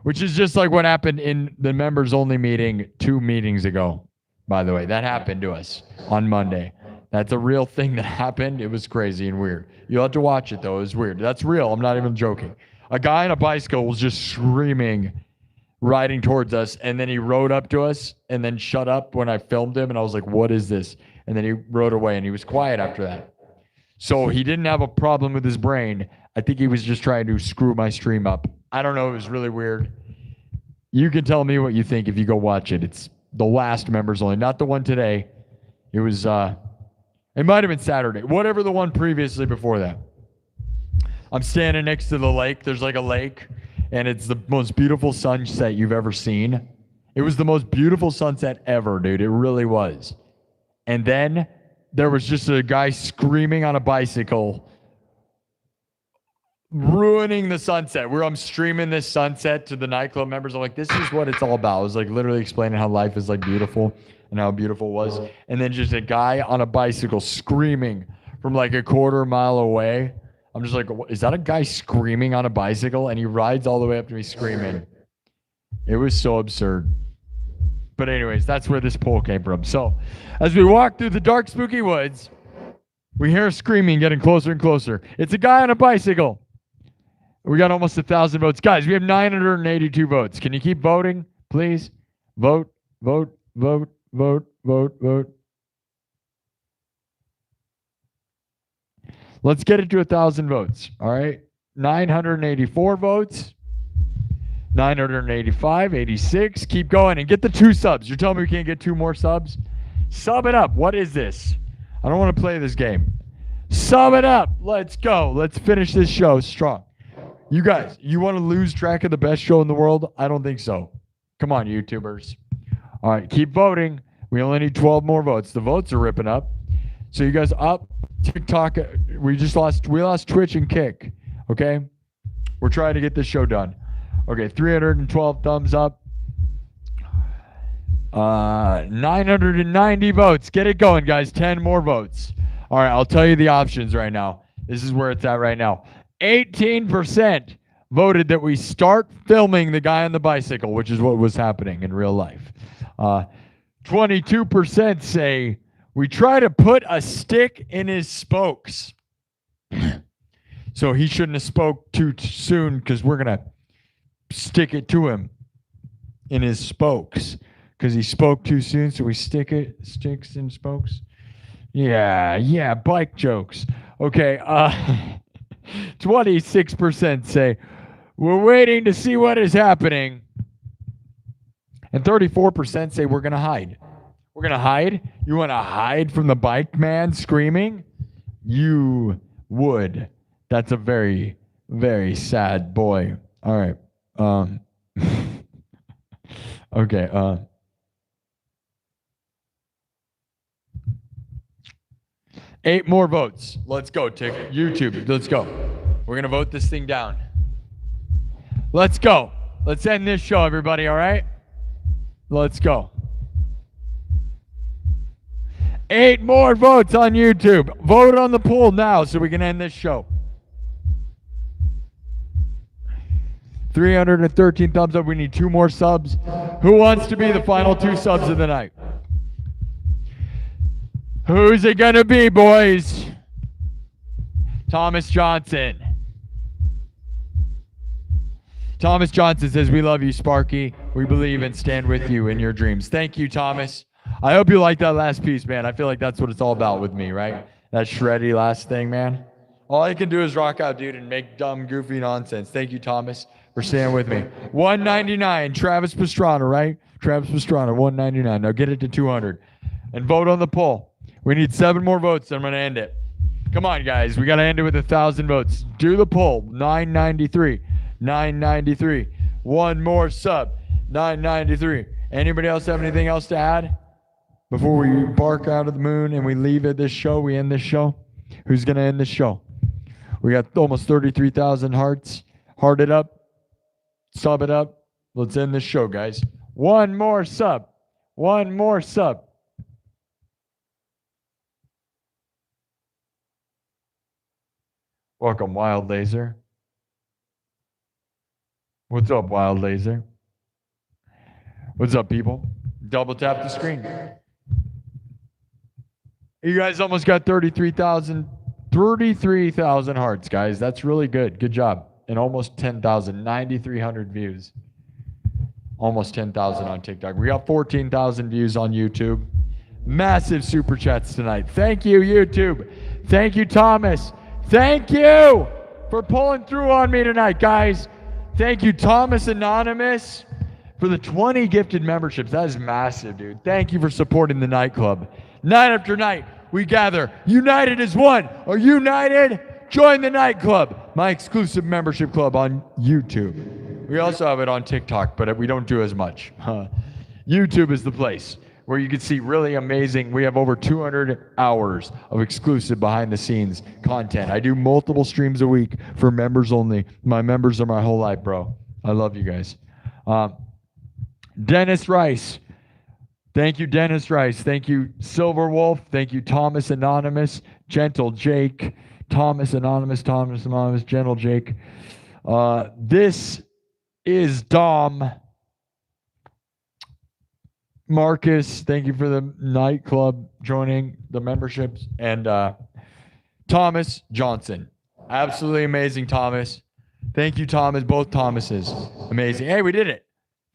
which is just like what happened in the members only meeting 2 meetings ago. By the way, that happened to us on Monday. That's a real thing that happened. It was crazy and weird. You'll have to watch it though. It was weird. That's real. I'm not even joking. A guy on a bicycle was just screaming, riding towards us, and then he rode up to us and then shut up when I filmed him, and I was like, what is this? And then he rode away, and he was quiet after that. So he didn't have a problem with his brain. I think he was just trying to screw my stream up. I don't know. It was really weird. You can tell me what you think if you go watch it. It's the last members only, not the one today. It was, it might have been Saturday. Whatever the one previously before that. I'm standing next to the lake. There's like a lake, and it's the most beautiful sunset you've ever seen. It was the most beautiful sunset ever, dude. It really was. And then there was just a guy screaming on a bicycle, ruining the sunset. I'm streaming this sunset to the nightclub members. I'm like, this is what it's all about. I was like literally explaining how life is like beautiful and how beautiful it was. And then just a guy on a bicycle screaming from like a quarter mile away. I'm just like, is that a guy screaming on a bicycle? And he rides all the way up to me screaming. It was so absurd. But anyways, that's where this poll came from. So as we walk through the dark, spooky woods, we hear screaming getting closer and closer. It's a guy on a bicycle. We got almost 1,000 votes. Guys, we have 982 votes. Can you keep voting, please? Vote, vote, vote, vote, vote, vote. Let's get it to 1,000 votes. All right. 984 votes. 985, 86. Keep going and get the 2 subs. You're telling me we can't get 2 more subs? Sub it up. What is this? I don't want to play this game. Sub it up. Let's go. Let's finish this show strong. You guys, you want to lose track of the best show in the world? I don't think so. Come on, YouTubers. All right, keep voting. We only need 12 more votes. The votes are ripping up. So you guys up TikTok. We lost Twitch and Kick. Okay, we're trying to get this show done. Okay, 312 thumbs up. 990 votes. Get it going, guys. 10 more votes. All right, I'll tell you the options right now. This is where it's at right now. 18% voted that we start filming the guy on the bicycle, which is what was happening in real life. 22% say we try to put a stick in his spokes. So he shouldn't have spoke too soon because we're going to stick it to him in his spokes because he spoke too soon. So we sticks in spokes. Yeah, bike jokes. Okay, 26% say we're waiting to see what is happening. And 34% say we're going to hide. We're going to hide? You want to hide from the bike man screaming? You would. That's a very, very sad boy. All right. Okay. 8 more votes. Let's go, YouTube. Let's go. We're going to vote this thing down. Let's go. Let's end this show, everybody, all right? Let's go. 8 more votes on YouTube. Vote on the poll now so we can end this show. 313 thumbs up. We need 2 more subs. Who wants to be the final 2 subs of the night? Who's it gonna be, boys? Thomas Johnson. Thomas Johnson says, we love you, Sparky. We believe and stand with you in your dreams. Thank you, Thomas. I hope you like that last piece, man. I feel like that's what it's all about with me, right? That shreddy last thing, man. All I can do is rock out, dude, and make dumb, goofy nonsense. Thank you, Thomas, for staying with me. 199, Travis Pastrana, right? Travis Pastrana, 199. Now get it to 200. And vote on the poll. We need 7 more votes, then I'm going to end it. Come on, guys. We got to end it with 1,000 votes. Do the poll. 993. 993. 1 more sub. 993. Anybody else have anything else to add? Before we bark out of the moon and we leave at this show, we end this show? Who's going to end this show? We got almost 33,000 hearts. Heart it up. Sub it up. Let's end this show, guys. 1 more sub. 1 more sub. Welcome, Wild Laser. What's up, Wild Laser? What's up, people? Double tap the screen. You guys almost got 33,000 hearts, guys. That's really good. Good job. And almost 10,000, 9,300 views. Almost 10,000 on TikTok. We got 14,000 views on YouTube. Massive super chats tonight. Thank you, YouTube. Thank you, Thomas. Thank you for pulling through on me tonight, guys. Thank you, Thomas Anonymous, for the 20 gifted memberships. That is massive, dude. Thank you for supporting the nightclub. Night after night, we gather, united as one. Are you united? Join the nightclub, my exclusive membership club on YouTube. We also have it on TikTok, but we don't do as much. YouTube is the place where you can see really amazing. We have over 200 hours of exclusive behind the scenes content. I do multiple streams a week for members only. My members are my whole life, bro. I love you guys. Dennis Rice. Thank you, Dennis Rice. Thank you, Silver Wolf. Thank you, Thomas Anonymous, Gentle Jake, Thomas Anonymous, Gentle Jake. This is Dom. Marcus, thank you for the nightclub joining the memberships. And Thomas Johnson. Absolutely amazing, Thomas. Thank you, Thomas. Both Thomases. Amazing. Hey, we did it.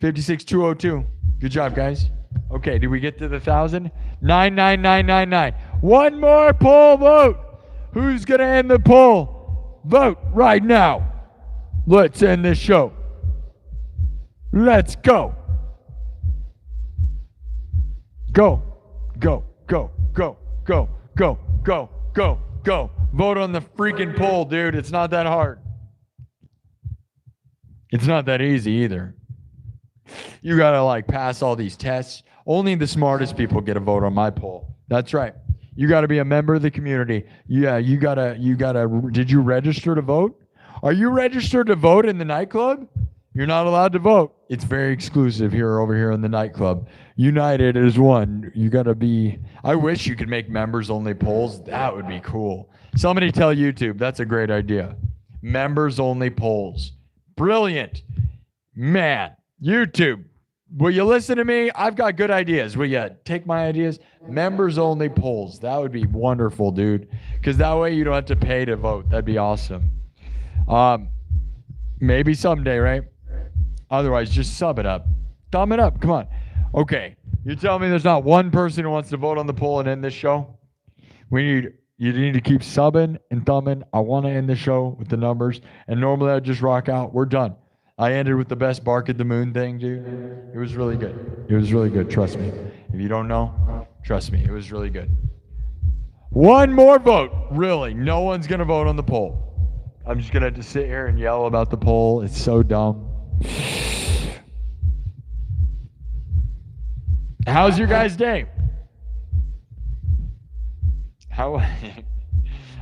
56,202. Good job, guys. Okay, did we get to the 1,000? 99999. 1 more poll vote. Who's going to end the poll? Vote right now. Let's end this show. Let's go. Go, go, go, go, go, go, go, go, go. Vote on the freaking poll, dude. It's not that hard. It's not that easy either. You gotta like pass all these tests. Only the smartest people get a vote on my poll. That's right. You got to be a member of the community. Yeah, you gotta. Did you register to vote? Are you registered to vote in the nightclub? You're not allowed to vote. It's very exclusive over here in the nightclub. United as one. You got to be. I wish you could make members only polls. That would be cool. Somebody tell YouTube. That's a great idea. Members only polls. Brilliant. Man, YouTube. Will you listen to me? I've got good ideas. Will you take my ideas? Members only polls. That would be wonderful, dude. Because that way you don't have to pay to vote. That'd be awesome. Maybe someday, right? Otherwise, just sub it up. Thumb it up. Come on. Okay. You tell me there's not one person who wants to vote on the poll and end this show? You need to keep subbing and thumbing. I want to end the show with the numbers. And normally I just rock out. We're done. I ended with the best bark at the moon thing, dude. It was really good. It was really good. Trust me. If you don't know, trust me. It was really good. One more vote. Really. No one's going to vote on the poll. I'm just going to have to sit here and yell about the poll. It's so dumb. How's your guys' day? How?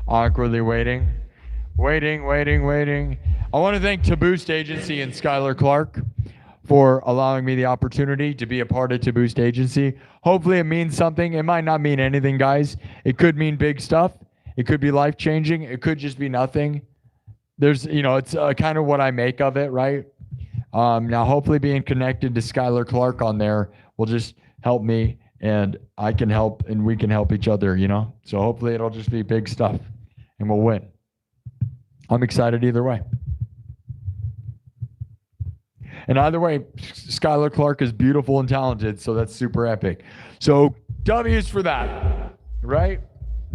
Awkwardly waiting. I want to thank To Boost Agency and Skylar Clark for allowing me the opportunity to be a part of To Boost Agency. Hopefully it means something. It might not mean anything, guys. It could mean big stuff. It could be life-changing. It could just be nothing. There's, it's kind of what I make of it, right? Now, hopefully being connected to Skylar Clark on there will just help me, and I can help, and we can help each other, So hopefully it'll just be big stuff, and we'll win. I'm excited either way. And either way, Skylar Clark is beautiful and talented, so that's super epic. So W's for that, right?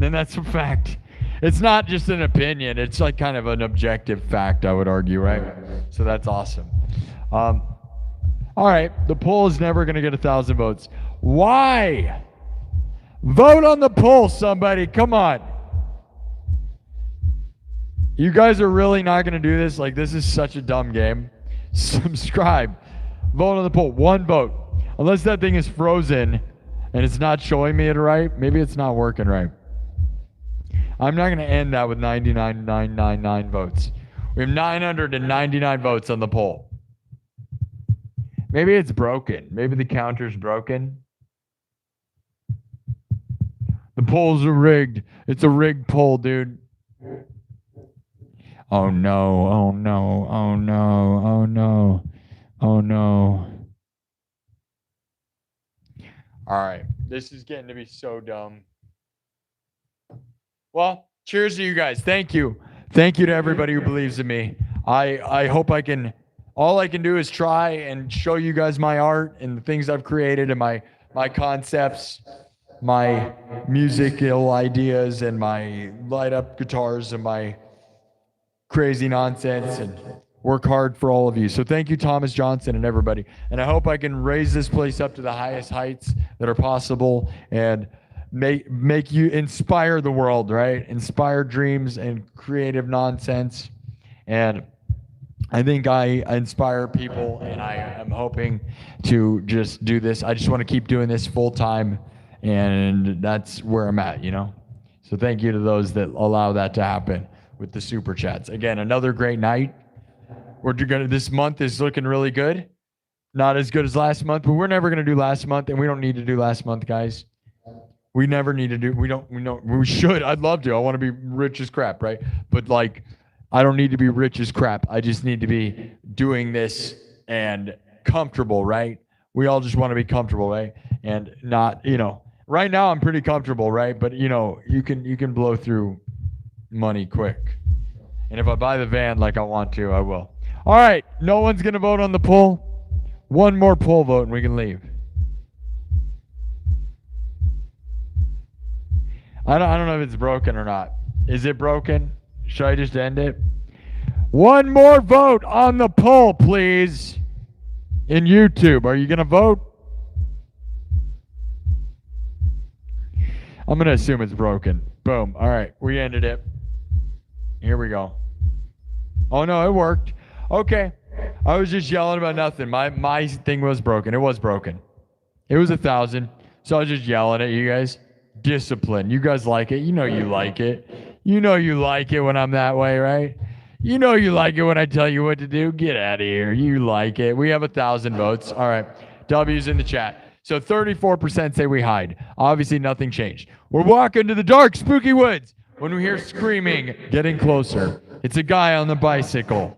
And that's a fact. It's not just an opinion. It's like kind of an objective fact, I would argue, right? So that's awesome. All right, the poll is never going to get 1,000 votes. Why? Vote on the poll, somebody. Come on. You guys are really not going to do this? Like, this is such a dumb game. Subscribe. Vote on the poll. One vote. Unless that thing is frozen and it's not showing me it right, maybe it's not working right. I'm not going to end that with 99,999 votes. We have 999 votes on the poll. Maybe it's broken. Maybe the counter's broken. The polls are rigged. It's a rigged poll, dude. Oh no, oh no, oh no, oh no, oh no. All right, this is getting to be so dumb. Well, cheers to you guys. Thank you. Thank you to everybody who believes in me. I hope I can, all I can do is try and show you guys my art and the things I've created and my concepts, my musical ideas and my light up guitars and my crazy nonsense, and work hard for all of you. So thank you, Thomas Johnston and everybody. And I hope I can raise this place up to the highest heights that are possible and make you inspire the world, right? Inspire dreams and creative nonsense. And I think I inspire people, and I am hoping to just do this. I just want to keep doing this full time, and that's where I'm at, So thank you to those that allow that to happen with the super chats. Again, another great night. This month is looking really good. Not as good as last month, but we're never gonna do last month, and we don't need to do last month, guys. We never need to do. We should. I'd love to. I want to be rich as crap, right? But like, I don't need to be rich as crap. I just need to be doing this and comfortable, right? We all just want to be comfortable, right? And not, right now I'm pretty comfortable, right? But you can blow through money quick. And if I buy the van like I want to, I will. All right, no one's gonna vote on the poll. One more poll vote and we can leave. I don't know if it's broken or not. Is it broken? Should I just end it? One more vote on the poll, please. In YouTube, are you gonna vote? I'm gonna assume it's broken. Boom. All right, we ended it. Here we go. Oh no, it worked. Okay. I was just yelling about nothing. My thing was broken. It was broken. It was 1,000. So I was just yelling at you guys. Discipline. You guys like it. You know you like it. You know you like it when I'm that way, right? You know you like it when I tell you what to do. Get out of here. You like it. We have 1,000 votes. All right. W's in the chat. So 34% say we hide. Obviously nothing changed. We're walking to the dark, spooky woods when we hear screaming, getting closer. It's a guy on the bicycle.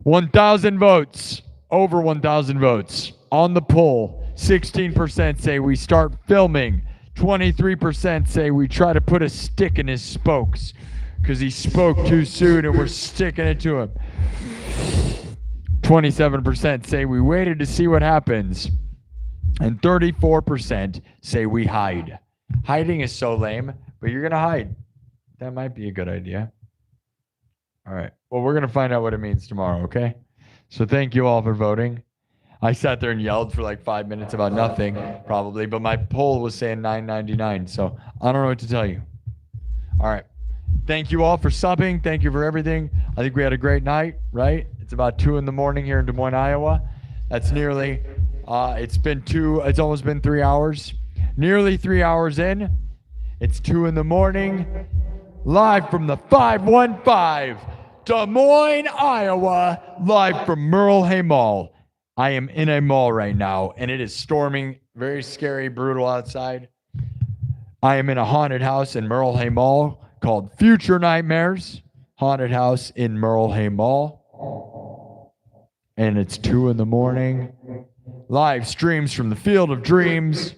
1,000 votes. Over 1,000 votes. On the poll, 16% say we start filming. 23% say we try to put a stick in his spokes because he spoke too soon and we're sticking it to him. 27% say we waited to see what happens. And 34% say we hide. Hiding is so lame, but you're going to hide. That might be a good idea. All right. Well, we're going to find out what it means tomorrow, okay? So thank you all for voting. I sat there and yelled for like 5 minutes about nothing, probably, but my poll was saying 9.99, so I don't know what to tell you. All right. Thank you all for subbing. Thank you for everything. I think we had a great night, right? It's about 2 in the morning here in Des Moines, Iowa. That's nearly, it's almost been 3 hours. Nearly 3 hours in. It's 2 in the morning. Live from the 515, Des Moines, Iowa. Live from Merle Hay Mall. I am in a mall right now, and it is storming, very scary, brutal outside. I am in a haunted house in Merle Hay Mall called Future Nightmares. Haunted house in Merle Hay Mall. And it's 2 in the morning. Live streams from the Field of Dreams.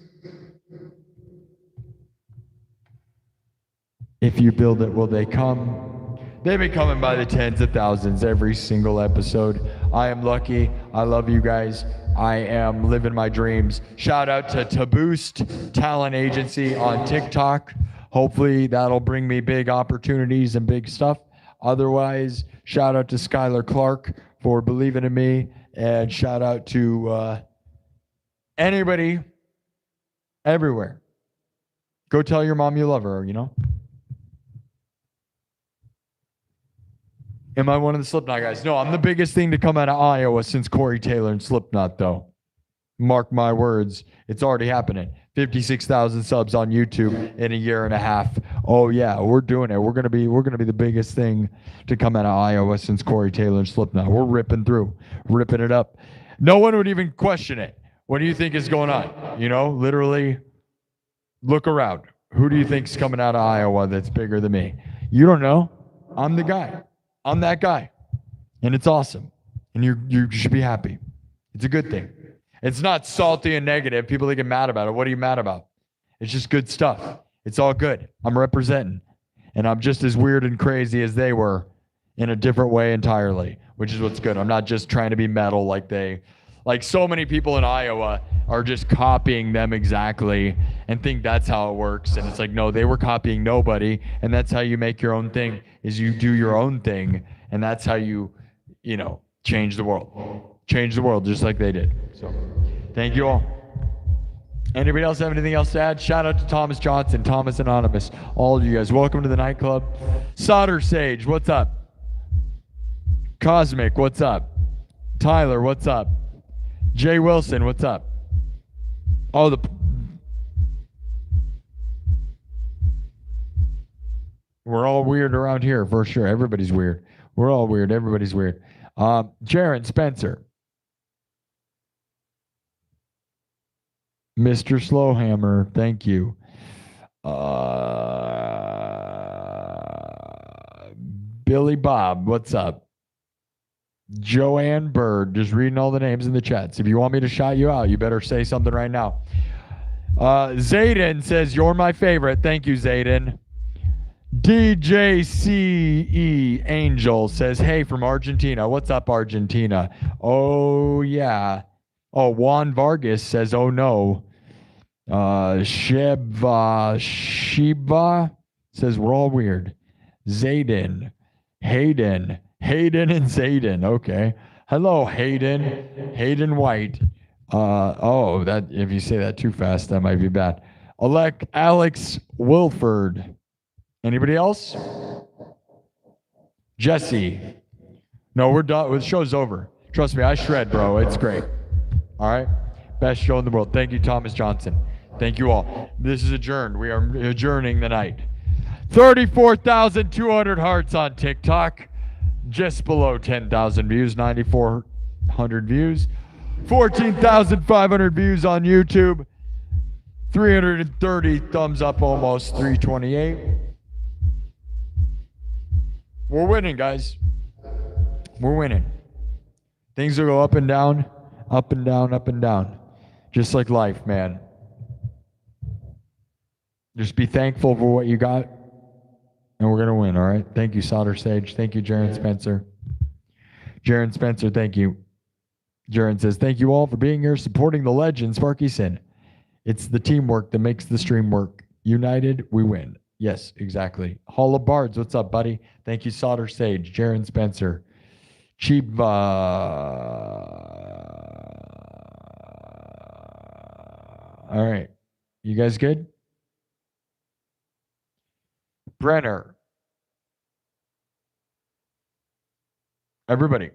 If you build it, will they come? They've been coming by the tens of thousands every single episode. I am lucky. I love you guys. I am living my dreams. Shout out to Boost Talent Agency on TikTok. Hopefully that'll bring me big opportunities and big stuff. Otherwise, shout out to Skylar Clark for believing in me. And shout out to anybody everywhere. Go tell your mom you love her, you know? Am I one of the Slipknot guys? No, I'm the biggest thing to come out of Iowa since Corey Taylor and Slipknot, though. Mark my words. It's already happening. 56,000 subs on YouTube in a year and a half. Oh yeah, we're doing it. We're gonna be the biggest thing to come out of Iowa since Corey Taylor and Slipknot. We're ripping through, ripping it up. No one would even question it. What do you think is going on? You know, literally, look around. Who do you think's coming out of Iowa that's bigger than me? You don't know. I'm the guy. I'm that guy. And it's awesome. And you should be happy. It's a good thing. It's not salty and negative. People that get mad about it. What are you mad about? It's just good stuff. It's all good. I'm representing. And I'm just as weird and crazy as they were in a different way entirely, which is what's good. I'm not just trying to be metal like so many people in Iowa are just copying them exactly and think that's how it works. And it's like, no, they were copying nobody. And that's how you make your own thing, is you do your own thing. And that's how you change the world. Change the world just like they did. So thank you all. Anybody else have anything else to add? Shout out to Thomas Johnston, Thomas Anonymous, all of you guys. Welcome to the nightclub. Solder Sage, what's up? Cosmic, what's up? Tyler, what's up? Jay Wilson, what's up? Oh, we're all weird around here for sure. Everybody's weird. We're all weird. Everybody's weird. Jaron Spencer. Mr. Slowhammer, thank you. Billy Bob, what's up? Joanne Bird, just reading all the names in the chats. If you want me to shout you out, you better say something right now. Zayden says, you're my favorite. Thank you, Zayden. DJCE Angel says, hey, from Argentina. What's up, Argentina? Oh, yeah. Oh, Juan Vargas says, oh, no. Shiba says, we're all weird. Zayden. Hayden and Zayden. Okay. Hello, Hayden. Hayden White. That if you say that too fast, that might be bad. Alex Wilford. Anybody else? Jesse. No, we're done. The show's over. Trust me, I shred, bro. It's great. All right. Best show in the world. Thank you, Thomas Johnston. Thank you all. This is adjourned. We are adjourning the night. 34,200 hearts on TikTok. Just below 10,000 views. 9,400 views. 14,500 views on YouTube. 330 thumbs up, almost 328. We're winning, guys. We're winning. Things will go up and down, up and down, up and down. Just like life, man. Just be thankful for what you got, and we're going to win, all right? Thank you, Solder Sage. Thank you, Jaron Spencer. Jaron Spencer, thank you. Jaron says, thank you all for being here, supporting the legend, Sparky SINN. It's the teamwork that makes the stream work. United, we win. Yes, exactly. Hall of Bards, what's up, buddy? Thank you, Solder Sage, Jaron Spencer. Cheap, all right. You guys good? Brenner. Everybody,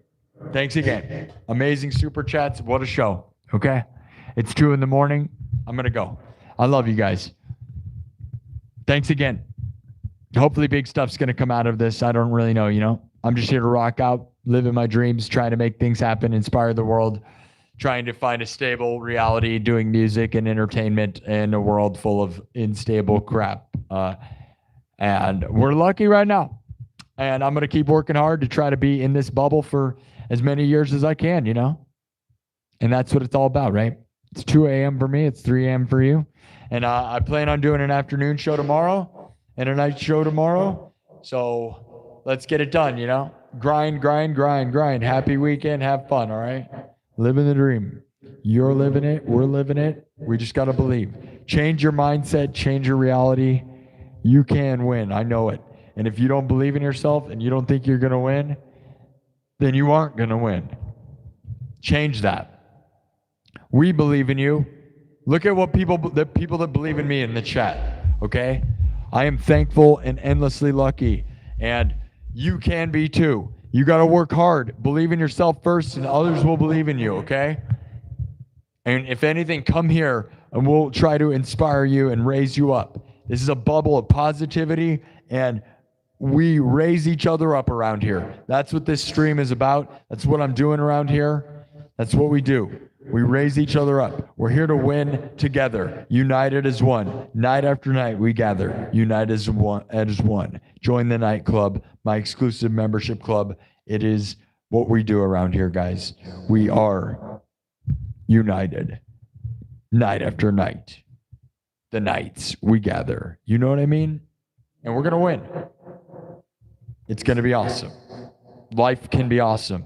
thanks again. Amazing super chats. What a show. Okay? It's 2 a.m. I'm going to go. I love you guys. Thanks again. Hopefully big stuff's going to come out of this. I don't really know, you know? I'm just here to rock out, living my dreams, trying to make things happen, inspire the world, trying to find a stable reality, doing music and entertainment in a world full of unstable crap. And we're lucky right now. And I'm going to keep working hard to try to be in this bubble for as many years as I can, you know? And that's what it's all about, right? It's 2 a.m. for me. It's 3 a.m. for you. And I plan on doing an afternoon show tomorrow and a night show tomorrow. So let's get it done, you know? Grind, grind, grind, grind. Happy weekend. Have fun, all right? Living the dream. You're living it. We're living it. We just got to believe. Change your mindset. Change your reality. You can win. I know it. And if you don't believe in yourself and you don't think you're going to win, then you aren't going to win. Change that. We believe in you. Look at what the people that believe in me in the chat, okay? I am thankful and endlessly lucky, and you can be too. You got to work hard. Believe in yourself first, and others will believe in you, okay? And if anything, come here, and we'll try to inspire you and raise you up. This is a bubble of positivity, and we raise each other up around here. That's what this stream is about. That's what I'm doing around here. That's what we do. We raise each other up. We're here to win together, united as one. Night after night, we gather, united as one. Join the night club, my exclusive membership club. It is what we do around here, guys. We are united, night after night. The nights we gather. You know what I mean? And we're going to win. It's going to be awesome. Life can be awesome.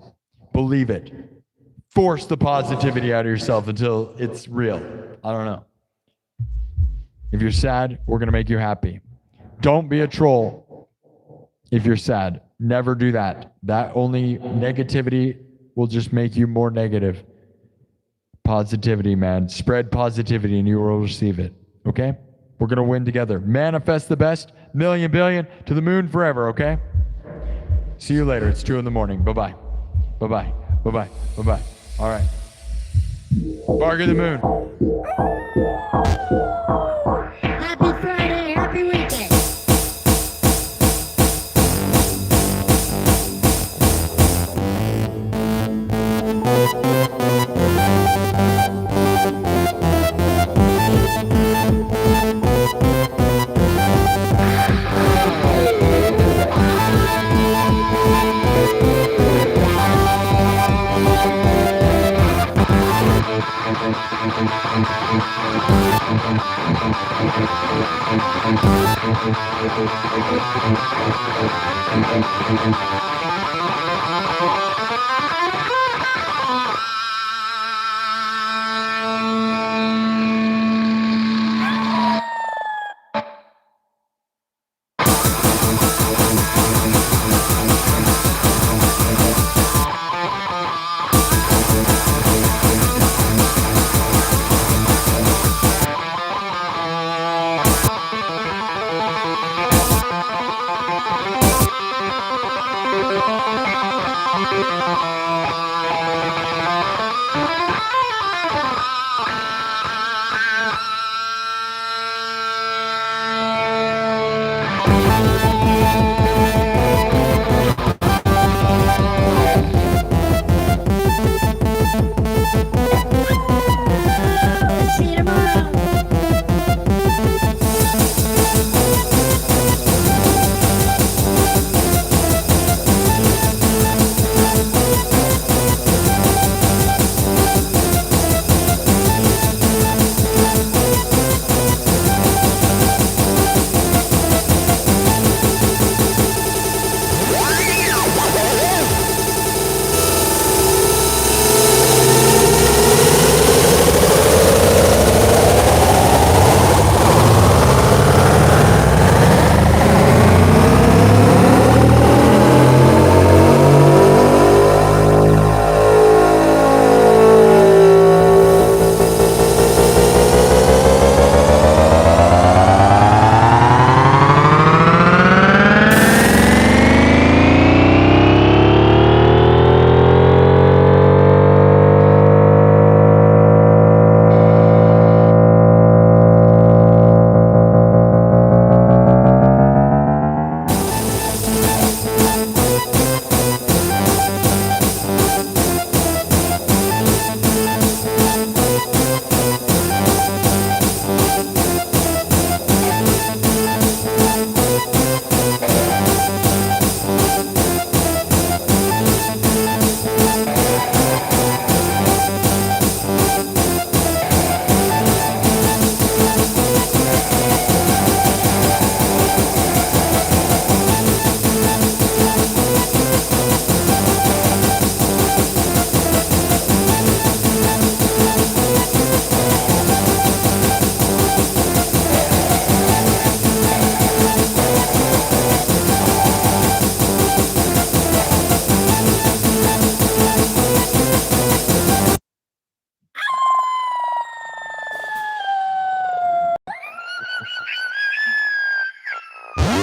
Believe it. Force the positivity out of yourself until it's real. I don't know. If you're sad, we're going to make you happy. Don't be a troll if you're sad. Never do that. That only negativity will just make you more negative. Positivity, man. Spread positivity and you will receive it. Okay? We're going to win together. Manifest the best. Million, billion, to the moon forever, okay? See you later. It's 2 a.m. Bye-bye. Bye-bye. Bye-bye. Bye-bye. All right. Bark of the moon. Happy Friday, happy weekend.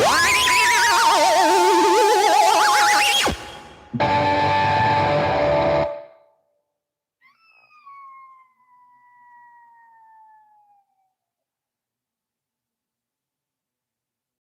What?